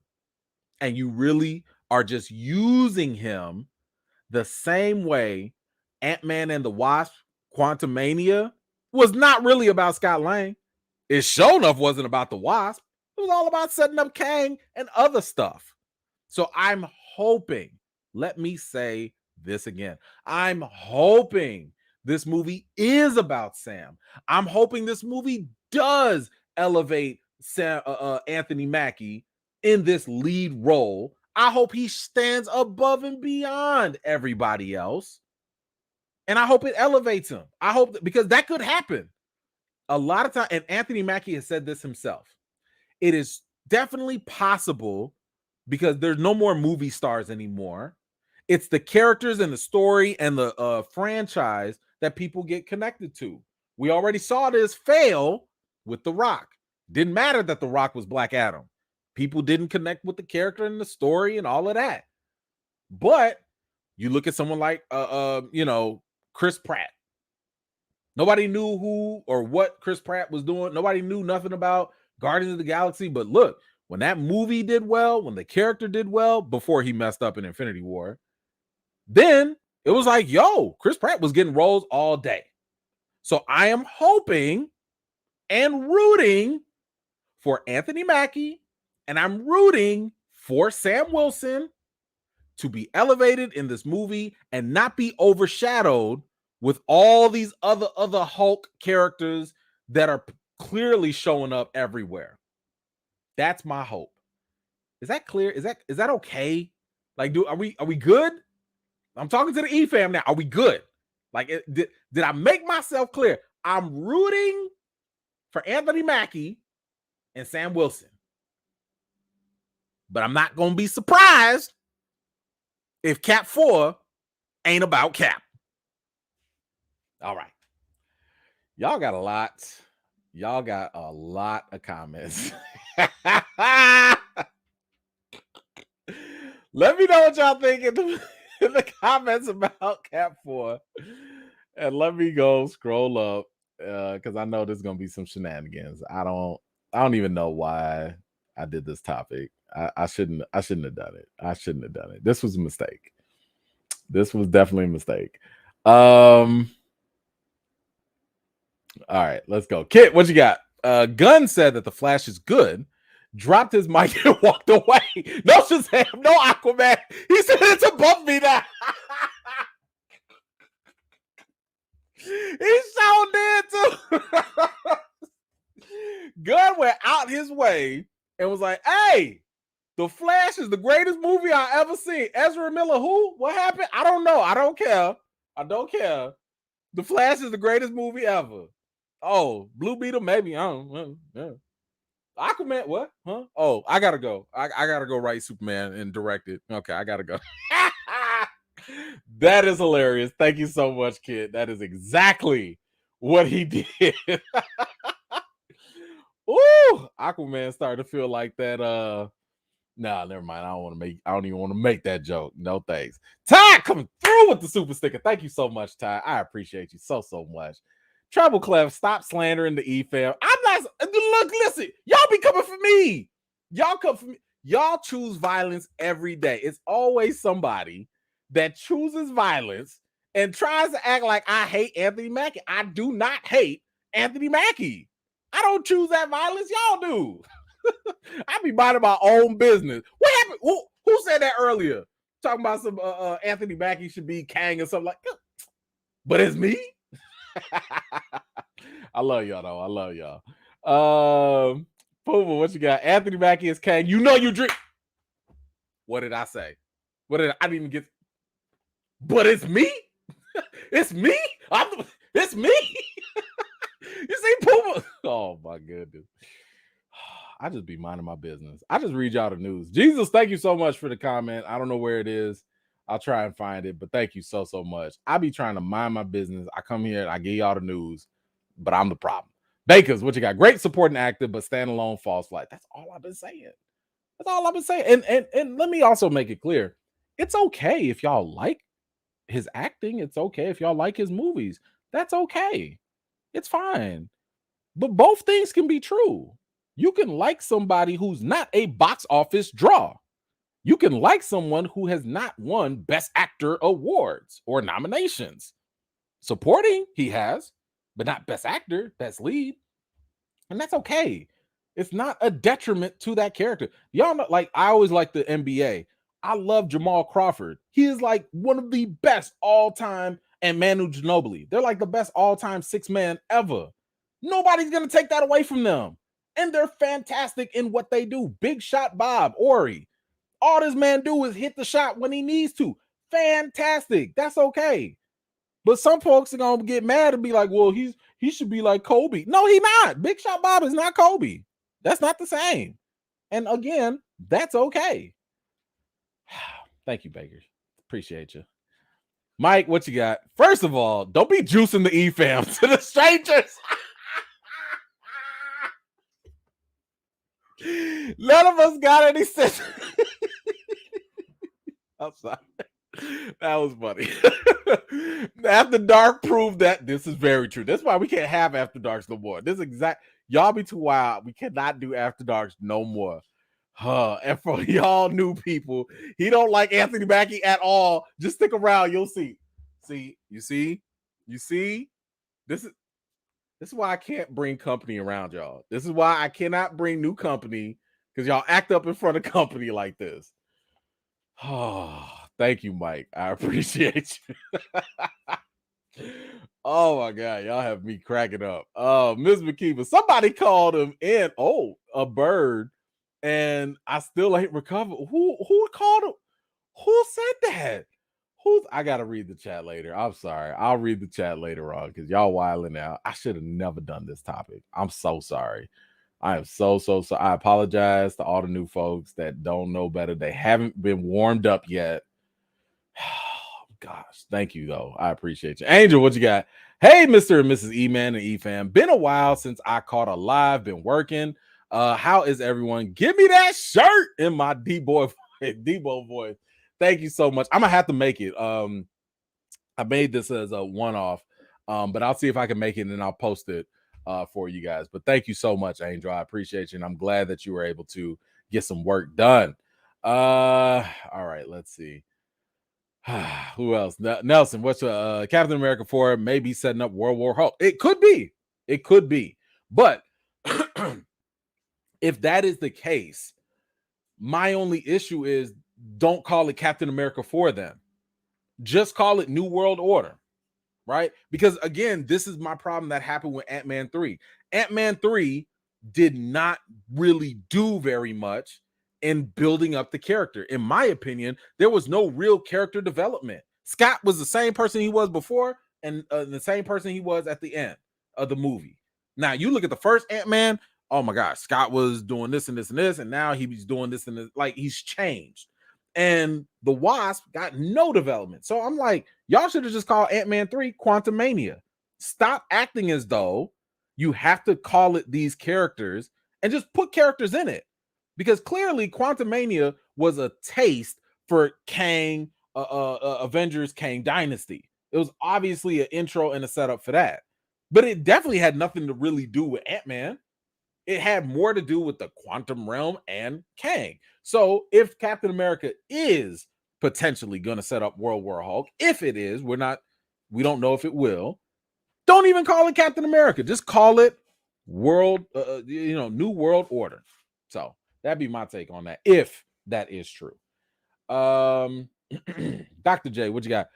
And you really are just using him the same way Ant-Man and the Wasp Quantumania was not really about Scott Lang. It sure enough wasn't about the Wasp. It was all about setting up Kang and other stuff. So I'm hoping, let me say this again, I'm hoping this movie is about Sam. I'm hoping this movie does elevate Sam, Anthony Mackie in this lead role. I hope he stands above and beyond everybody else. And I hope it elevates him. I hope that, because that could happen. A lot of time, and Anthony Mackie has said this himself, it is definitely possible because there's no more movie stars anymore. It's the characters and the story and the franchise that people get connected to. We already saw this fail with The Rock. Didn't matter that The Rock was Black Adam. People didn't connect with the character and the story and all of that. But you look at someone like, Chris Pratt. Nobody knew who or what Chris Pratt was doing. Nobody knew nothing about Guardians of the Galaxy. But look, when that movie did well, when the character did well, before he messed up in Infinity War, then it was like, yo, Chris Pratt was getting roles all day. So I am hoping and rooting for Anthony Mackie, and I'm rooting for Sam Wilson to be elevated in this movie and not be overshadowed with all these other Hulk characters that are clearly showing up everywhere. That's my hope. Is that clear? Is that okay? Like, are we good? I'm talking to the E fam now. Are we good? Like, did I make myself clear? I'm rooting for Anthony Mackie and Sam Wilson, but I'm not gonna be surprised if Cap 4 ain't about Cap. All right. Y'all got a lot. Y'all got a lot of comments. Let me know what y'all think in the comments about Cap 4. And let me go scroll up because I know there's gonna be some shenanigans. I don't even know why I did this topic. I shouldn't have done it. I shouldn't have done it. This was a mistake. This was definitely a mistake. All right, let's go. Kit, what you got? Gunn said that the Flash is good, dropped his mic and walked away. No Shazam, no Aquaman. He said it's above me now. He so did too. Gunn went out his way and was like, hey, The Flash is the greatest movie I ever seen. Ezra Miller, who? What happened? I don't know. I don't care. The Flash is the greatest movie ever. Oh, Blue Beetle, maybe. I don't know. Yeah. Aquaman, what? Huh? Oh, I gotta go. I gotta go write Superman and direct it. Okay, I gotta go. That is hilarious. Thank you so much, kid. That is exactly what he did. Ooh, Aquaman started to feel like that. Nah, never mind. I don't even want to make that joke. No thanks. Ty coming through with the super sticker. Thank you so much, Ty. I appreciate you so much. Treble Clef, stop slandering the E-fam. I'm not. Look, listen. Y'all be coming for me. Y'all come for me. Y'all choose violence every day. It's always somebody that chooses violence and tries to act like I hate Anthony Mackie. I do not hate Anthony Mackie. I don't choose that violence. Y'all do. I be minding my own business. What happened? Who said that earlier? Talking about some Anthony Mackie should be Kang or something like that. But it's me. I love y'all though. I love y'all. Puma, what you got? Anthony Mackie is Kang. You know you drink. What did I say? I didn't even get. But it's me. It's me. It's me. You see, Puma. Oh my goodness. I just be minding my business. I just read y'all the news. Jesus, thank you so much for the comment. I don't know where it is. I'll try and find it, but thank you so much. I be trying to mind my business. I come here and I give y'all the news, but I'm the problem. Bakers, what you got? Great supporting actor, but standalone false light. That's all I've been saying. That's all I've been saying. And let me also make it clear. It's okay if y'all like his acting. It's okay if y'all like his movies. That's okay. It's fine. But both things can be true. You can like somebody who's not a box office draw. You can like someone who has not won Best Actor awards or nominations. Supporting, he has, but not Best Actor, Best Lead. And that's okay. It's not a detriment to that character. Y'all know, like, I always like the NBA. I love Jamal Crawford. He is like one of the best all-time, and Manu Ginobili. They're like the best all-time six-man ever. Nobody's going to take that away from them. And they're fantastic in what they do. Big Shot Bob, Ori. All this man do is hit the shot when he needs to. Fantastic. That's okay. But some folks are going to get mad and be like, well, he should be like Kobe. No, he's not. Big Shot Bob is not Kobe. That's not the same. And again, that's okay. Thank you, Bakers. Appreciate you. Mike, what you got? First of all, don't be juicing the E-fam to the strangers. None of us got any sense. I'm sorry. That was funny. After Dark proved that this is very true. That's why we can't have After Darks no more. This is exact. Y'all be too wild. We cannot do After Darks no more. And for y'all new people, he don't like Anthony Mackie at all. Just stick around. You'll see. You see? This is why I can't bring company around y'all. This is why I cannot bring new company, because y'all act up in front of company like this. Oh, thank you, Mike. I appreciate you. Oh my God, y'all have me cracking up. Ms. McKeever, somebody called him in. Oh, a bird, and I still ain't recovered. Who called him? Who said that? I gotta read the chat later. I'm sorry. I'll read the chat later on because y'all wilding out. I should have never done this topic. I'm so sorry. I am so sorry. I apologize to all the new folks that don't know better. They haven't been warmed up yet. Gosh, thank you though. I appreciate you. Angel, what you got? Hey, Mr. and Mrs. E-Man and E-Fam. Been a while since I caught a live. Been working. How is everyone? Give me that shirt in my D-boy voice. Thank you so much. I'm gonna have to make it. I made this as a one-off, but I'll see if I can make it and I'll post it for you guys. But thank you so much, Angel. I appreciate you, and I'm glad that you were able to get some work done. All right, let's see. Who else? Nelson, what's Captain America 4 maybe setting up World War Hulk? It could be. But if that is the case, my only issue is don't call it Captain America 4 then. Just call it New World Order, right? Because again, this is my problem that happened with Ant-Man 3. Ant-Man 3 did not really do very much in building up the character. In my opinion, there was no real character development. Scott was the same person he was before and the same person he was at the end of the movie. Now, you look at the first Ant-Man, oh my gosh, Scott was doing this and this and this, and now he's doing this and this. Like, he's changed. And the Wasp got no development. So I'm like, y'all should have just called Ant-Man 3 Quantumania. Stop acting as though you have to call it these characters and just put characters in it. Because clearly Quantumania was a taste for Kang, Avengers Kang Dynasty. It was obviously an intro and a setup for that. But it definitely had nothing to really do with Ant-Man. It had more to do with the quantum realm and Kang. So if Captain America is potentially going to set up World War Hulk, if it is, we don't know if it will. Don't even call it Captain America. Just call it New World Order. So that'd be my take on that, if that is true. Dr. J, what you got?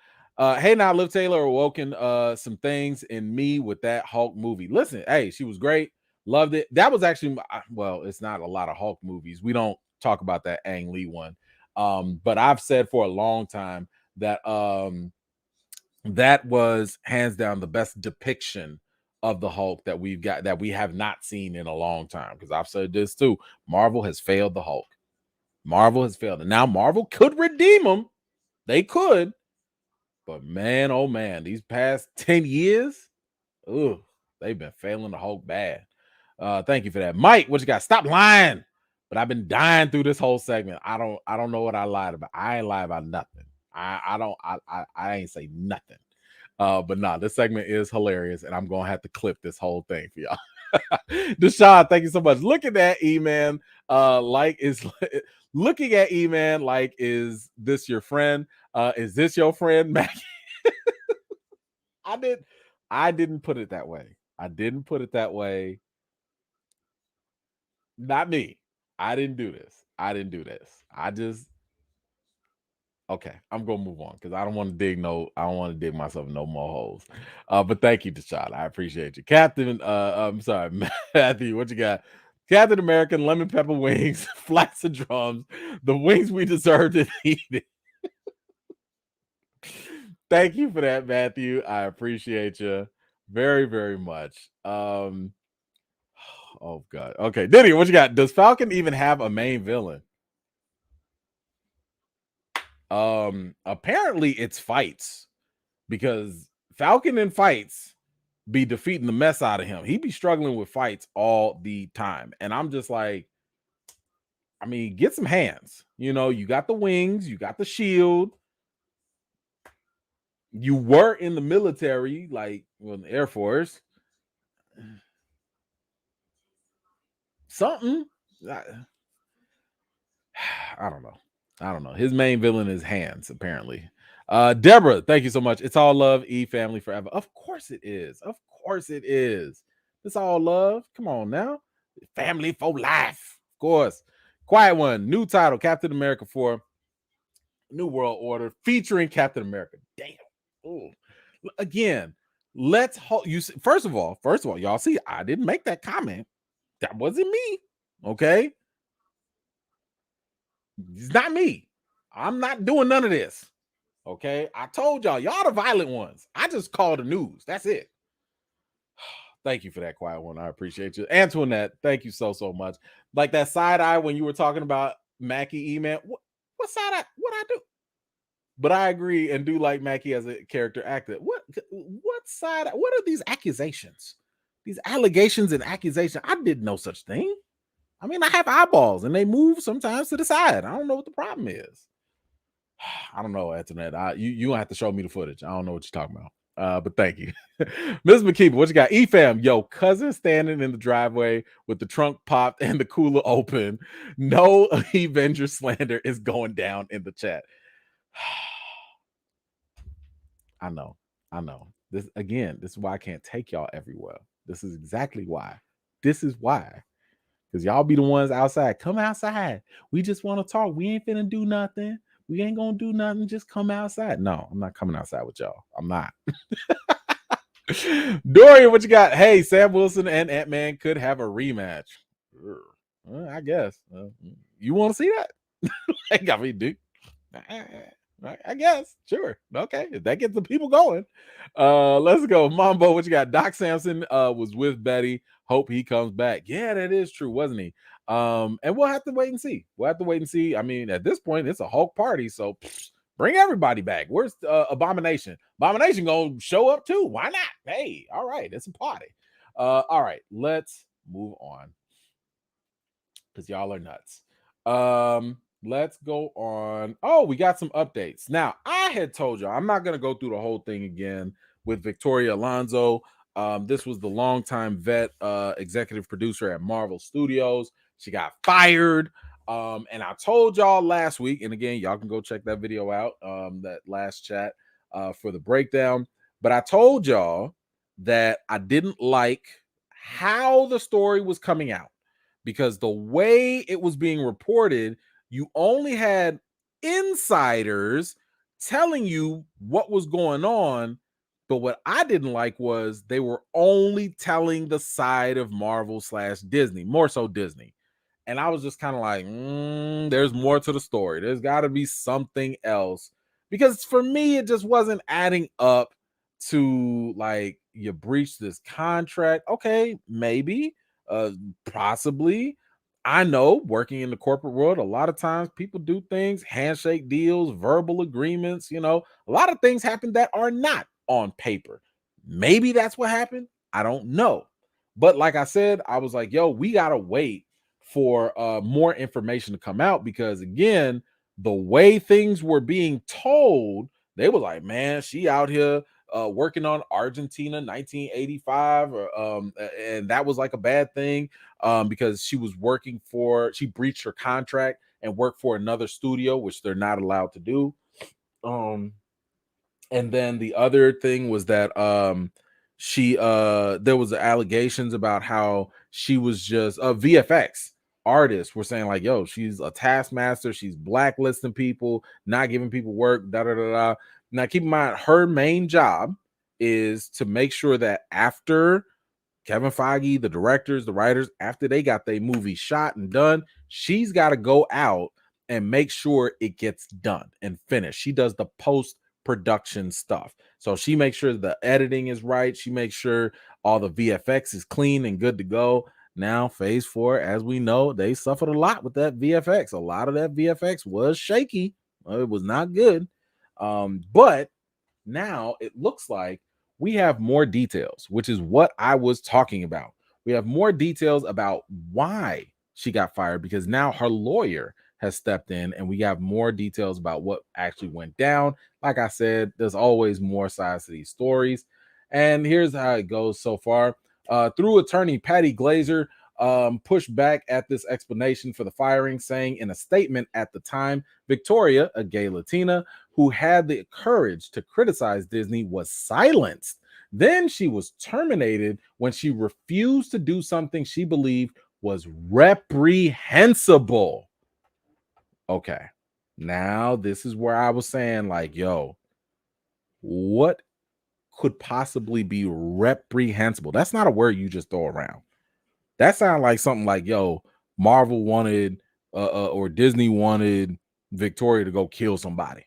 Hey, now Liv Taylor awoken some things in me with that Hulk movie. Listen, hey, she was great. Loved it. That was actually, well, it's not a lot of Hulk movies. We don't talk about that Ang Lee one. But I've said for a long time that that was hands down the best depiction of the Hulk that we've got, that we have not seen in a long time. Because I've said this too. Marvel has failed the Hulk. Marvel has failed. And now Marvel could redeem them. They could. But man, oh man, these past 10 years, they've been failing the Hulk bad. Thank you for that. Mike, what you got? Stop lying. But I've been dying through this whole segment. I don't know what I lied about. I ain't lied about nothing. I ain't say nothing. But nah, this segment is hilarious, and I'm gonna have to clip this whole thing for y'all. Deshaun, thank you so much. Look at that, E-Man. Looking at E-Man like, is this your friend? Is this your friend, Maggie? I didn't put it that way. I didn't put it that way. Not me. I didn't do this. Okay, I'm gonna move on because I don't want to dig myself no more holes. But thank you, Deshaun. I appreciate you. Captain, I'm sorry, Matthew, what you got? Captain American, lemon pepper wings, flats and drums, the wings we deserve to eat. Thank you for that, Matthew. I appreciate you very, very much. Oh God. Okay, Diddy, what you got? Does Falcon even have a main villain? Apparently it's fights, because Falcon in fights be defeating the mess out of him. He be struggling with fights all the time. And I'm just like, I mean, get some hands. You got the wings, you got the shield. You were in the military, like in the Air Force. Something. I don't know. His main villain is hands, apparently. Deborah, thank you so much. It's all love, E family forever. Of course it is. Of course it is. It's all love. Come on now. Family for life. Of course. Quiet One, new title, Captain America 4, New World Order, featuring Captain America. Damn. Ooh. Again, let's hold you. First of all, y'all see, I didn't make that comment. That wasn't me. Okay. It's not me. I'm not doing none of this. Okay. I told y'all the violent ones. I just call the news. That's it. Thank you for that, Quiet One. I appreciate you. Antoinette, thank you so much. Like that side eye when you were talking about Mackie E-Man. What side eye? What I do? But I agree and do like Mackie as a character actor. What side? What are these accusations? These allegations and accusations. I did no such thing. I mean, I have eyeballs and they move sometimes to the side. I don't know what the problem is. I don't know, Antoinette. You don't have to show me the footage. I don't know what you're talking about. But thank you. Ms. McKeever, what you got? E-fam, yo, cousin standing in the driveway with the trunk popped and the cooler open. No Avenger slander is going down in the chat. I know. This is why I can't take y'all everywhere. This is exactly why. Because y'all be the ones outside. Come outside. We just want to talk. We ain't finna do nothing. We ain't gonna do nothing. Just come outside. No, I'm not coming outside with y'all. I'm not. Dorian, what you got? Hey, Sam Wilson and Ant-Man could have a rematch. I guess. You want to see that? Like, I mean, dude. I guess. Sure. Okay. If that gets the people going. Let's go. Mambo, what you got? Doc Samson was with Betty. Hope he comes back. Yeah, that is true, wasn't he? And we'll have to wait and see. I mean, at this point, it's a Hulk party, so Bring everybody back. Where's Abomination? Abomination gonna show up too. Why not? Hey, all right, it's a party. All right, let's move on because y'all are nuts. Let's go on. Oh, we got some updates. Now, I had told y'all I'm not gonna go through the whole thing again with Victoria Alonso. This was the longtime vet, executive producer at Marvel Studios. She got fired. And I told y'all last week, and again, y'all can go check that video out, that last chat for the breakdown. But I told y'all that I didn't like how the story was coming out because the way it was being reported, you only had insiders telling you what was going on. But what I didn't like was they were only telling the side of Marvel / Disney, more so Disney. And I was just kind of like, there's more to the story. There's got to be something else. Because for me, it just wasn't adding up to like, you breached this contract. Okay, maybe, possibly. I know working in the corporate world, a lot of times people do things, handshake deals, verbal agreements, a lot of things happen that are not on paper. Maybe that's what happened. I don't know. But like I said, I was like, yo, we got to wait for more information to come out because again, the way things were being told, they were like, man, she out here working on Argentina 1985, and that was like a bad thing because she breached her contract and worked for another studio, which they're not allowed to do. And then the other thing was that she there was allegations about how she was just a VFX artists were saying like, yo, she's a taskmaster, she's blacklisting people, not giving people work, da da da da. Now keep in mind, her main job is to make sure that after Kevin Feige, the directors, the writers, after they got their movie shot and done, she's got to go out and make sure it gets done and finished. She does the post production stuff. So she makes sure the editing is right. She makes sure all the VFX is clean and good to go. Now, phase 4, as we know, they suffered a lot with that VFX. A lot of that VFX was shaky. It was not good. But now it looks like we have more details, which is what I was talking about. We have more details about why she got fired because now her lawyer has stepped in and we have more details about what actually went down. Like I said, there's always more sides to these stories. And here's how it goes so far. Through attorney Patty Glazer, pushed back at this explanation for the firing, saying in a statement at the time, Victoria, a gay Latina who had the courage to criticize Disney, was silenced. Then she was terminated when she refused to do something she believed was reprehensible. Okay, now this is where I was saying, like, yo, what could possibly be reprehensible? That's not a word you just throw around. That sounds like something like, yo, Marvel wanted or Disney wanted Victoria to go kill somebody.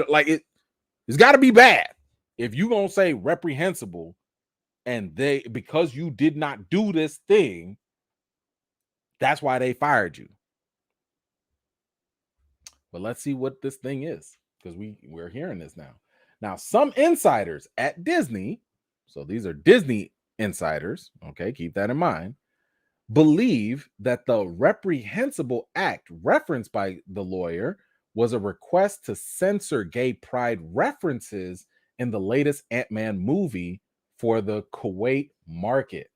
Like it's got to be bad. If you gonna say reprehensible, and because you did not do this thing, that's why they fired you. But let's see what this thing is because we're hearing this now. Now, some insiders at Disney, so these are Disney insiders. Okay, keep that in mind. Believe that the reprehensible act referenced by the lawyer was a request to censor gay pride references in the latest Ant-Man movie for the Kuwait market.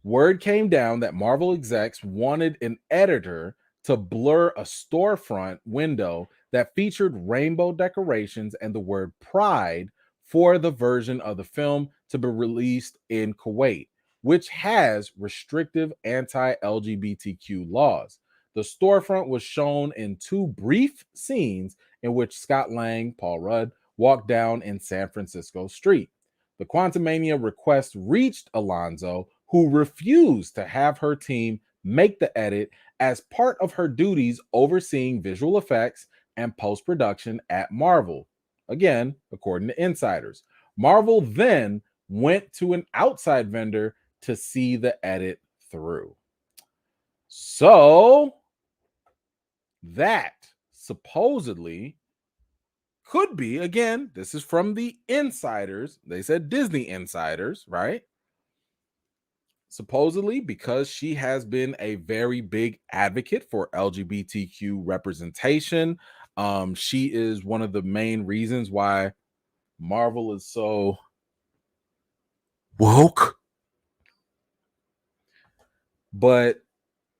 Word came down that Marvel execs wanted an editor to blur a storefront window that featured rainbow decorations and the word pride for the version of the film to be released in Kuwait, which has restrictive anti-LGBTQ laws. The storefront was shown in 2 brief scenes in which Scott Lang, Paul Rudd, walked down in San Francisco street. The Quantumania request reached Alonso, who refused to have her team make the edit as part of her duties overseeing visual effects and post-production at Marvel. Again, according to insiders. Marvel then went to an outside vendor to see the edit through. So that supposedly could be, again, this is from the insiders. They said Disney insiders, right? Supposedly, because she has been a very big advocate for LGBTQ representation, she is one of the main reasons why Marvel is so woke. But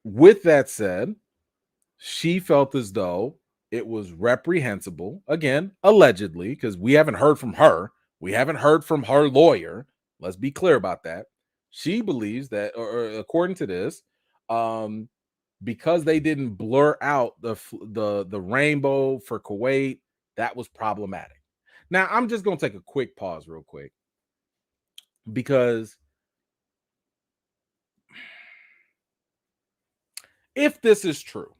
with that said, she felt as though it was reprehensible, again, allegedly, because we haven't heard from her. We haven't heard from her lawyer. Let's be clear about that. She believes that, or according to this, because they didn't blur out the rainbow for Kuwait, that was problematic. Now, I'm just going to take a quick pause real quick, because if this is true,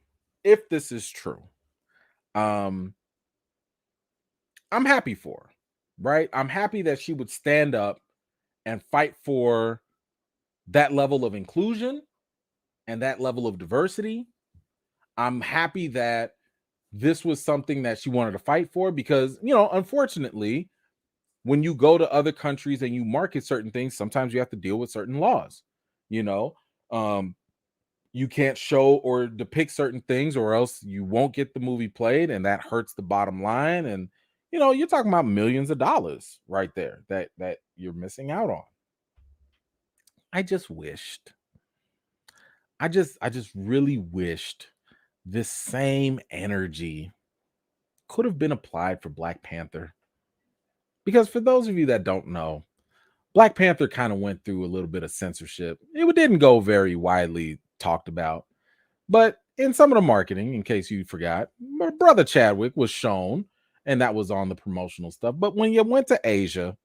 I'm happy for her, right? I'm happy that she would stand up and fight for that level of inclusion and that level of diversity. I'm happy that this was something that she wanted to fight for, because, unfortunately, when you go to other countries and you market certain things, sometimes you have to deal with certain laws. You know, you can't show or depict certain things, or else you won't get the movie played, and that hurts the bottom line. And you're talking about millions of dollars right there that you're missing out on. I just wished. I just really wished this same energy could have been applied for Black Panther. Because for those of you that don't know, Black Panther kind of went through a little bit of censorship. It didn't go very widely talked about, but in some of the marketing, in case you forgot, my brother Chadwick was shown, and that was on the promotional stuff. But when you went to Asia,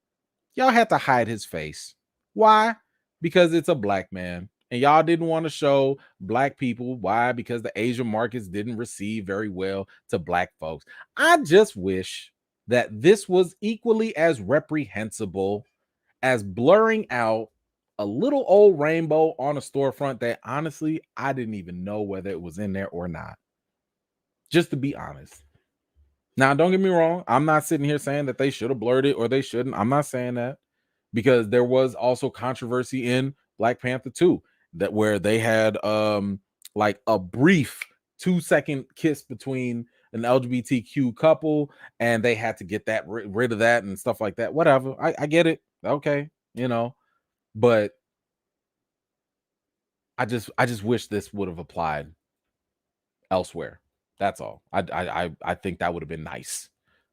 y'all had to hide his face. Why? Because it's a Black man. And y'all didn't want to show Black people. Why? Because the Asian markets didn't receive very well to Black folks. I just wish that this was equally as reprehensible as blurring out a little old rainbow on a storefront that honestly I didn't even know whether it was in there or not. Just to be honest. Now, don't get me wrong. I'm not sitting here saying that they should have blurred it or they shouldn't. I'm not saying that, because there was also controversy in Black Panther 2, that where they had like a brief 2-second kiss between an LGBTQ couple, and they had to get that rid of that and stuff like that. Whatever. I get it. Okay, but I just wish this would have applied elsewhere. That's all. I think that would have been nice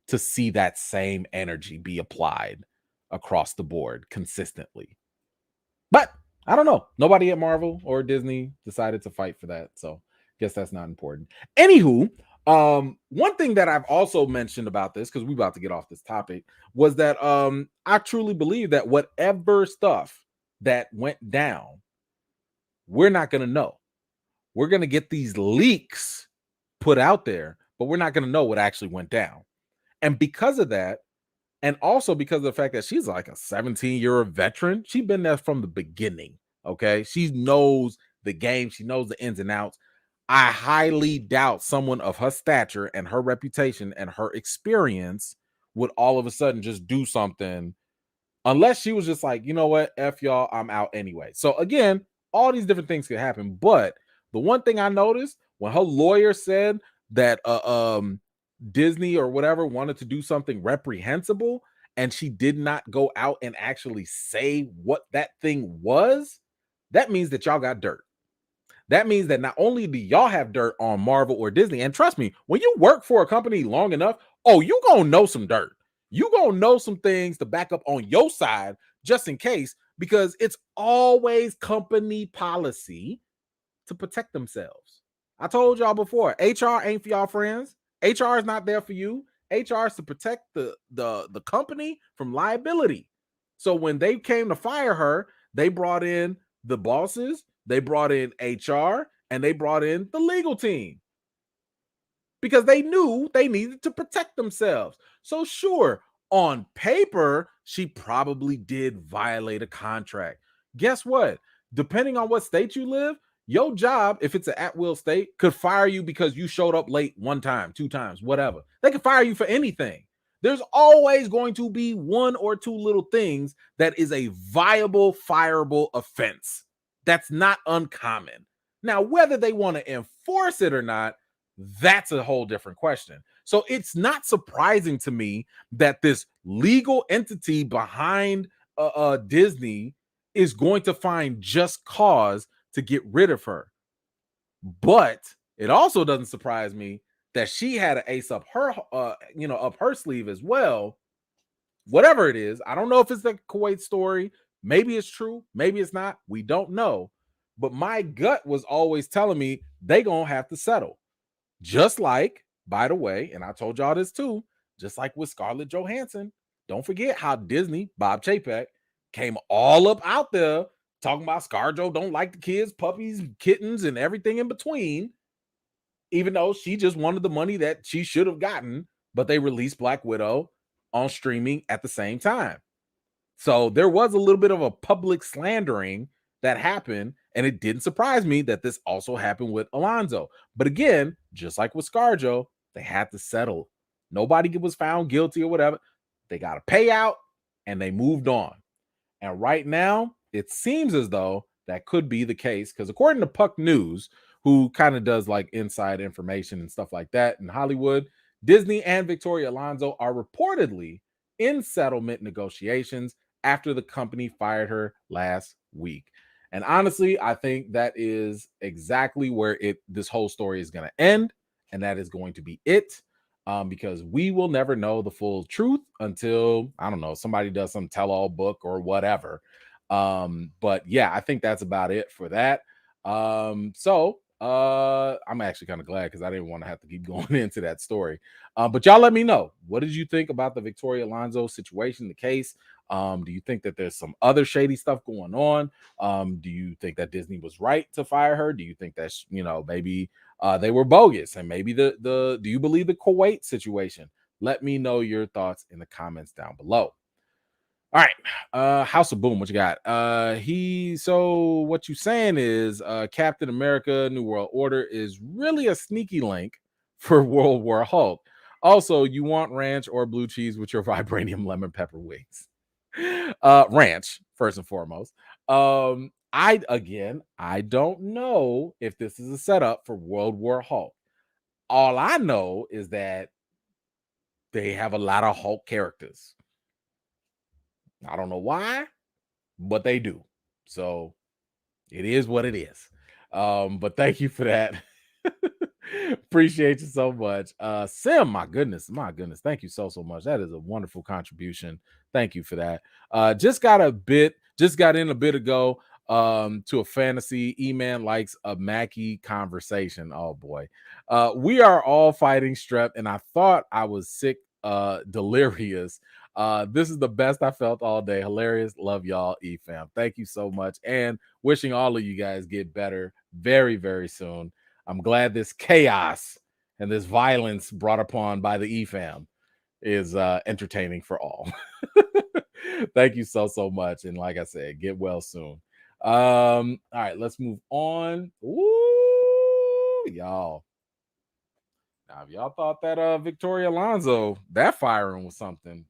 to see that same energy be applied across the board consistently. But I don't know. Nobody at Marvel or Disney decided to fight for that. So guess that's not important. Anywho, one thing that I've also mentioned about this, because we're about to get off this topic, was that I truly believe that whatever stuff that went down, we're not going to know. We're going to get these leaks put out there, but we're not going to know what actually went down. And because of that, and also because of the fact that she's like a 17-year veteran, she's been there from the beginning. Okay. She knows the game. She knows the ins and outs. I highly doubt someone of her stature and her reputation and her experience would all of a sudden just do something, unless she was just like, you know what, F y'all, I'm out anyway. So again, all these different things could happen. But the one thing I noticed when her lawyer said that Disney or whatever wanted to do something reprehensible, and she did not go out and actually say what that thing was, that means that y'all got dirt. That means that not only do y'all have dirt on Marvel or Disney, and trust me, when you work for a company long enough, you gonna know some dirt. You gonna know some things to back up on your side just in case, because it's always company policy to protect themselves. I told y'all before, HR ain't for y'all friends. HR is not there for you. HR is to protect the company from liability. So when they came to fire her, they brought in the bosses, they brought in HR, and they brought in the legal team, because they knew they needed to protect themselves. So sure, on paper, she probably did violate a contract. Guess what? Depending on what state you live, your job, if it's an at-will state, could fire you because you showed up late 1 time, 2 times, whatever. They could fire you for anything. There's always going to be one or two little things that is a viable, fireable offense. That's not uncommon. Now, whether they want to enforce it or not, that's a whole different question. So it's not surprising to me that this legal entity behind Disney is going to find just cause to get rid of her. But it also doesn't surprise me that she had an ace up her, up her sleeve as well. Whatever it is, I don't know if it's the Kuwait story. Maybe it's true. Maybe it's not. We don't know. But my gut was always telling me they gonna have to settle. Just like, by the way, and I told y'all this too, just like with Scarlett Johansson, don't forget how Disney, Bob Chapek, came all up out there talking about ScarJo don't like the kids, puppies, kittens, and everything in between, even though she just wanted the money that she should have gotten, but they released Black Widow on streaming at the same time. So there was a little bit of a public slandering that happened, and it didn't surprise me that this also happened with Alonso. But again, just like with ScarJo, they had to settle. Nobody was found guilty or whatever. They got a payout, and they moved on. And right now, it seems as though that could be the case, because according to Puck News, who kind of does like inside information and stuff like that in Hollywood, Disney and Victoria Alonso are reportedly in settlement negotiations after the company fired her last week. And honestly, I think that is exactly where this whole story is going to end, and that is going to be it. Because we will never know the full truth until, I don't know, somebody does some tell-all book or whatever. But yeah, I think that's about it for that. So I'm actually kind of glad, because I didn't want to have to keep going into that story. But y'all let me know, what did you think about the Victoria Alonso situation, the case? Do you think that there's some other shady stuff going on? Do you think that Disney was right to fire her? Do you think that maybe they were bogus, and maybe do you believe the Kuwait situation? Let me know your thoughts in the comments down below. All right, House of Boom, what you got? So what you saying is Captain America New World Order is really a sneaky link for World War Hulk. Also, you want ranch or blue cheese with your vibranium lemon pepper wings? Ranch, first and foremost. I don't know if this is a setup for World War Hulk. All I know is that they have a lot of Hulk characters. I don't know why, but they do. So it is what it is. But thank you for that. Appreciate you so much. Sim, my goodness. Thank you so much. That is a wonderful contribution. Thank you for that. Just got in a bit ago to a fantasy. E-Man likes a Mackie conversation. Oh boy. We are all fighting strep, and I thought I was sick, delirious. This is the best I felt all day. Hilarious. Love y'all, E-Fam. Thank you so much. And wishing all of you guys get better very, very soon. I'm glad this chaos and this violence brought upon by the E-Fam is entertaining for all. Thank you so much. And like I said, get well soon. All right, let's move on. Ooh, y'all. Now, if y'all thought that Victoria Alonso, that firing was something,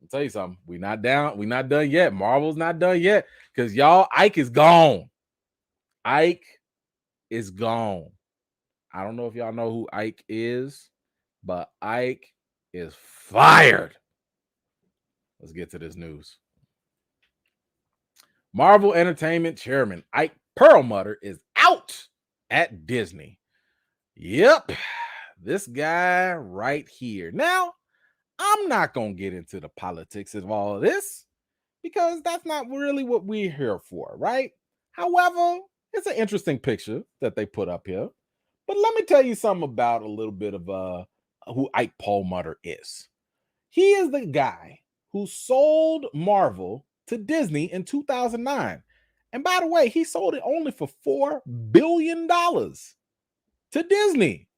I'll tell you something. We're not done yet. Marvel's not done yet, because y'all, Ike is gone. Ike is gone. I don't know if y'all know who Ike is, but Ike is fired. Let's get to this news. Marvel Entertainment chairman Ike Perlmutter is out at Disney. Yep, this guy right here. Now, I'm not going to get into the politics of all of this, because that's not really what we're here for, right? However, it's an interesting picture that they put up here. But let me tell you something about a little bit of who Ike Perlmutter is. He is the guy who sold Marvel to Disney in 2009. And by the way, he sold it only for $4 billion to Disney.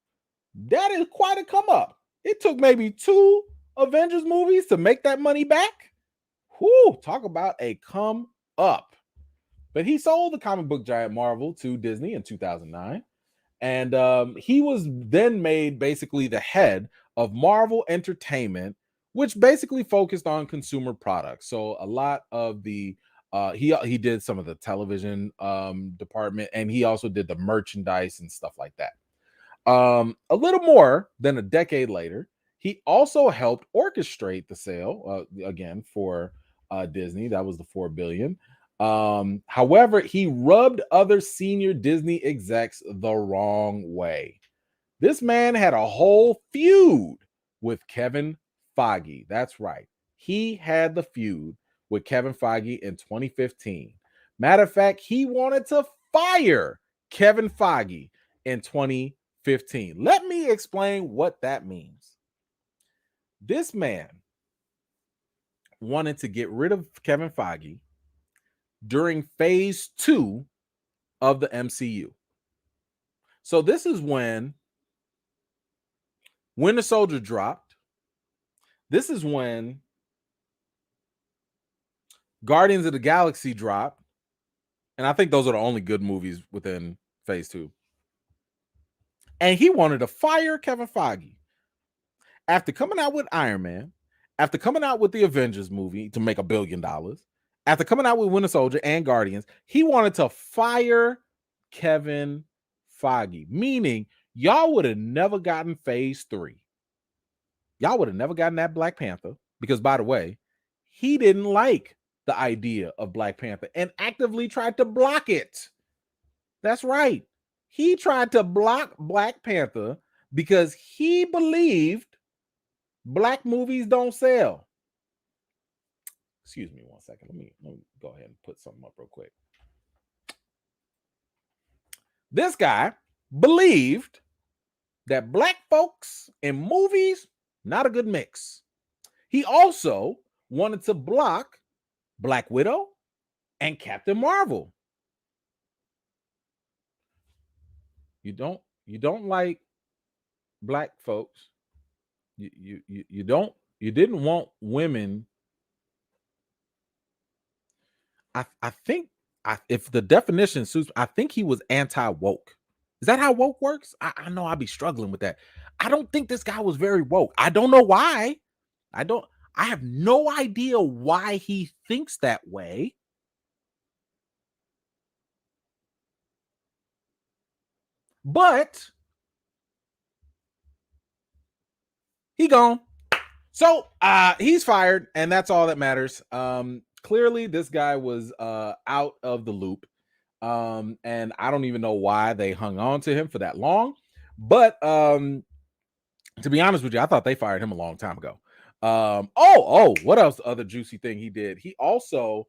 That is quite a come up. It took maybe 2 Avengers movies to make that money back. Whoo, talk about a come up. But he sold the comic book giant Marvel to Disney in 2009. And he was then made basically the head of Marvel Entertainment, which basically focused on consumer products. So a lot of the he did some of the television department, and he also did the merchandise and stuff like that. A little more than a decade later, he also helped orchestrate the sale again for Disney. That was the $4 billion. However, he rubbed other senior Disney execs the wrong way. This man had a whole feud with Kevin Feige. That's right. He had the feud with Kevin Feige in 2015. Matter of fact, he wanted to fire Kevin Feige in 2015. Let me explain what that means. This man wanted to get rid of Kevin Feige during phase 2 of the MCU. So this is when Winter Soldier dropped. This is when Guardians of the Galaxy dropped. And I think those are the only good movies within phase 2. And he wanted to fire Kevin Feige. After coming out with Iron Man, after coming out with the Avengers movie to make $1 billion, after coming out with Winter Soldier and Guardians, he wanted to fire Kevin Feige, meaning y'all would have never gotten phase 3. Y'all would have never gotten that Black Panther, because, by the way, he didn't like the idea of Black Panther and actively tried to block it. That's right. He tried to block Black Panther because he believed Black movies don't sell. Excuse me one second. Let me go ahead and put something up real quick. This guy believed that Black folks in movies, not a good mix. He also wanted to block Black Widow and Captain Marvel. You don't like Black folks. You didn't want women. I think if the definition suits, I think he was anti-woke. Is that how woke works? I know I'd be struggling with that. I don't think this guy was very woke. I don't know why. I have no idea why he thinks that way. But he gone. So he's fired, and that's all that matters. Clearly, this guy was out of the loop. And I don't even know why they hung on to him for that long. But to be honest with you, I thought they fired him a long time ago. What else? The other juicy thing he did. He also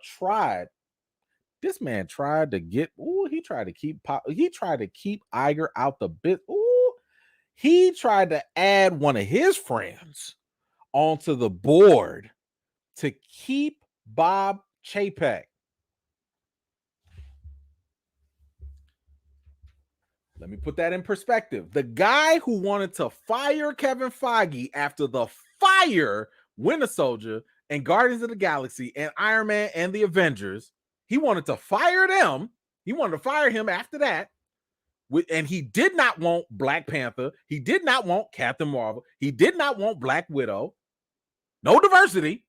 tried. This man tried to get. He tried to keep Iger out the bit. He tried to add one of his friends onto the board to keep Bob Chapek. Let me put that in perspective. The guy who wanted to fire Kevin Feige after the fire Winter Soldier and Guardians of the Galaxy and Iron Man and the Avengers, he wanted to fire them. He wanted to fire him after that. And he did not want Black Panther. He did not want Captain Marvel. He did not want Black Widow. No diversity.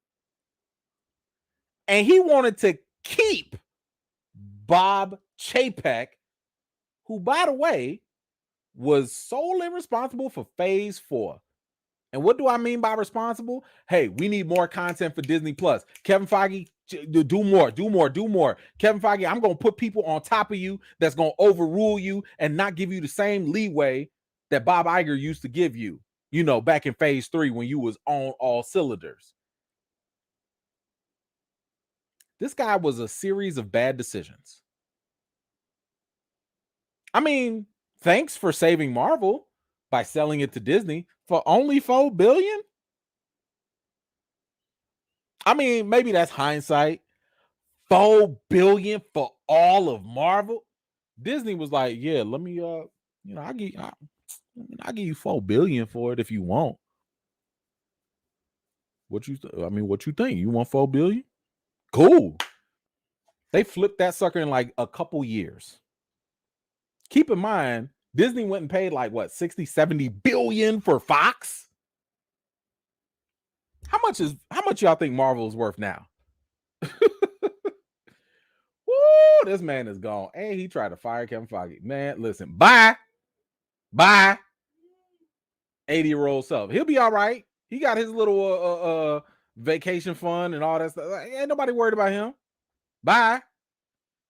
And he wanted to keep Bob Chapek, who, by the way, was solely responsible for phase 4. And what do I mean by responsible? Hey, we need more content for Disney Plus. Kevin Feige, do more. Kevin Feige, I'm going to put people on top of you that's going to overrule you and not give you the same leeway that Bob Iger used to give you, back in phase 3 when you was on all cylinders. This guy was a series of bad decisions. I mean, thanks for saving Marvel by selling it to Disney for only $4 billion. I mean, maybe that's hindsight. $4 billion for all of Marvel. Disney was like, yeah, let me, I'll give you $4 billion for it if you want. What you think? You want $4 billion? Cool. They flipped that sucker in like a couple years. Keep in mind, Disney went and paid like what, 60, 70 billion for Fox? how much y'all think Marvel is worth now? Woo, this man is gone. And he tried to fire Kevin Feige. Man, listen, bye. 80-year-old self. He'll be all right. He got his little vacation fund and all that stuff. Ain't nobody worried about him. Bye.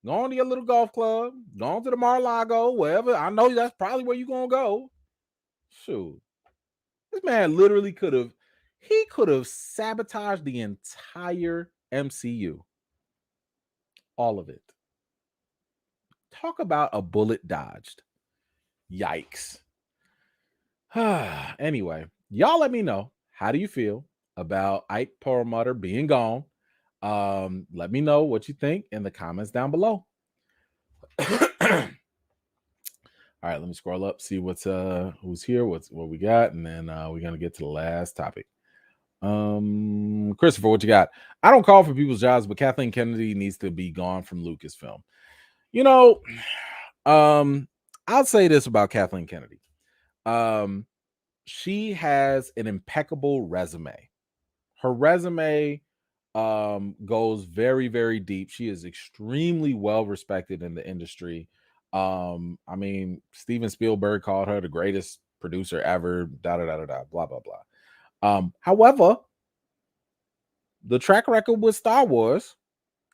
Go on to your little golf club. Go on to the Mar-a-Lago, wherever. I know that's probably where you're gonna go. Shoot. This man literally could have sabotaged the entire MCU. All of it. Talk about a bullet dodged. Yikes. Anyway, y'all let me know. How do you feel about Ike Perlmutter being gone? Let me know what you think in the comments down below. All right, let me scroll up, see what's who's here, what we got, and then we're gonna get to the last topic. Christopher, what you got? I don't call for people's jobs, but Kathleen Kennedy needs to be gone from Lucasfilm. You know, I'll say this about Kathleen Kennedy. She has an impeccable resume. Her resume goes very, very deep. She is extremely well respected in the industry. I mean, Steven Spielberg called her the greatest producer ever, blah, blah, blah. However, the track record with Star Wars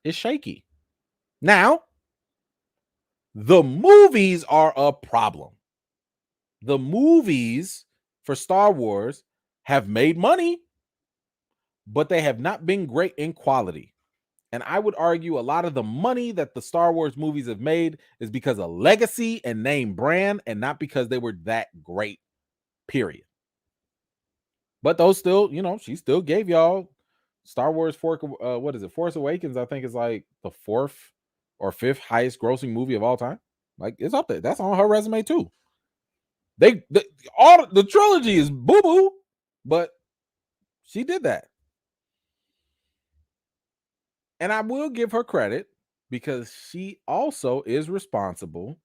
is shaky. Now, the movies are a problem. The movies for Star Wars have made money, but they have not been great in quality. And I would argue a lot of the money that the Star Wars movies have made is because of legacy and name brand and not because they were that great, period. But those still, you know, she still gave y'all Star Wars Force Awakens, I think is like the 4th or 5th highest grossing movie of all time. Like, it's up there. That's on her resume too. All the trilogy is boo-boo, but she did that. And I will give her credit because she also is responsible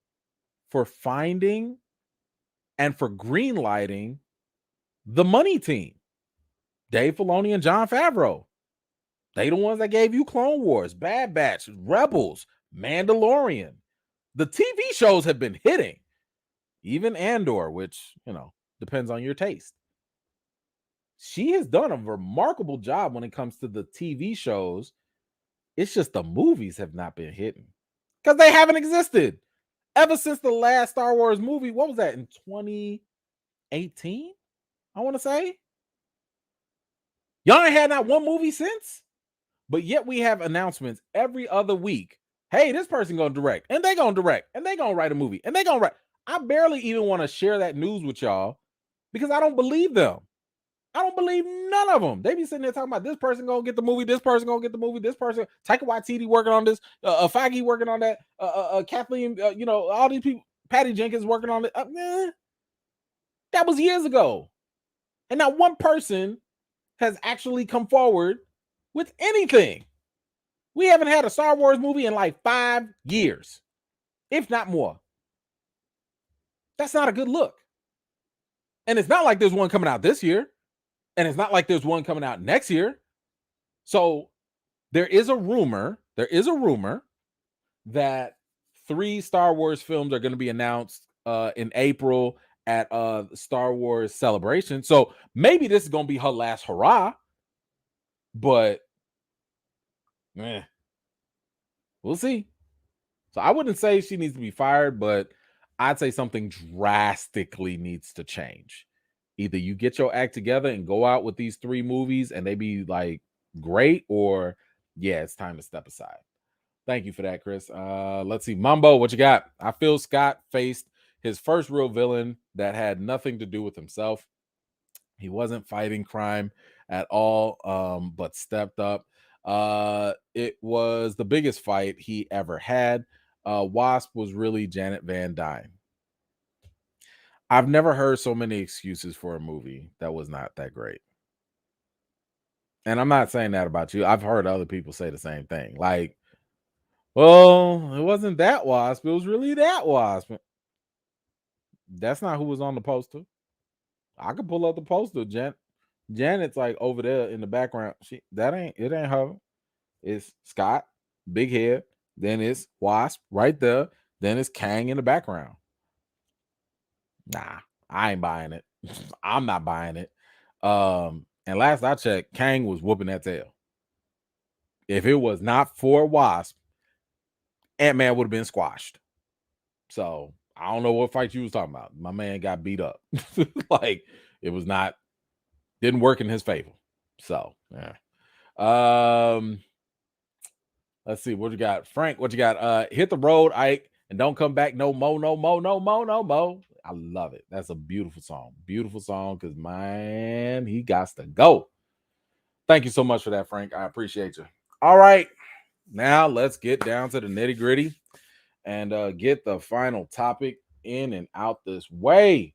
for finding and for greenlighting the money team. Dave Filoni and Jon Favreau. They the ones that gave you Clone Wars, Bad Batch, Rebels, Mandalorian. The TV shows have been hitting. Even Andor, which, you know, depends on your taste. She has done a remarkable job when it comes to the TV shows. It's just the movies have not been hitting because they haven't existed ever since the last Star Wars movie. What was that, in 2018? I want to say. Y'all ain't had not one movie since, but yet we have announcements every other week. Hey, this person gonna direct, and they gonna direct, and they gonna write a movie, and they gonna write. I barely even want to share that news with y'all because I don't believe them. I don't believe none of them. They be sitting there talking about this person gonna get the movie, this person gonna get the movie, this person, Taika Waititi working on this, Feige working on that, Kathleen, you know, all these people, Patty Jenkins working on it. That was years ago, and not one person has actually come forward with anything. We haven't had a Star Wars movie in like 5 years, if not more. That's not a good look. And it's not like there's one coming out this year. And it's not like there's one coming out next year. So there is a rumor that 3 Star Wars films are going to be announced in April at Star Wars Celebration. So maybe this is going to be her last hurrah. But we'll see. So I wouldn't say she needs to be fired, but I'd say something drastically needs to change. Either you get your act together and go out with these 3 movies and they be like great, or yeah, it's time to step aside. Thank you for that, Chris. Let's see. Mumbo, what you got? I feel Scott faced his first real villain that had nothing to do with himself. He wasn't fighting crime at all, but stepped up. It was the biggest fight he ever had. Wasp was really Janet Van Dyne. I've never heard so many excuses for a movie that was not that great. And I'm not saying that about you. I've heard other people say the same thing. Like, well, it wasn't that Wasp. It was really that Wasp. That's not who was on the poster. I could pull up the poster, Jen. Janet's like over there in the background. It ain't her. It's Scott, big head. Then it's Wasp right there. Then it's Kang in the background. Nah, I ain't buying it. I'm not buying it. And last I checked, Kang was whooping that tail. If it was not for Wasp, Ant-Man would have been squashed. So I don't know what fight you was talking about. My man got beat up. Like it was not, didn't work in his favor. So yeah. Let's see what you got. Frank, what you got? Hit the road, Ike, and don't come back no mo, no mo, no mo, no mo. I love it. That's a beautiful song. Beautiful song because man, he got to go. Thank you so much for that, Frank. I appreciate you. All right. Now let's get down to the nitty-gritty and get the final topic in and out this way.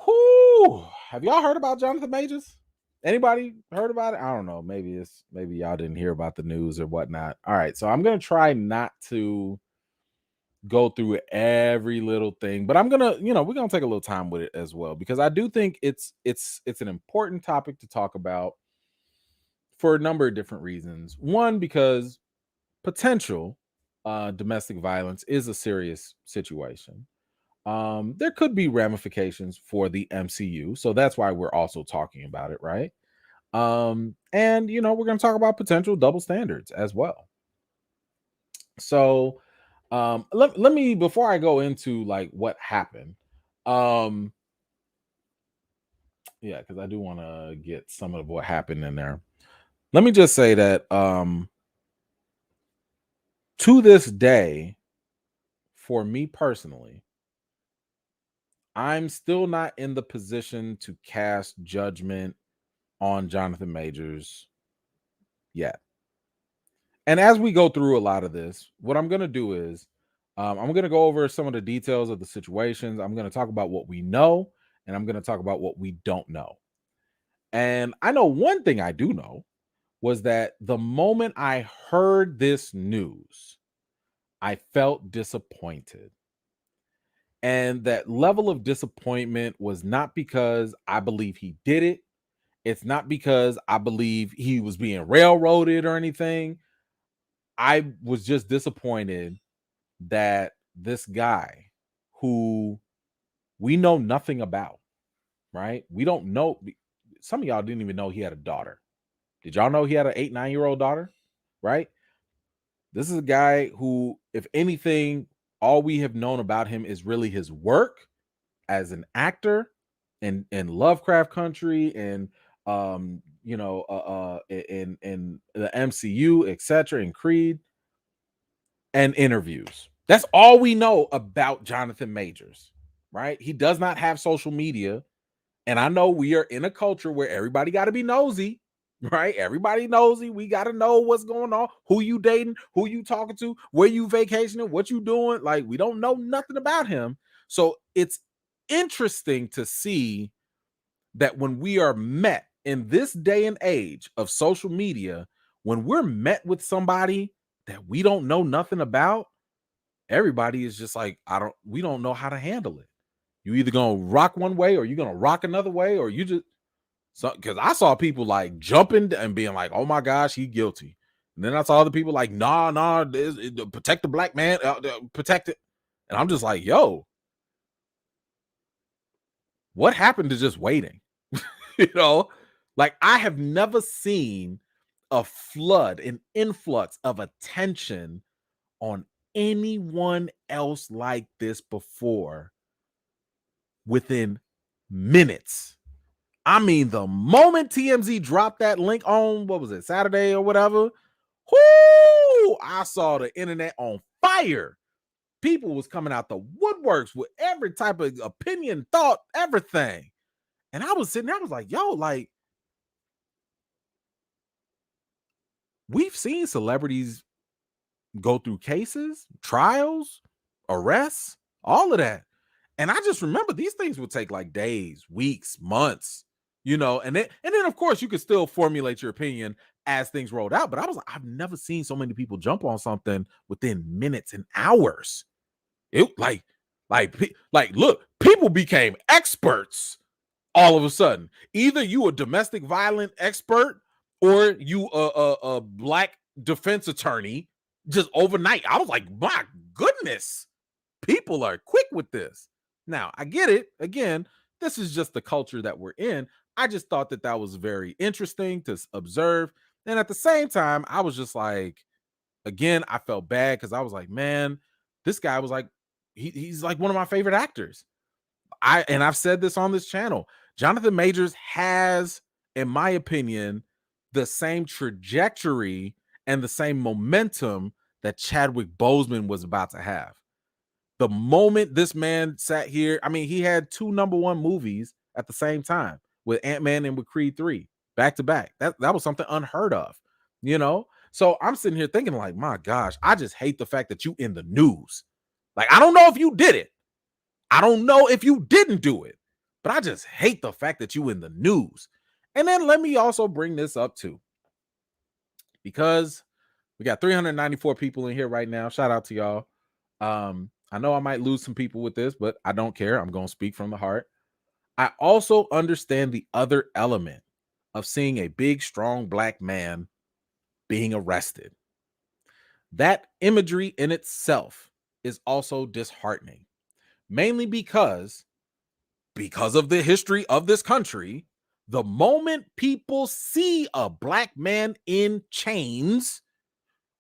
Whoo! Have y'all heard about Jonathan Majors? Anybody heard about it? I don't know. Maybe y'all didn't hear about the news or whatnot. All right, so I'm gonna try not to go through every little thing, but I'm gonna, we're gonna take a little time with it as well because I do think it's an important topic to talk about for a number of different reasons. One, because potential domestic violence is a serious situation. There could be ramifications for the MCU, so that's why we're also talking about it, right? And we're going to talk about potential double standards as well. So, let me, before I go into like what happened, yeah, because I do want to get some of what happened in there. Let me just say that to this day, for me personally, I'm still not in the position to cast judgment on Jonathan Majors yet. And as we go through a lot of this, what I'm going to do is I'm going to go over some of the details of the situations. I'm going to talk about what we know, and I'm going to talk about what we don't know. And I know one thing I do know was that the moment I heard this news, I felt disappointed. And that level of disappointment was not because I believe he did it. It's not because I believe he was being railroaded or anything. I was just disappointed that this guy who we know nothing about, right? We don't know. Some of y'all didn't even know he had a daughter. Did y'all know he had an 8-9-year-old daughter? Right? This is a guy who, if anything, all we have known about him is really his work as an actor in Lovecraft Country and in the MCU, etc., and Creed and interviews. That's all we know about Jonathan Majors, right? He does not have social media. And I know we are in a culture where everybody got to be nosy, right? Everybody nosy. We got to know what's going on, who you dating, who you talking to, where you vacationing, what you doing. Like, we don't know nothing about him. So it's interesting to see that when we are met in this day and age of social media, when we're met with somebody that we don't know nothing about, everybody is just like, we don't know how to handle it. You either gonna rock one way or you're gonna rock another way, or you just, so because I saw people like jumping and being like, oh my gosh, he guilty. And then I saw other people like, nah, protect the black man, protect it. And I'm just like, yo, what happened to just waiting? Like I have never seen a flood, an influx of attention on anyone else like this before within minutes. I mean, the moment TMZ dropped that link on, what was it, Saturday or whatever, whoo, I saw the internet on fire. People was coming out the woodworks with every type of opinion, thought, everything. And I was sitting there, I was like, yo, like, we've seen celebrities go through cases, trials, arrests, all of that. And I just remember these things would take like days, weeks, months, and then of course you could still formulate your opinion as things rolled out. But I was like, I've never seen so many people jump on something within minutes and hours. It like look, people became experts All of a sudden, either you a domestic violence expert or you a black defense attorney just overnight. I was like, my goodness, people are quick with this. Now, I get it. Again, this is just the culture that we're in. I just thought that that was very interesting to observe. And at the same time, I was just like, again, I felt bad because I was like, man, this guy was like, he's like one of my favorite actors. I've said this on this channel. Jonathan Majors has, in my opinion, the same trajectory and the same momentum that Chadwick Boseman was about to have. The moment this man sat here, I mean, he had 2 #1 movies at the same time with Ant-Man and with Creed 3 back to back. That was something unheard of, you know? So I'm sitting here thinking like, my gosh, I just hate the fact that you in the news. Like, I don't know if you did it. I don't know if you didn't do it, but I just hate the fact that you in the news. And then let me also bring this up too, because we got 394 people in here right now. Shout out to y'all. I know I might lose some people with this, but I don't care. I'm going to speak from the heart. I also understand the other element of seeing a big, strong black man being arrested. That imagery in itself is also disheartening, mainly because of the history of this country. The moment people see a black man in chains,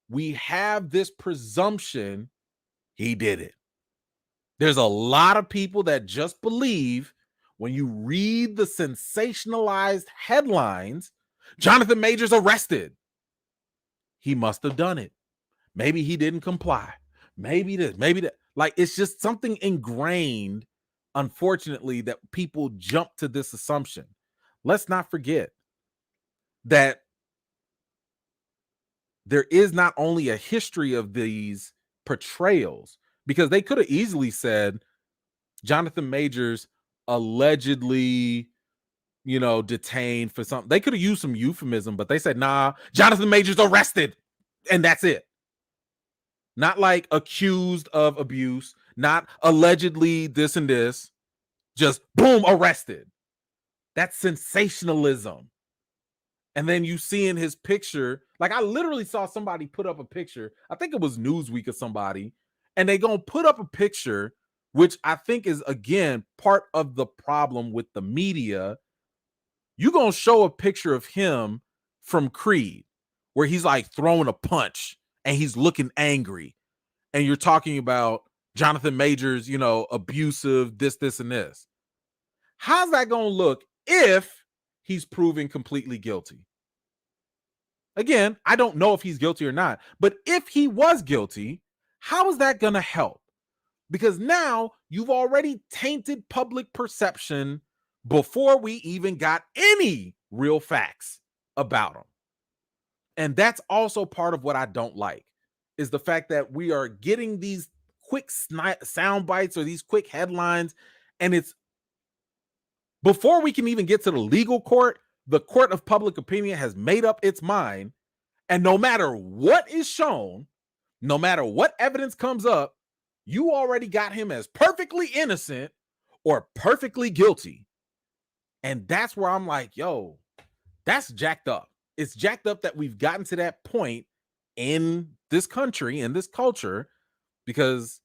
we have this presumption he did it. There's a lot of people that just believe when you read the sensationalized headlines, Jonathan Majors arrested. He must have done it. Maybe he didn't comply. Maybe this, maybe that. Like, it's just something ingrained, unfortunately, that people jump to this assumption. Let's not forget that there is not only a history of these portrayals, because they could have easily said Jonathan Majors allegedly, detained for something. They could have used some euphemism, but they said, nah, Jonathan Majors arrested. And that's it. Not like accused of abuse, not allegedly this and this, just boom, arrested. That's sensationalism. And then you see in his picture, like I literally saw somebody put up a picture. I think it was Newsweek or somebody, and they gonna put up a picture, which I think is, again, part of the problem with the media. You gonna show a picture of him from Creed where he's like throwing a punch and he's looking angry. And you're talking about Jonathan Majors, abusive, this, and this. How's that gonna look if he's proven completely guilty? Again, I don't know if he's guilty or not, but if he was guilty, how is that going to help? Because now you've already tainted public perception before we even got any real facts about him. And that's also part of what I don't like, is the fact that we are getting these quick sound bites or these quick headlines, and it's before we can even get to the legal court, the court of public opinion has made up its mind, and no matter what is shown, no matter what evidence comes up, you already got him as perfectly innocent or perfectly guilty. And that's where I'm like, yo, that's jacked up. It's jacked up that we've gotten to that point in this country, in this culture, because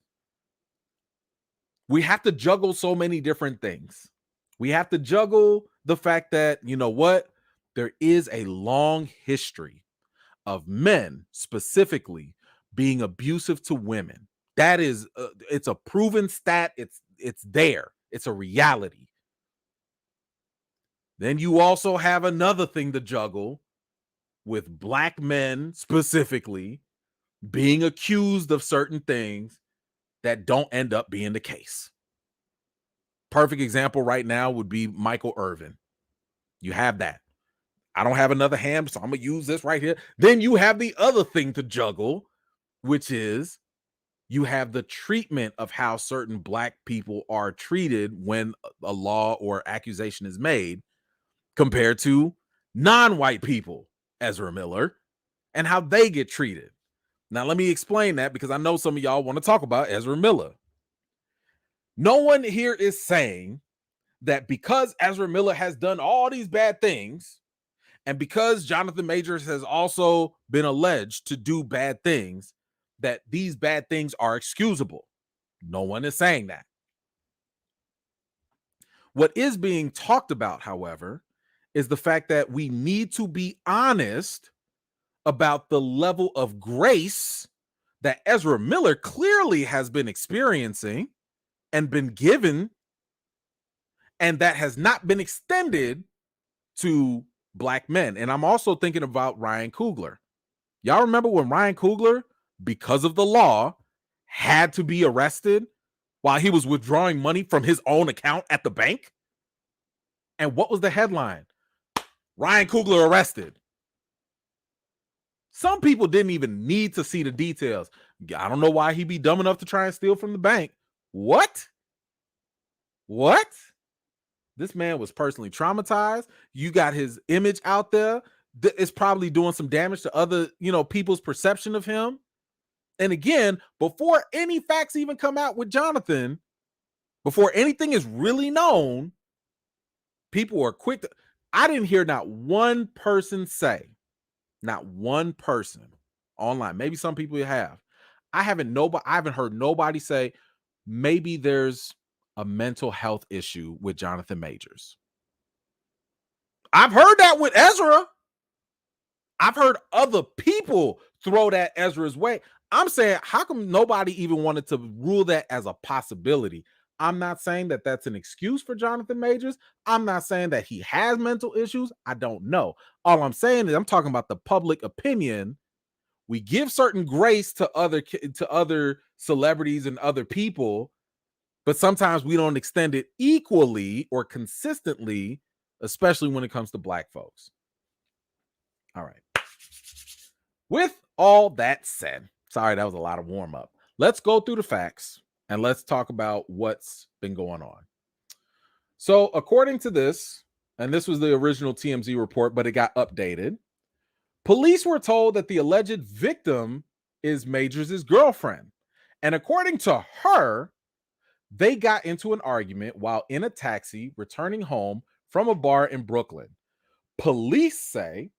we have to juggle so many different things. We have to juggle the fact that, there is a long history of men specifically being abusive to women. That is, it's a proven stat. It's there. It's a reality. Then you also have another thing to juggle with black men specifically being accused of certain things that don't end up being the case. Perfect example right now would be Michael Irvin. You have that. I don't have another hand, so I'm going to use this right here. Then you have the other thing to juggle, which is you have the treatment of how certain black people are treated when a law or accusation is made compared to non-white people, Ezra Miller, and how they get treated. Now, let me explain that, because I know some of y'all want to talk about Ezra Miller. No one here is saying that because Ezra Miller has done all these bad things, and because Jonathan Majors has also been alleged to do bad things, that these bad things are excusable. No one is saying that. What is being talked about, however, is the fact that we need to be honest about the level of grace that Ezra Miller clearly has been experiencing and been given, and that has not been extended to Black men. And I'm also thinking about Ryan Coogler. Y'all remember when Ryan Coogler, because of the law, had to be arrested while he was withdrawing money from his own account at the bank? And what was the headline? Ryan Coogler arrested. Some people didn't even need to see the details. I don't know why he'd be dumb enough to try and steal from the bank. What? This man was personally traumatized. You got his image out there. It's probably doing some damage to other, people's perception of him. And again, before any facts even come out with Jonathan, before anything is really known, people are quick to. I didn't hear not one person say, not one person online. Maybe some people have. I haven't heard nobody say maybe there's a mental health issue with Jonathan Majors. I've heard that with Ezra. I've heard other people throw that Ezra's way. I'm saying, how come nobody even wanted to rule that as a possibility? I'm not saying that that's an excuse for Jonathan Majors. I'm not saying that he has mental issues. I don't know. All I'm saying is I'm talking about the public opinion. We give certain grace to other celebrities and other people, but sometimes we don't extend it equally or consistently, especially when it comes to Black folks. All right. With all that said, sorry, that was a lot of warm up. Let's go through the facts and let's talk about what's been going on. So according to this, and this was the original TMZ report, but it got updated. Police were told that the alleged victim is Majors' girlfriend. And according to her, they got into an argument while in a taxi returning home from a bar in Brooklyn. Police say,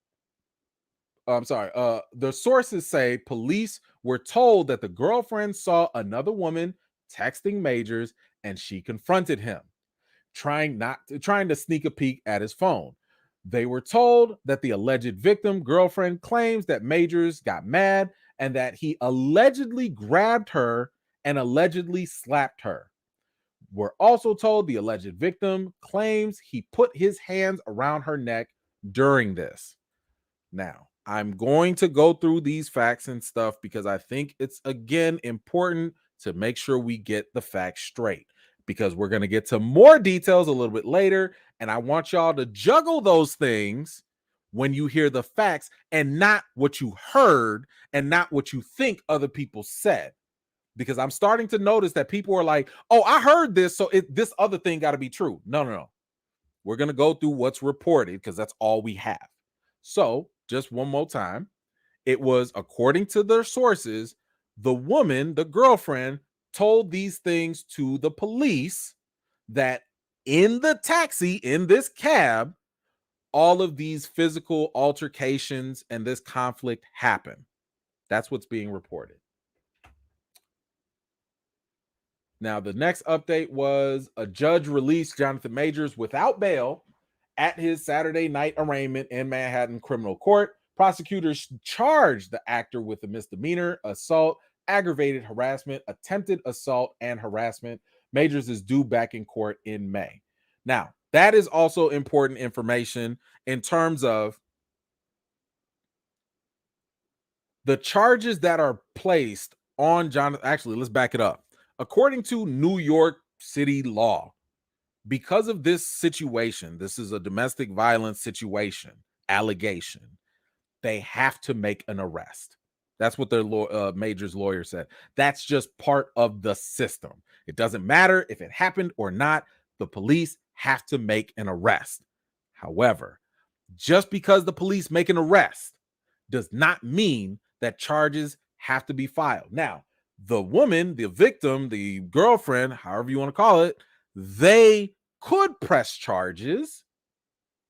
the sources say police were told that the girlfriend saw another woman texting Majors and she confronted him, trying to sneak a peek at his phone. They were told that the alleged victim girlfriend claims that Majors got mad and that he allegedly grabbed her and allegedly slapped her. We're also told the alleged victim claims he put his hands around her neck during this. Now, I'm going to go through these facts and stuff because I think it's, again, important to make sure we get the facts straight, because we're going to get to more details a little bit later, and I want y'all to juggle those things when you hear the facts and not what you heard and not what you think other people said. Because I'm starting to notice that people are like, oh, I heard this, so this other thing got to be true. No. We're going to go through what's reported because that's all we have. So just one more time. It was, according to their sources, the woman, the girlfriend, told these things to the police that in the taxi, in this cab, all of these physical altercations and this conflict happened. That's what's being reported. Now, the next update was a judge released Jonathan Majors without bail at his Saturday night arraignment in Manhattan criminal court. Prosecutors charged the actor with a misdemeanor, assault, aggravated harassment, attempted assault, and harassment. Majors is due back in court in May. Now, that is also important information in terms of the charges that are placed on Jonathan. Actually, let's back it up. According to New York City law, because of this situation, this is a domestic violence situation, allegation, they have to make an arrest. That's what their Major's lawyer said. That's just part of the system. It doesn't matter if it happened or not. The police have to make an arrest. However, just because the police make an arrest does not mean that charges have to be filed. Now, the woman, the victim, the girlfriend, however you want to call it, they could press charges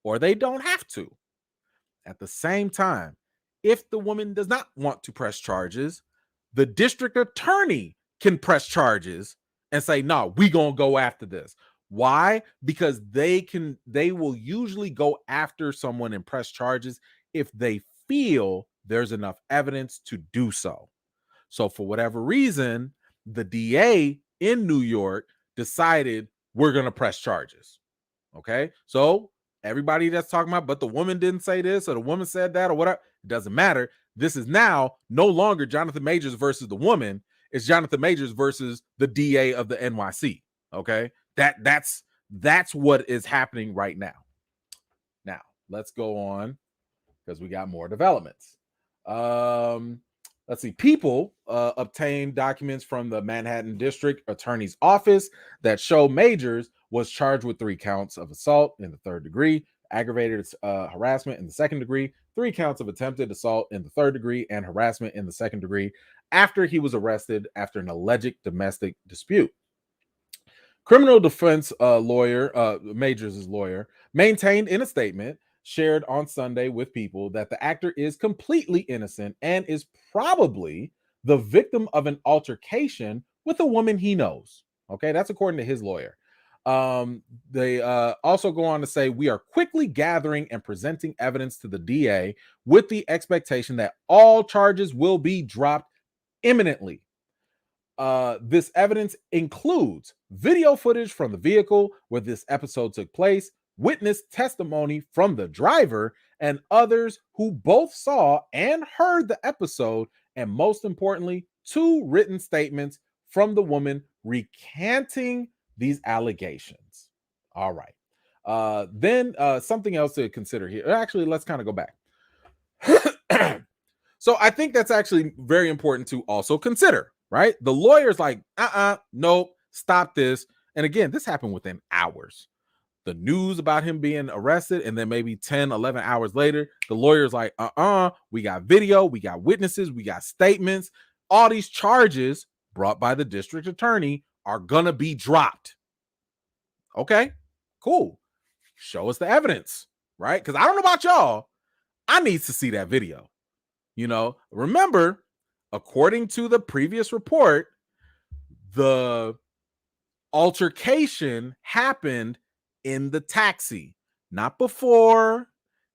or they don't have to. At the same time, if the woman does not want to press charges, the district attorney can press charges and say, no, we gonna go after this. Why? Because they will usually go after someone and press charges if they feel there's enough evidence to do so. So for whatever reason, the DA in New York decided we're going to press charges. Okay. So everybody that's talking about, but the woman didn't say this or the woman said that or whatever, it doesn't matter. This is now no longer Jonathan Majors versus the woman. It's Jonathan Majors versus the DA of the NYC. Okay. That's what is happening right now. Now let's go on because we got more developments. Let's see. People obtained documents from the Manhattan District Attorney's Office that show Majors was charged with 3 counts of assault in the 3rd degree, aggravated harassment in the 2nd degree, 3 counts of attempted assault in the 3rd degree, and harassment in the 2nd degree after he was arrested after an alleged domestic dispute. Criminal defense lawyer, Majors' lawyer, maintained in a statement shared on Sunday with People that the actor is completely innocent and is probably the victim of an altercation with a woman he knows. Okay, that's according to his lawyer. They also go on to say, we are quickly gathering and presenting evidence to the DA with the expectation that all charges will be dropped imminently. This evidence includes video footage from the vehicle where this episode took place, witness testimony from the driver and others who both saw and heard the episode, and most importantly, 2 written statements from the woman recanting these allegations. All right. Then something else to consider here. Actually, let's kind of go back. So I think that's actually very important to also consider, right? The lawyer's like, nope, stop this. And again, this happened within hours. The news about him being arrested, and then maybe 10, 11 hours later, the lawyer's like, we got video, we got witnesses, we got statements. All these charges brought by the district attorney are gonna be dropped. Okay, cool. Show us the evidence, right? Because I don't know about y'all, I need to see that video. You know, remember, according to the previous report, the altercation happened in the taxi, not before,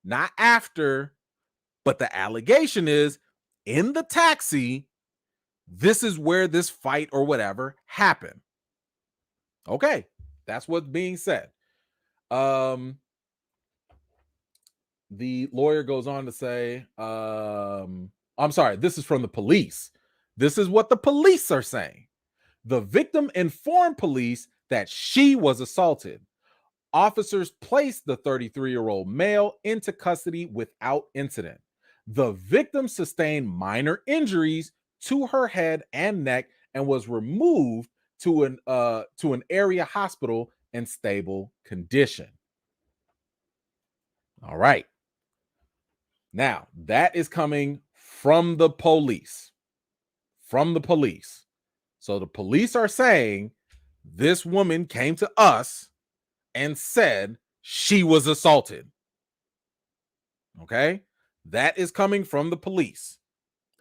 not after, but the allegation is in the taxi. This is where this fight or whatever happened. Okay, that's what's being said. The lawyer goes on to say, I'm sorry, this is from the police. This is what the police are saying. The victim informed police that she was assaulted. Officers placed the 33-year-old male into custody without incident. The victim sustained minor injuries to her head and neck and was removed to an area hospital in stable condition. All right. Now, that is coming from the police. From the police. So the police are saying this woman came to us and said she was assaulted. Okay? That is coming from the police.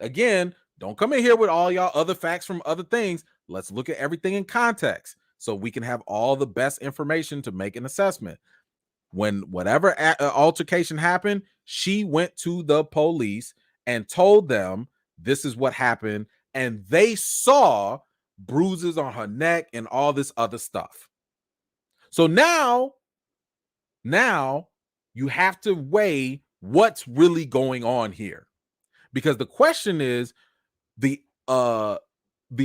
Again, don't come in here with all y'all other facts from other things. Let's look at everything in context so we can have all the best information to make an assessment. When whatever altercation happened, she went to the police and told them this is what happened, and they saw bruises on her neck and all this other stuff. So now you have to weigh what's really going on here, because the question is, the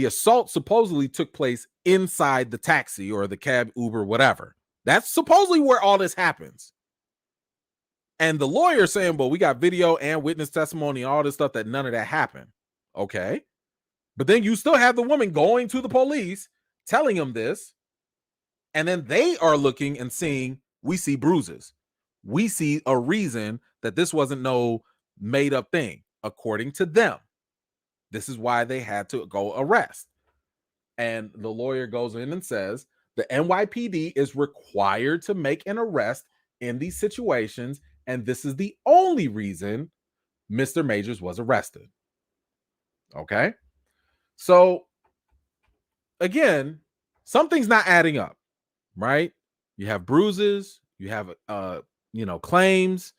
assault supposedly took place inside the taxi or the cab, Uber, whatever. That's supposedly where all this happens. And the lawyer saying, well, we got video and witness testimony and all this stuff that none of that happened. Okay. But then you still have the woman going to the police, telling them this. And then they are looking and seeing, we see bruises. We see a reason that this wasn't no made up thing, according to them. This is why they had to go arrest. And the lawyer goes in and says, The NYPD is required to make an arrest in these situations, and this is the only reason Mr. Majors was arrested. Okay? So, again, something's not adding up, right? You have bruises, you have claims,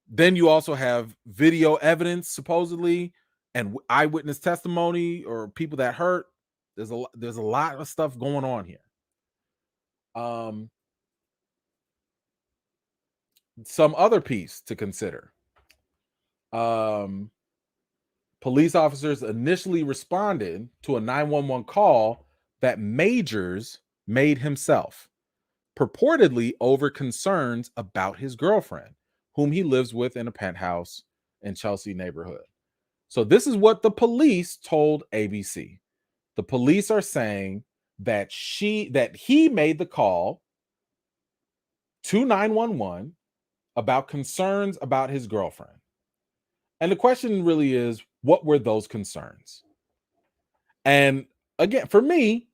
then you also have video evidence supposedly and eyewitness testimony or people that hurt. There's a lot of stuff going on here. Some other piece to consider. Police officers initially responded to a 911 call that Majors made himself, purportedly over concerns about his girlfriend, whom he lives with in a penthouse in Chelsea neighborhood. So this is what the police told ABC. The police are saying that he made the call to 911 about concerns about his girlfriend. And the question really is, what were those concerns? And again, for me,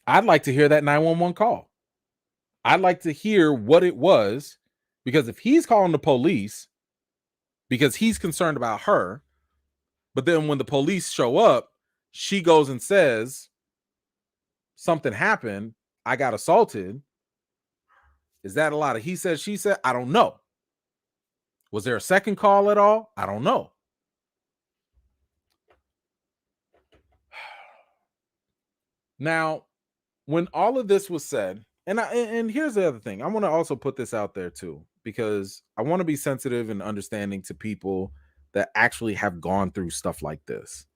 I'd like to hear that 911 call. I'd like to hear what it was, because if he's calling the police because he's concerned about her, but then when the police show up, she goes and says something happened, I got assaulted. Is that a lot of he said, she said? I don't know. Was there a second call at all? I don't know. Now, when all of this was said, and here's the other thing. I want to also put this out there too, because I want to be sensitive and understanding to people that actually have gone through stuff like this.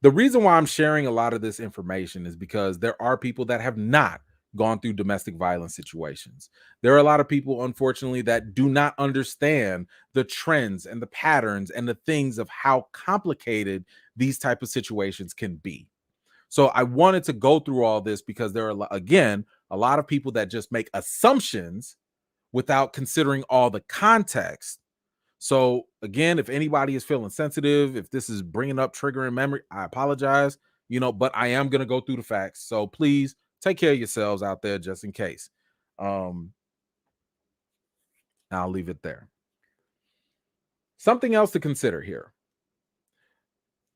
The reason why I'm sharing a lot of this information is because there are people that have not gone through domestic violence situations. There are a lot of people, unfortunately, that do not understand the trends and the patterns and the things of how complicated these type of situations can be. So I wanted to go through all this because there are, again, a lot of people that just make assumptions without considering all the context. So again, if anybody is feeling sensitive, if this is bringing up triggering memory, I apologize, but I am going to go through the facts. So please take care of yourselves out there just in case. I'll leave it there. Something else to consider here.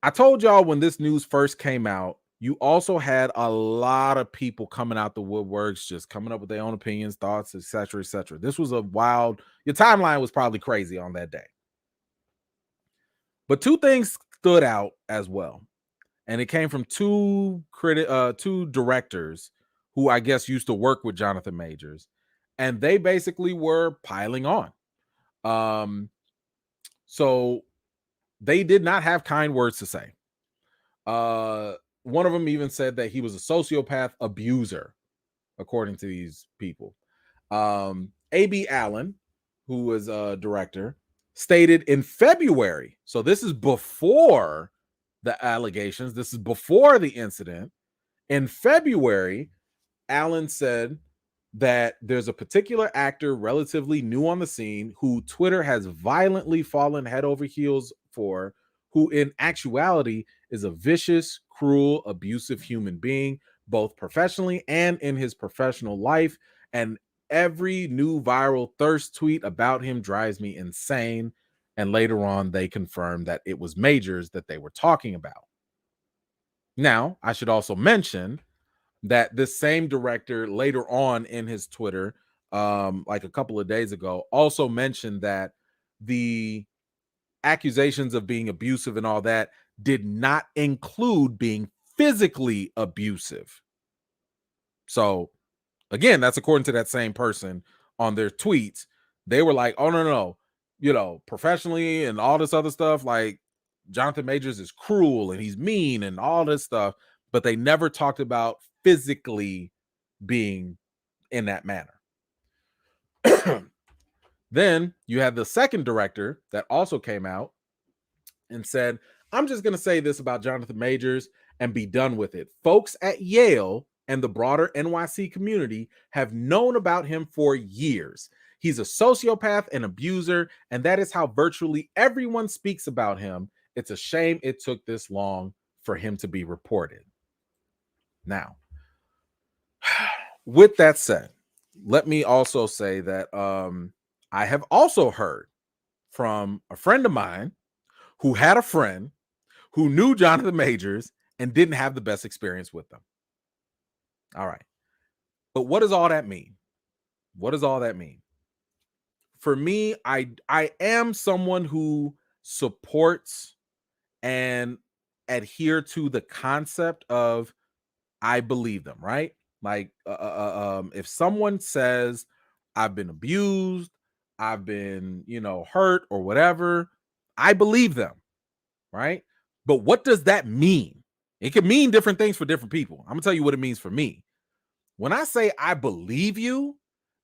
I told y'all when this news first came out, you also had a lot of people coming out the woodworks, just coming up with their own opinions, thoughts, etc., etc. This was your timeline was probably crazy on that day. But two things stood out as well. And it came from two directors who I guess used to work with Jonathan Majors. And they basically were piling on. So they did not have kind words to say. One of them even said that he was a sociopath abuser, according to these people. A.B. Allen, who was a director, stated in February, so this is before the allegations, this is before the incident. In February, Allen said that there's a particular actor relatively new on the scene who Twitter has violently fallen head over heels for, who in actuality is a vicious, cruel, abusive human being, both professionally and in his professional life. And every new viral thirst tweet about him drives me insane. And later on, they confirmed that it was Majors that they were talking about. Now, I should also mention that this same director later on in his Twitter, like a couple of days ago, also mentioned that the accusations of being abusive and all that did not include being physically abusive. So again, that's according to that same person on their tweets. They were like, oh, no, professionally and all this other stuff, like Jonathan Majors is cruel and he's mean and all this stuff, but they never talked about physically being in that manner. Then you have the second director that also came out and said, I'm just going to say this about Jonathan Majors and be done with it. Folks at Yale and the broader NYC community have known about him for years. He's a sociopath and abuser, and that is how virtually everyone speaks about him. It's a shame it took this long for him to be reported. Now, with that said, let me also say that I have also heard from a friend of mine who had a friend who knew Jonathan Majors and didn't have the best experience with them. All right. But what does all that mean? What does all that mean? For me, I am someone who supports and adhere to the concept of I believe them, right? Like if someone says I've been abused, I've been, hurt or whatever, I believe them, right? But what does that mean? It can mean different things for different people. I'm gonna tell you what it means for me. When I say I believe you,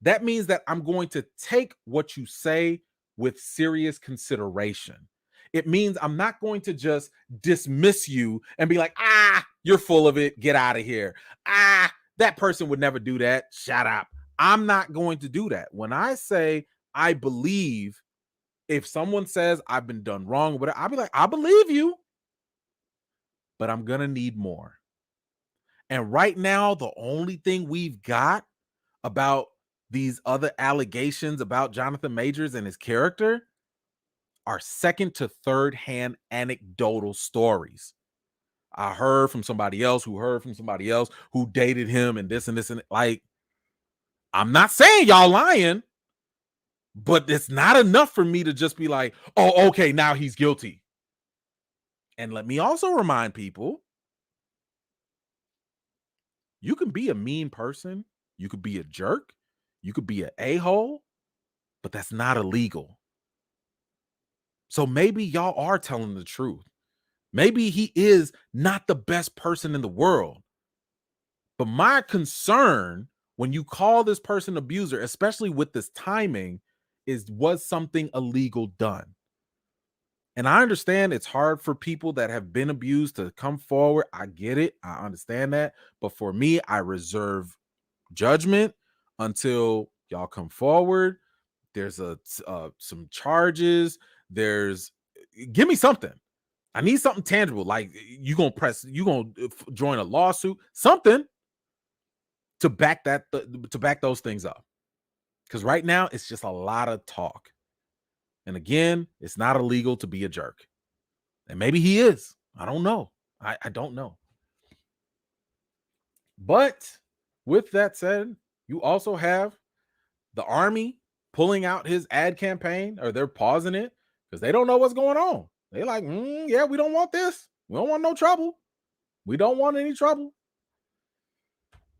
that means that I'm going to take what you say with serious consideration. It means I'm not going to just dismiss you and be like, you're full of it. Get out of here. That person would never do that. Shut up. I'm not going to do that. When I say I believe, if someone says I've been done wrong, whatever, I'll be like, I believe you, but I'm going to need more. And right now, the only thing we've got about these other allegations about Jonathan Majors and his character are second to third hand anecdotal stories. I heard from somebody else who heard from somebody else who dated him and this and this. And like, I'm not saying y'all lying, but it's not enough for me to just be like, oh, okay, now he's guilty. And let me also remind people, you can be a mean person, you could be a jerk, you could be an a-hole, but that's not illegal. So maybe y'all are telling the truth. Maybe he is not the best person in the world. But my concern when you call this person abuser, especially with this timing, is was something illegal done? And I understand it's hard for people that have been abused to come forward. I get it. I understand that. But for me, I reserve judgment until y'all come forward. There's some charges. Give me something. I need something tangible. Like you gonna join a lawsuit, something to back those things up. Because right now it's just a lot of talk. And again, it's not illegal to be a jerk. And maybe he is. I don't know. I don't know. But with that said, you also have the army pulling out his ad campaign, or they're pausing it because they don't know what's going on. They're like, yeah, we don't want this. We don't want no trouble. We don't want any trouble.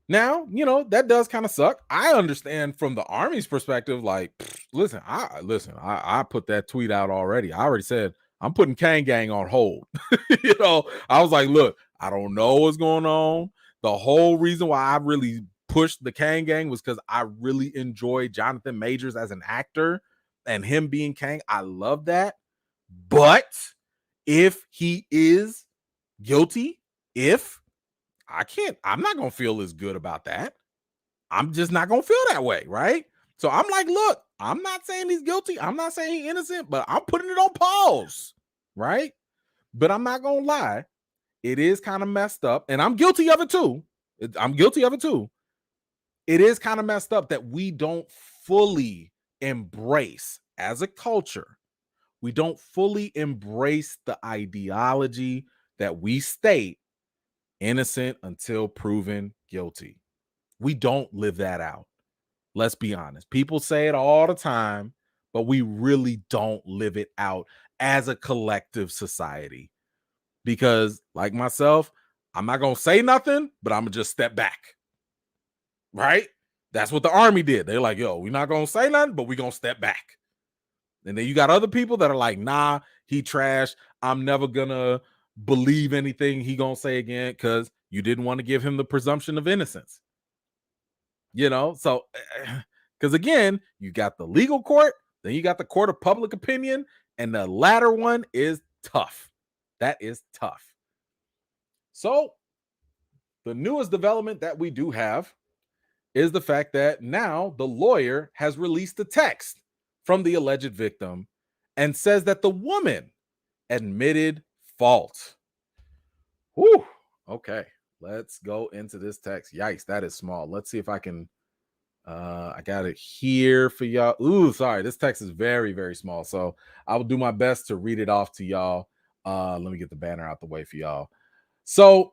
Now, that does kind of suck. I understand from the army's perspective, like, listen, I put that tweet out already. I already said I'm putting Kang Gang on hold. I was like, look, I don't know what's going on. The whole reason why I really pushed the Kang Gang was because I really enjoyed Jonathan Majors as an actor and him being Kang. I love that. But if he is guilty, I'm not going to feel as good about that. I'm just not going to feel that way, right? So I'm like, look, I'm not saying he's guilty. I'm not saying he's innocent, but I'm putting it on pause, right? But I'm not going to lie. It is kind of messed up, and I'm guilty of it too. It is kind of messed up that we don't fully embrace, as a culture, we don't fully embrace the ideology that we state innocent until proven guilty. We don't live that out. Let's be honest. People say it all the time, but we really don't live it out as a collective society. Because, like myself, I'm not going to say nothing, but I'm going to just step back. Right? That's what the army did. They're like, yo, we're not going to say nothing, but we're going to step back. And then you got other people that are like, nah, he trash. I'm never going to believe anything he going to say again because you didn't want to give him the presumption of innocence. So because again, you got the legal court, then you got the court of public opinion, and the latter one is tough. That is tough. So the newest development that we do have is the fact that now the lawyer has released a text from the alleged victim and says that the woman admitted fault. Whew. Okay, Let's go into this text. Yikes, that is small. Let's see if I can. I got it here for y'all. Ooh, sorry. This text is very, very small. So I will do my best to read it off to y'all. Let me get the banner out the way for y'all. So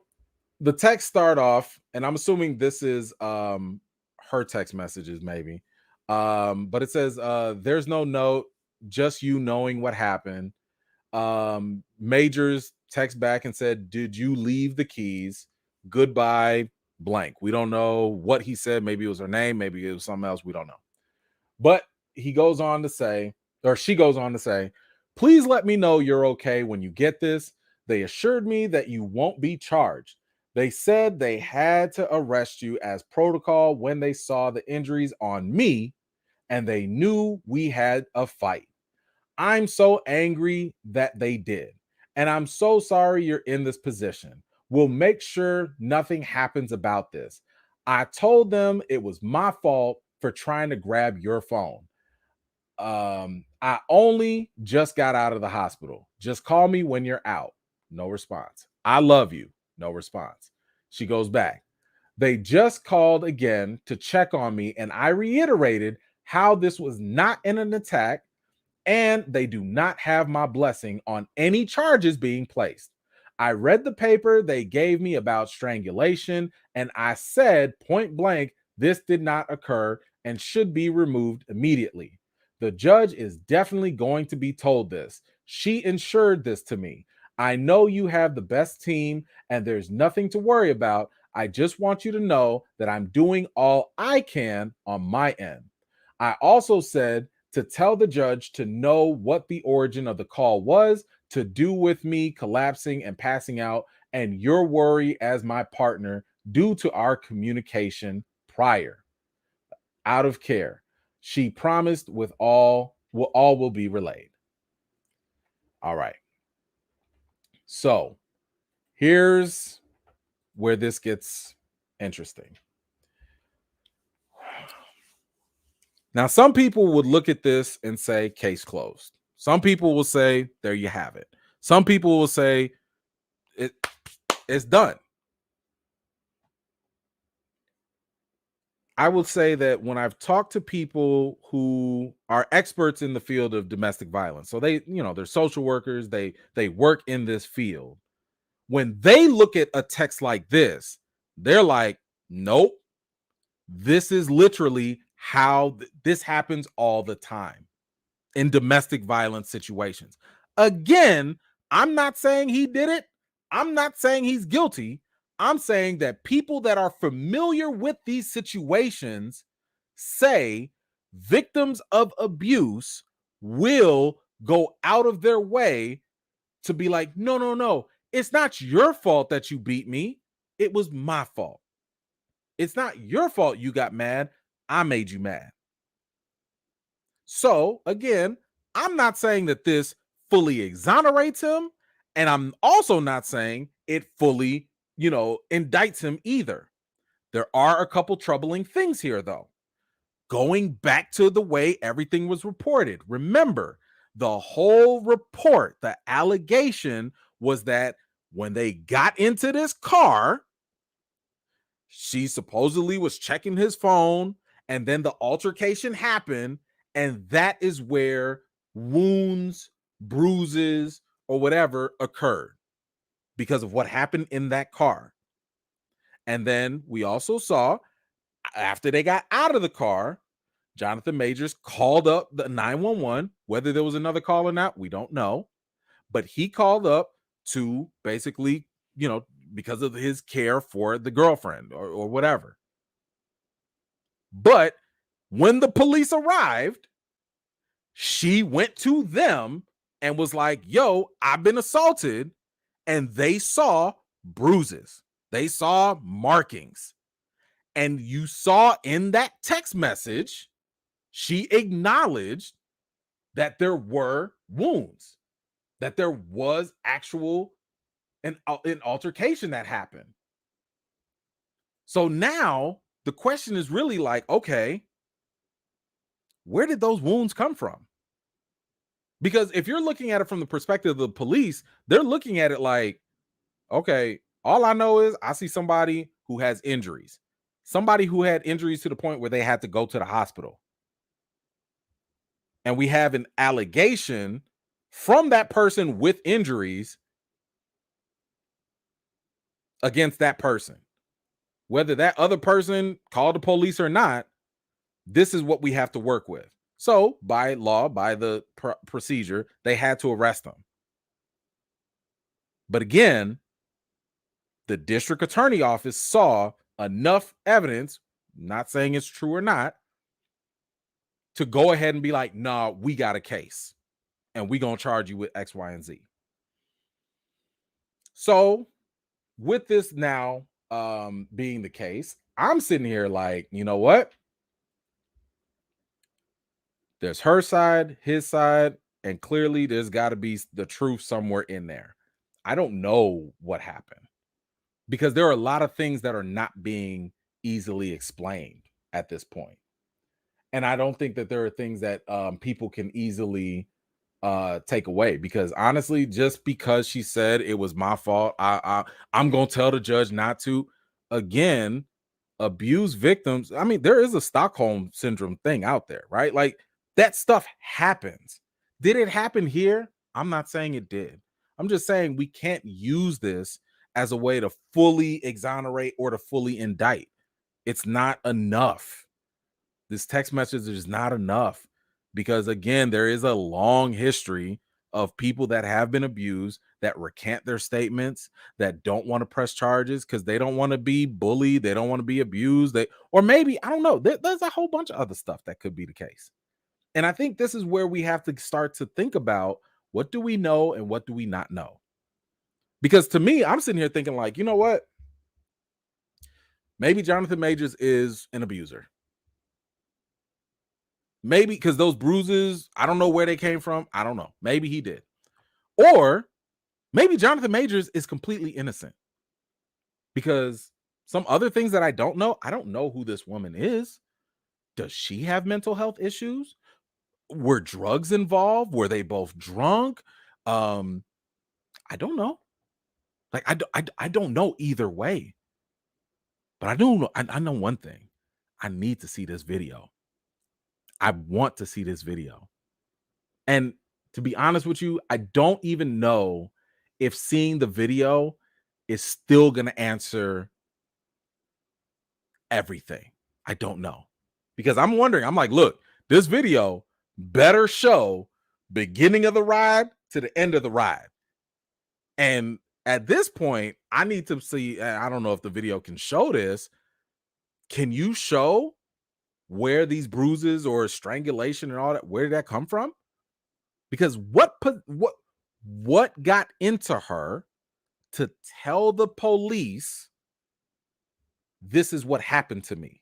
the text start off, and I'm assuming this is her text messages, maybe. But it says, there's no note, just you knowing what happened. Majors text back and said, did you leave the keys? Goodbye, blank. We don't know what he said. Maybe it was her name, maybe it was something else. We don't know. But he goes on to say, or she goes on to say, please let me know you're okay when you get this. They assured me that you won't be charged. They said they had to arrest you as protocol when they saw the injuries on me and they knew we had a fight. I'm so angry that they did. And I'm so sorry you're in this position. We'll make sure nothing happens about this. I told them it was my fault for trying to grab your phone. I only just got out of the hospital. Just call me when you're out. No response. I love you. No response. She goes back. They just called again to check on me, and I reiterated how this was not an attack, and they do not have my blessing on any charges being placed. I read the paper they gave me about strangulation, and I said point blank, this did not occur and should be removed immediately. The judge is definitely going to be told this. She ensured this to me. I know you have the best team and there's nothing to worry about. I just want you to know that I'm doing all I can on my end. I also said to tell the judge to know what the origin of the call was, to do with me collapsing and passing out, and your worry as my partner due to our communication prior. Out of care. She promised with all will be relayed. All right. So here's where this gets interesting. Now, some people would look at this and say, case closed. Some people will say, there you have it. Some people will say, it's done. I will say that when I've talked to people who are experts in the field of domestic violence, so they're social workers, they work in this field. When they look at a text like this, they're like, nope, this is literally how this happens all the time in domestic violence situations. Again, I'm not saying he did it. I'm not saying he's guilty. I'm saying that people that are familiar with these situations say victims of abuse will go out of their way to be like, no, it's not your fault that you beat me. It was my fault. It's not your fault you got mad. I made you mad. So again, I'm not saying that this fully exonerates him, and I'm also not saying it fully, indicts him either. There are a couple troubling things here, though. Going back to the way everything was reported. Remember, the whole report, the allegation was that when they got into this car, she supposedly was checking his phone, and then the altercation happened, and that is where wounds, bruises, or whatever occurred because of what happened in that car. And then we also saw after they got out of the car, Jonathan Majors called up the 911. Whether there was another call or not, we don't know. But he called up to basically, because of his care for the girlfriend or whatever. But when the police arrived, she went to them and was like, yo, I've been assaulted. And they saw bruises. They saw markings. And you saw in that text message, she acknowledged that there were wounds, that there was actual an altercation that happened. So now the question is really like, okay, where did those wounds come from? Because if you're looking at it from the perspective of the police, they're looking at it like, okay, All I know is I see somebody who has injuries, somebody who had injuries to the point where they had to go to the hospital. And we have an allegation from that person with injuries against that person. Whether that other person called the police or not, this is what we have to work with. So, by law, by the procedure, they had to arrest him. But again, the district attorney office saw enough evidence, not saying it's true or not, to go ahead and be like, nah, we got a case and we gonna charge you with X, Y, and Z. So with this now being the case, I'm sitting here like, you know what? There's her side, his side, and clearly there's got to be the truth somewhere in there. I don't know what happened because there are a lot of things that are not being easily explained at this point. And I don't think that there are things that people can easily take away, because honestly, just because she said it was my fault, I'm gonna tell the judge not to. Again, abuse victims, I mean, there is a Stockholm syndrome thing out there, right? Like, that stuff happens. Did it happen here? I'm not saying it did. I'm just saying we can't use this as a way to fully exonerate or to fully indict. It's not enough. This text message is not enough, because again, there is a long history of people that have been abused that recant their statements, that don't want to press charges because they don't want to be bullied, they don't want to be abused, or maybe, I don't know, there's a whole bunch of other stuff that could be the case. And I think this is where we have to start to think about, what do we know and what do we not know? Because to me, I'm sitting here thinking like, you know what? Maybe Jonathan Majors is an abuser. Maybe because those bruises, I don't know where they came from. I don't know. Maybe he did. Or maybe Jonathan Majors is completely innocent, because some other things that I don't know who this woman is. Does she have mental health issues? Were drugs involved? Were they both drunk? I don't know. Like, I don't know either way. But I do know, I know one thing. I need to see this video. I want to see this video. And to be honest with you, I don't even know if seeing the video is still going to answer everything. I don't know. Because I'm wondering, I'm like, look, this video better show beginning of the ride to the end of the ride. And at this point, I need to see, I don't know if the video can show this. Can you show where these bruises or strangulation and all that, where did that come from? Because what got into her to tell the police this is what happened to me?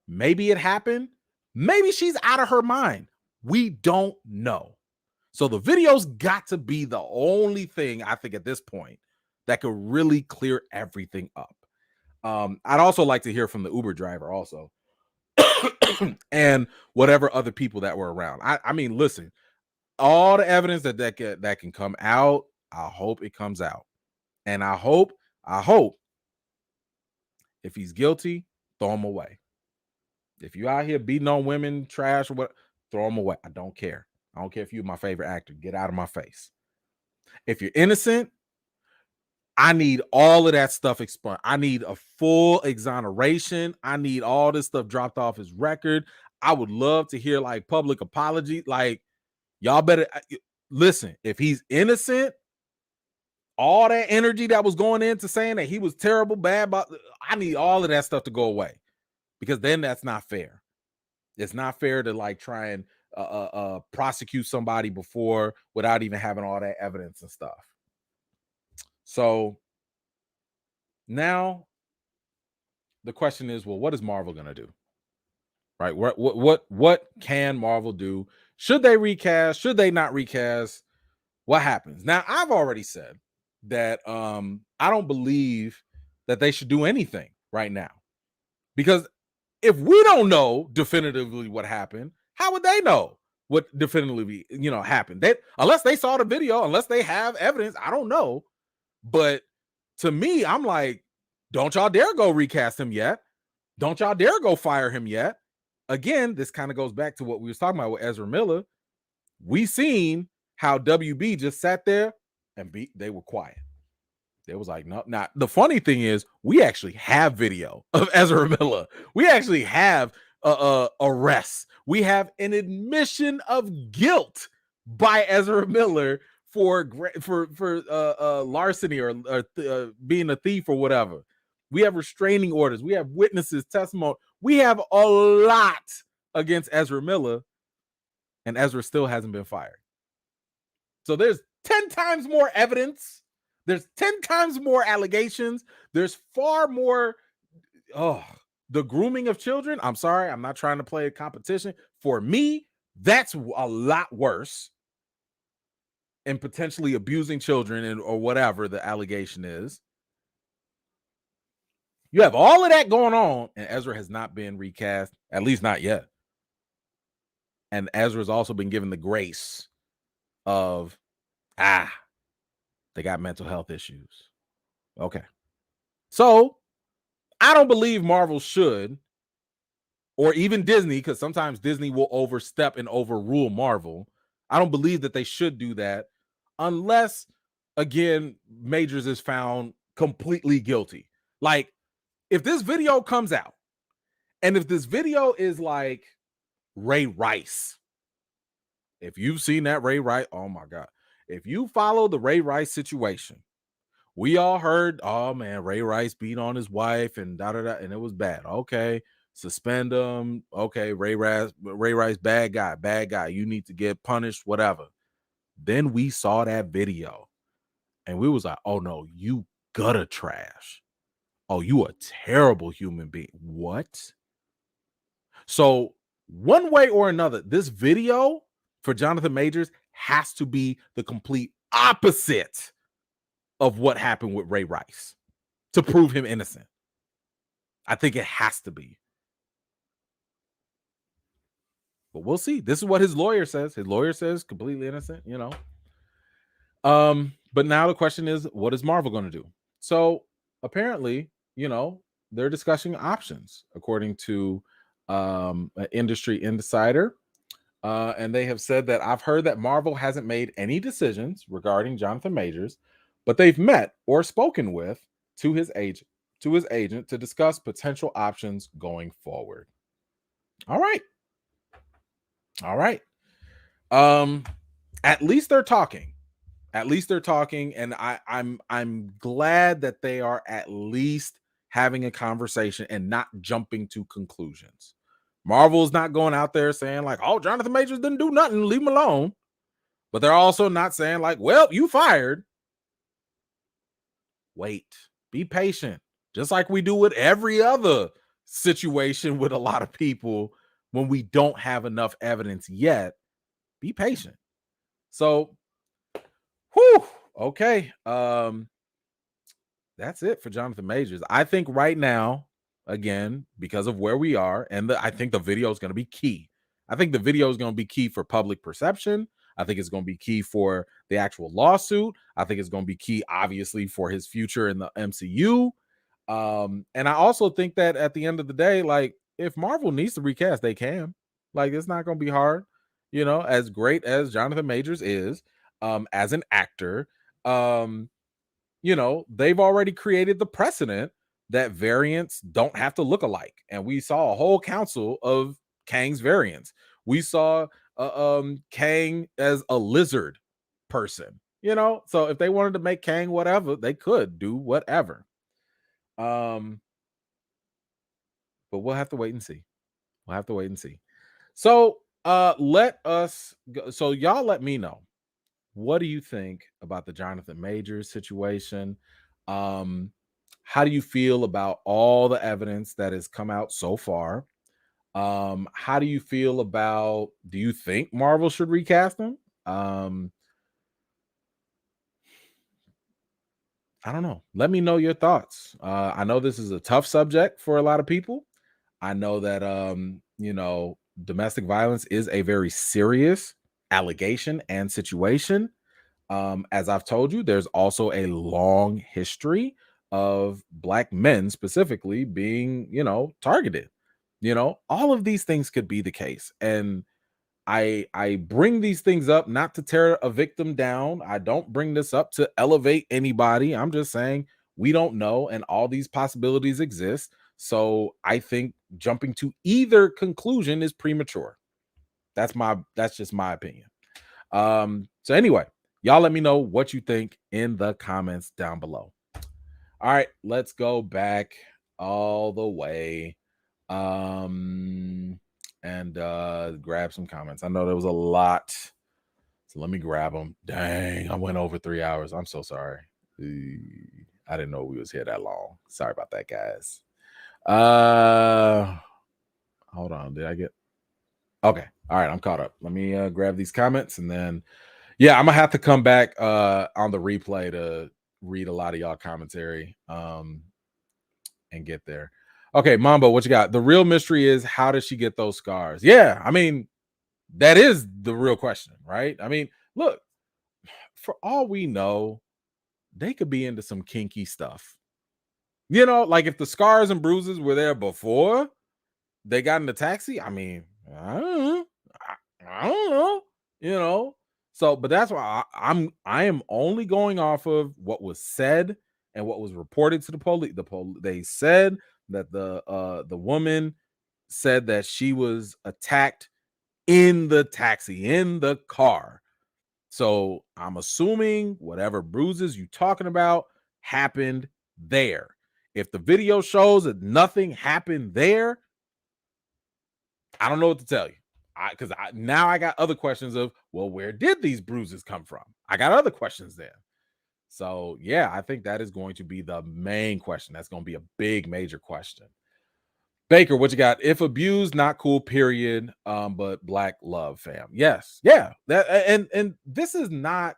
Maybe it happened. Maybe she's out of her mind. We don't know. So the video's got to be the only thing, I think, at this point that could really clear everything up. I'd also like to hear from the Uber driver also. And whatever other people that were around. I mean, listen, all the evidence that can come out, I hope it comes out. And I hope if he's guilty, throw him away. If you out here beating on women, trash or what, throw him away. I don't care. I don't care if you're my favorite actor. Get out of my face. If you're innocent, I need all of that stuff explained. I need a full exoneration. I need all this stuff dropped off his record. I would love to hear like public apology. Like, y'all better listen. If he's innocent, all that energy that was going into saying that he was terrible, bad, I need all of that stuff to go away, because then that's not fair. It's not fair to like try and prosecute somebody before without even having all that evidence and stuff. So now the question is, well, what is Marvel going to do? Right? What can Marvel do? Should they recast? Should they not recast? What happens? Now, I've already said that I don't believe that they should do anything right now, because if we don't know definitively what happened, how would they know what definitively happened? Unless they saw the video, unless they have evidence, I don't know. But to me, I'm like, don't y'all dare go recast him yet. Don't y'all dare go fire him yet. Again, this kind of goes back to what we was talking about with Ezra Miller. We seen how WB just sat there and they were quiet. They was like, no, not. The funny thing is, we actually have video of Ezra Miller. We actually have arrests. We have an admission of guilt by Ezra Miller for larceny or being a thief or whatever. We have restraining orders. We have witnesses, testimony. We have a lot against Ezra Miller, and Ezra still hasn't been fired. So there's 10 times more evidence. There's 10 times more allegations. There's far more. The grooming of children. I'm sorry. I'm not trying to play a competition. For me, that's a lot worse. And potentially abusing children or whatever the allegation is. You have all of that going on, and Ezra has not been recast, at least not yet. And Ezra's also been given the grace of, they got mental health issues. Okay. So I don't believe Marvel should, or even Disney, because sometimes Disney will overstep and overrule Marvel. I don't believe that they should do that unless, again, Majors is found completely guilty. Like, if this video comes out, and if this video is like Ray Rice, if you've seen that Ray Rice, oh my God. If you follow the Ray Rice situation, we all heard, oh man, Ray Rice beat on his wife and da-da-da, and it was bad. Okay, suspend him. Okay, Ray Rice, bad guy. You need to get punished, whatever. Then we saw that video, and we was like, oh no, you gutter trash. Oh, you a terrible human being. What? So one way or another, this video for Jonathan Majors has to be the complete opposite of what happened with Ray Rice to prove him innocent. I think it has to be. But we'll see. This is what his lawyer says. His lawyer says completely innocent, you know. But now the question is, what is Marvel going to do? So apparently, you know, they're discussing options according to an industry insider. And they have said that I've heard that Marvel hasn't made any decisions regarding Jonathan Majors, but they've met or spoken with his agent to discuss potential options going forward. All right. At least they're talking. And I'm glad that they are at least having a conversation and not jumping to conclusions. Marvel's not going out there saying like, oh, Jonathan Majors didn't do nothing, leave him alone. But they're also not saying like, well, you fired. Wait, be patient. Just like we do with every other situation with a lot of people when we don't have enough evidence yet. Be patient. So, okay. That's it for Jonathan Majors. I think right now, again, because of where we are, and I think the video is going to be key. I think the video is going to be key for public perception. I think it's going to be key for the actual lawsuit. I think it's going to be key, obviously, for his future in the MCU. And I also think that at the end of the day, like, if Marvel needs to recast, they can. Like, it's not going to be hard. You know, as great as Jonathan Majors is, as an actor, you know, they've already created the precedent that variants don't have to look alike. And we saw a whole council of Kang's variants. We saw Kang as a lizard person, you know? So if they wanted to make Kang whatever, they could do whatever. But we'll have to wait and see. So let us go. So y'all let me know. What do you think about the Jonathan Majors situation? How do you feel about all the evidence that has come out so far? How do you feel about, do you think Marvel should recast him? I don't know. Let me know your thoughts. I know this is a tough subject for a lot of people. I know that, you know, domestic violence is a very serious allegation and situation. As I've told you, there's also a long history of Black men specifically being, targeted. All of these things could be the case. And I bring these things up not to tear a victim down. I don't bring this up to elevate anybody. I'm just saying we don't know, and all these possibilities exist. So I think jumping to either conclusion is premature. That's just my opinion. So anyway, y'all let me know what you think in the comments down below. All right, let's go back all the way. And grab some comments. I know there was a lot, so let me grab them. Dang, I went over 3 hours. I'm so sorry. I didn't know we was here that long. Sorry about that, guys. Hold on. Did I get okay? All right, I'm caught up. Let me grab these comments, and then I'm gonna have to come back on the replay to read a lot of y'all commentary and get there. Okay, Mambo, what you got? The real mystery is, how does she get those scars? Yeah, I mean, that is the real question, right? I mean, look, for all we know, they could be into some kinky stuff. Like if the scars and bruises were there before they got in the taxi, I mean, I don't know. I don't know. So, but that's why I am only going off of what was said and what was reported to the police. They said that the woman said that she was attacked in the taxi, in the car. So I'm assuming whatever bruises you talking about happened there. If the video shows that nothing happened there, I don't know what to tell you. Because now I got other questions of, well, where did these bruises come from? I got other questions there. So I think that is going to be the main question. That's going to be a big, major question. Baker, what you got? If abused, not cool, period. But Black love, fam. Yes. Yeah. That and this is not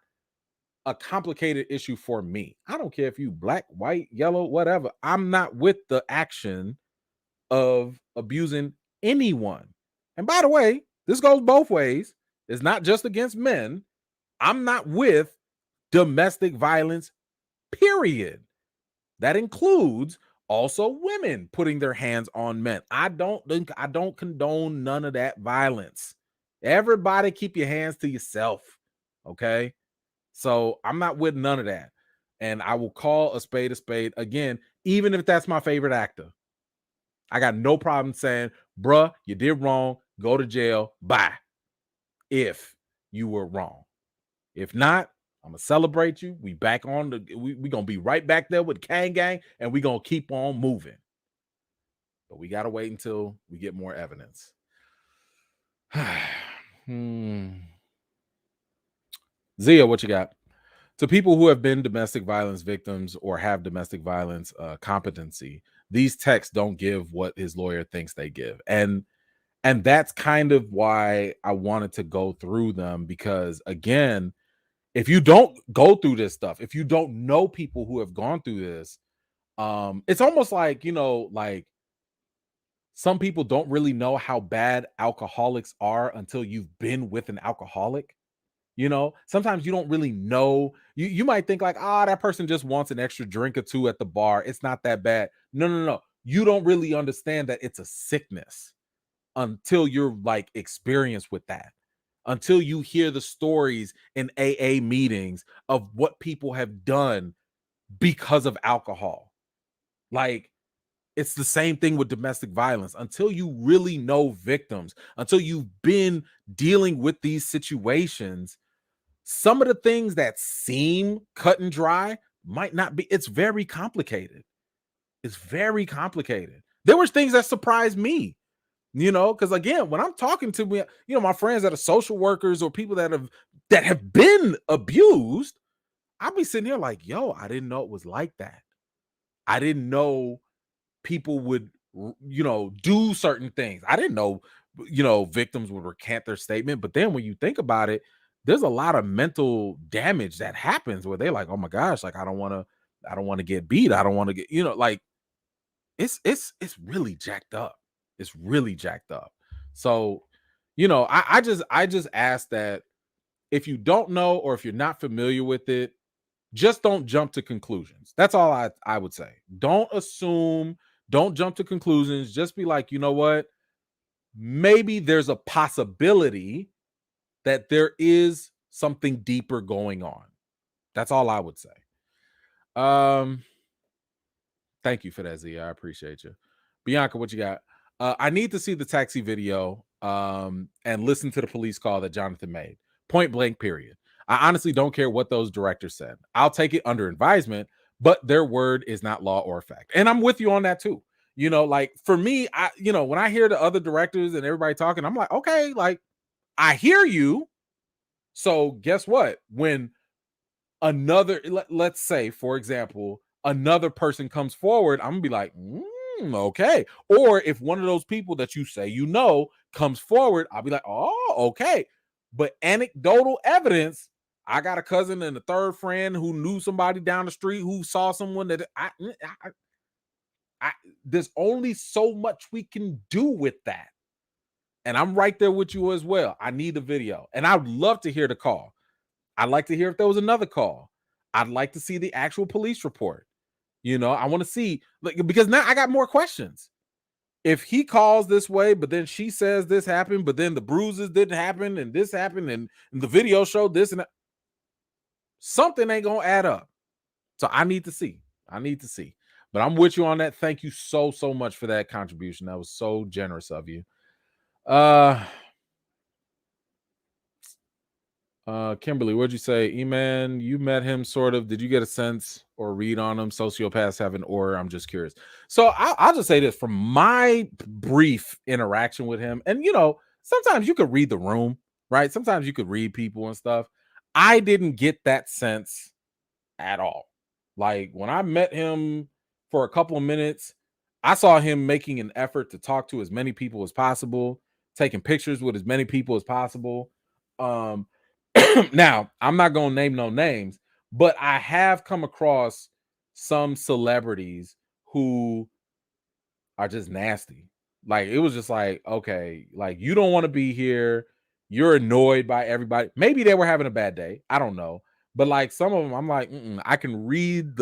a complicated issue for me. I don't care if you Black, white, yellow, whatever. I'm not with the action of abusing anyone. And by the way, this goes both ways. It's not just against men. I'm not with domestic violence, period. That includes also women putting their hands on men. I don't condone none of that violence. Everybody keep your hands to yourself. Okay. So I'm not with none of that. And I will call a spade again, even if that's my favorite actor. I got no problem saying, bruh, you did wrong. Go to jail. Bye. If you were wrong. If not, I'm gonna celebrate you. We back on we gonna be right back there with Kang Gang, and we gonna keep on moving. But we gotta wait until we get more evidence. Zia, what you got? To people who have been domestic violence victims or have domestic violence competency, these texts don't give what his lawyer thinks they give. And that's kind of why I wanted to go through them, because again, if you don't go through this stuff, if you don't know people who have gone through this, it's almost like, like some people don't really know how bad alcoholics are until you've been with an alcoholic. Sometimes you don't really know. You might think like, that person just wants an extra drink or two at the bar. It's not that bad. No. You don't really understand that it's a sickness until you're like experienced with that. Until you hear the stories in AA meetings of what people have done because of alcohol. Like, it's the same thing with domestic violence. Until you really know victims, until you've been dealing with these situations, some of the things that seem cut and dry might not be. It's very complicated. It's very complicated. There were things that surprised me, because again, when I'm talking to me, my friends that are social workers or people that have been abused, I'll be sitting here like, yo, I didn't know it was like that. I didn't know people would, do certain things. I didn't know, victims would recant their statement. But then when you think about it, there's a lot of mental damage that happens where they're like, oh my gosh, like I don't want to get beat. I don't want to get, like it's really jacked up. It's really jacked up. So, I just ask that if you don't know or if you're not familiar with it, just don't jump to conclusions. That's all I would say. Don't assume, don't jump to conclusions. Just be like, you know what? Maybe there's a possibility that there is something deeper going on. That's all I would say. Thank you for that, Zia. I appreciate you. Bianca, what you got? I need to see the taxi video and listen to the police call that Jonathan made. Point blank, period. I honestly don't care what those directors said. I'll take it under advisement, but their word is not law or fact. And I'm with you on that too. You know, like for me, when I hear the other directors and everybody talking, I'm like, okay, like I hear you. So guess what? When another, let's say, for example, another person comes forward, I'm gonna be like, okay. Or if one of those people that you say comes forward, I'll be like, oh, okay. But anecdotal evidence, I got a cousin and a third friend who knew somebody down the street who saw someone that there's only so much we can do with that. And I'm right there with you as well. I need the video. And I'd love to hear the call. I'd like to hear if there was another call. I'd like to see the actual police report. I want to see, because now I got more questions. If he calls this way, but then she says this happened, but then the bruises didn't happen, and this happened, and the video showed this, and that, something ain't gonna add up. So I need to see. But I'm with you on that. Thank you so much for that contribution. That was so generous of you. Kimberly, what'd you say? E-Man, you met him sort of. Did you get a sense or read on him? Sociopaths have an aura. I'm just curious. So I'll just say this from my brief interaction with him. And, sometimes you could read the room, right? Sometimes you could read people and stuff. I didn't get that sense at all. Like when I met him for a couple of minutes, I saw him making an effort to talk to as many people as possible, taking pictures with as many people as possible. Now, I'm not going to name no names, but I have come across some celebrities who are just nasty. Like, it was just like, okay, like, you don't want to be here. You're annoyed by everybody. Maybe they were having a bad day. I don't know. But like some of them, I'm like, I can read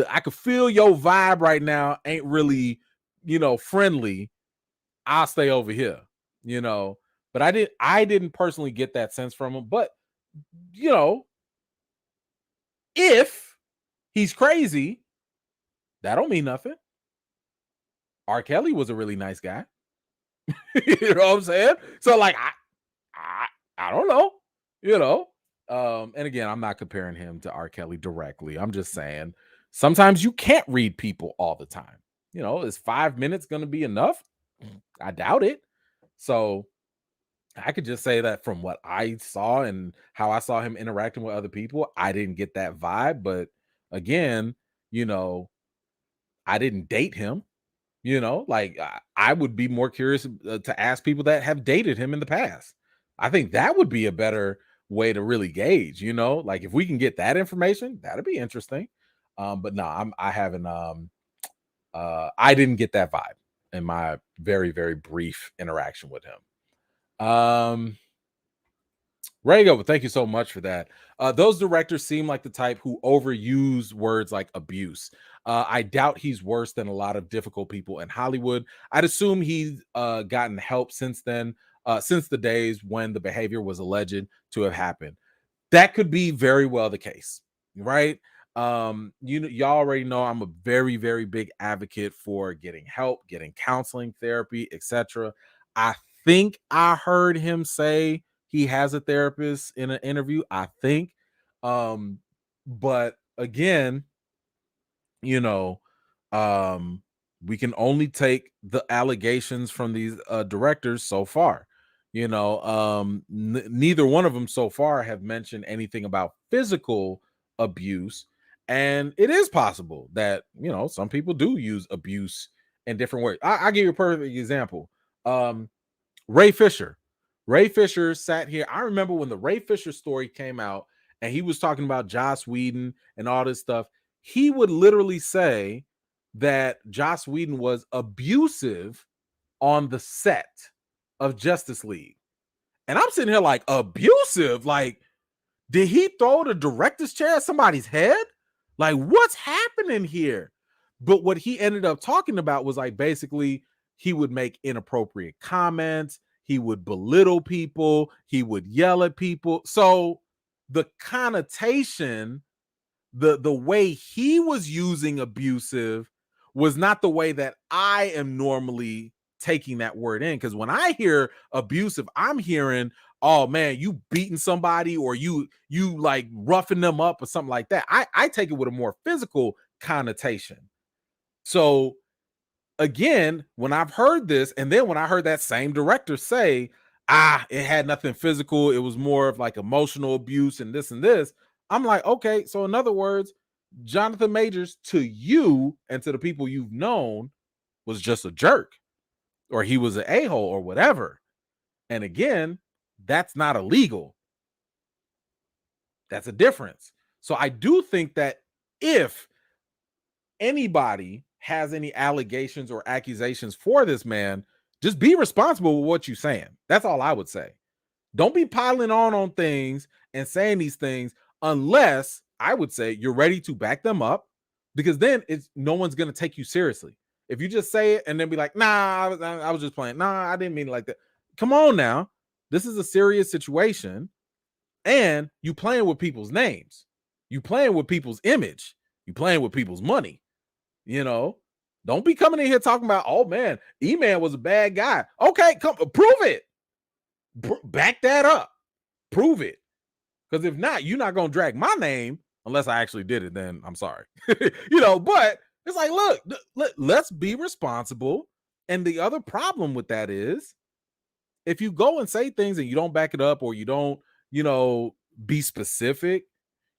I can feel your vibe right now ain't really, friendly. I'll stay over here, But I didn't personally get that sense from him. But if he's crazy, that don't mean nothing. R. Kelly was a really nice guy. You know what I'm saying? So like, I don't know, and again, I'm not comparing him to R. Kelly directly. I'm just saying sometimes you can't read people all the time. Is 5 minutes going to be enough? I doubt it. So I could just say that from what I saw and how I saw him interacting with other people, I didn't get that vibe. But again, I didn't date him. Like I would be more curious to ask people that have dated him in the past. I think that would be a better way to really gauge, like if we can get that information, that'd be interesting. But no, I haven't, I didn't get that vibe in my very, very brief interaction with him. Rego, but thank you so much for that. Those directors seem like the type who overuse words like abuse. I doubt he's worse than a lot of difficult people in Hollywood. I'd assume he's gotten help since then, since the days when the behavior was alleged to have happened. That could be very well the case, right? Y'all already know I'm a very, very big advocate for getting help, getting counseling, therapy, etc. I think I heard him say he has a therapist in an interview, I think. But again, we can only take the allegations from these directors so far. Neither one of them so far have mentioned anything about physical abuse. And it is possible that, some people do use abuse in different ways. I'll give you a perfect example. Ray Fisher. Ray Fisher sat here. I remember when the Ray Fisher story came out and he was talking about Joss Whedon and all this stuff. He would literally say that Joss Whedon was abusive on the set of Justice League. And I'm sitting here like, abusive? Like, Did he throw the director's chair at somebody's head? Like, what's happening here? But what he ended up talking about was like basically he would make inappropriate comments, he would belittle people, he would yell at people. So the connotation, the way he was using abusive was not the way that I am normally taking that word in. Because when I hear abusive, I'm hearing, oh man, you beating somebody or you like roughing them up or something like that. I take it with a more physical connotation. So again, when I've heard this, and then when I heard that same director say, it had nothing physical, it was more of like emotional abuse and this, I'm like, okay, so in other words, Jonathan Majors to you and to the people you've known was just a jerk, or he was an a-hole or whatever. And again, that's not illegal. That's a difference. So I do think that if anybody has any allegations or accusations for this man, just be responsible with what you're saying. That's all I would say. Don't be piling on things and saying these things unless I would say you're ready to back them up, because then it's no one's going to take you seriously. If you just say it and then be like, nah, I was just playing. Nah, I didn't mean it like that. Come on now. This is a serious situation and you playing with people's names. You playing with people's image. You playing with people's money. You know, don't be coming in here talking about, oh man, E-Man was a bad guy. Okay, come prove it. Back that up. Prove it. Because if not, you're not going to drag my name unless I actually did it. Then I'm sorry. But it's like, look, let's be responsible. And the other problem with that is if you go and say things and you don't back it up or you don't, be specific,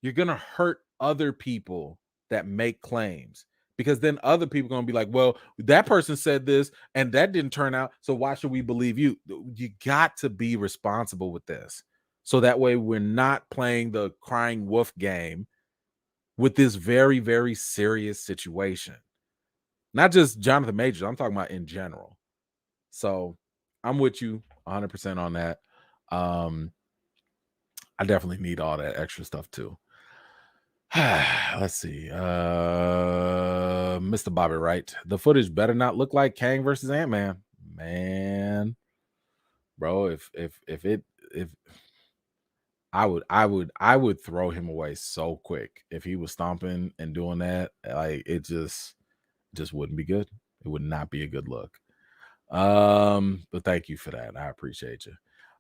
you're going to hurt other people that make claims. Because then other people are going to be like, well, that person said this and that didn't turn out. So why should we believe you? You got to be responsible with this. So that way we're not playing the crying wolf game with this very, very serious situation. Not just Jonathan Majors. I'm talking about in general. So I'm with you 100% on that. I definitely need all that extra stuff too. Let's see. Mr. Bobby Wright. The footage better not look like Kang versus Ant-Man. Man. Bro, if I would throw him away so quick if he was stomping and doing that. Like it just wouldn't be good. It would not be a good look. But thank you for that. I appreciate you.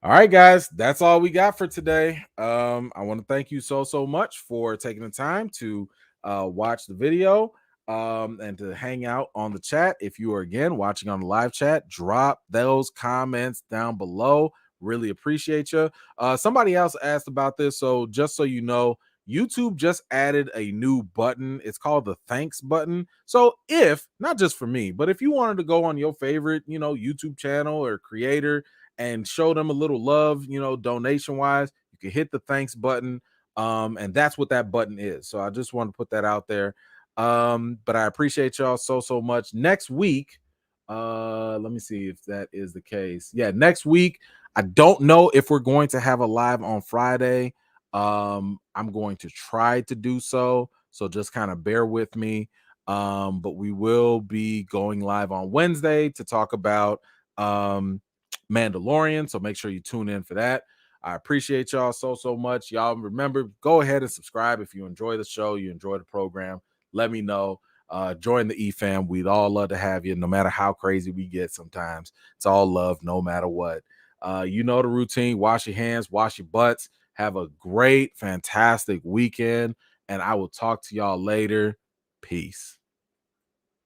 All right, guys, that's all we got for today. I want to thank you so much for taking the time to watch the video and to hang out on the chat. If you are again watching on the live chat, drop those comments down below. Really appreciate you. Somebody else asked about this, so just so you know, YouTube just added a new button. It's called the thanks button. So if, not just for me, but if you wanted to go on your favorite, YouTube channel or creator and show them a little love, donation wise, you can hit the thanks button. And that's what that button is. So I just want to put that out there. But I appreciate y'all so much. Next week, let me see if that is the case. Yeah, next week, I don't know if we're going to have a live on Friday. I'm going to try to do so just kind of bear with me. But we will be going live on Wednesday to talk about Mandalorian, so make sure you tune in for that. I appreciate y'all so much. Y'all remember, go ahead and subscribe if you enjoy the show, you enjoy the program. Let me know. Join the E-Fam. We'd all love to have you, no matter how crazy we get sometimes. It's all love, no matter what. You know the routine. Wash your hands, wash your butts. Have a great, fantastic weekend, and I will talk to y'all later. Peace.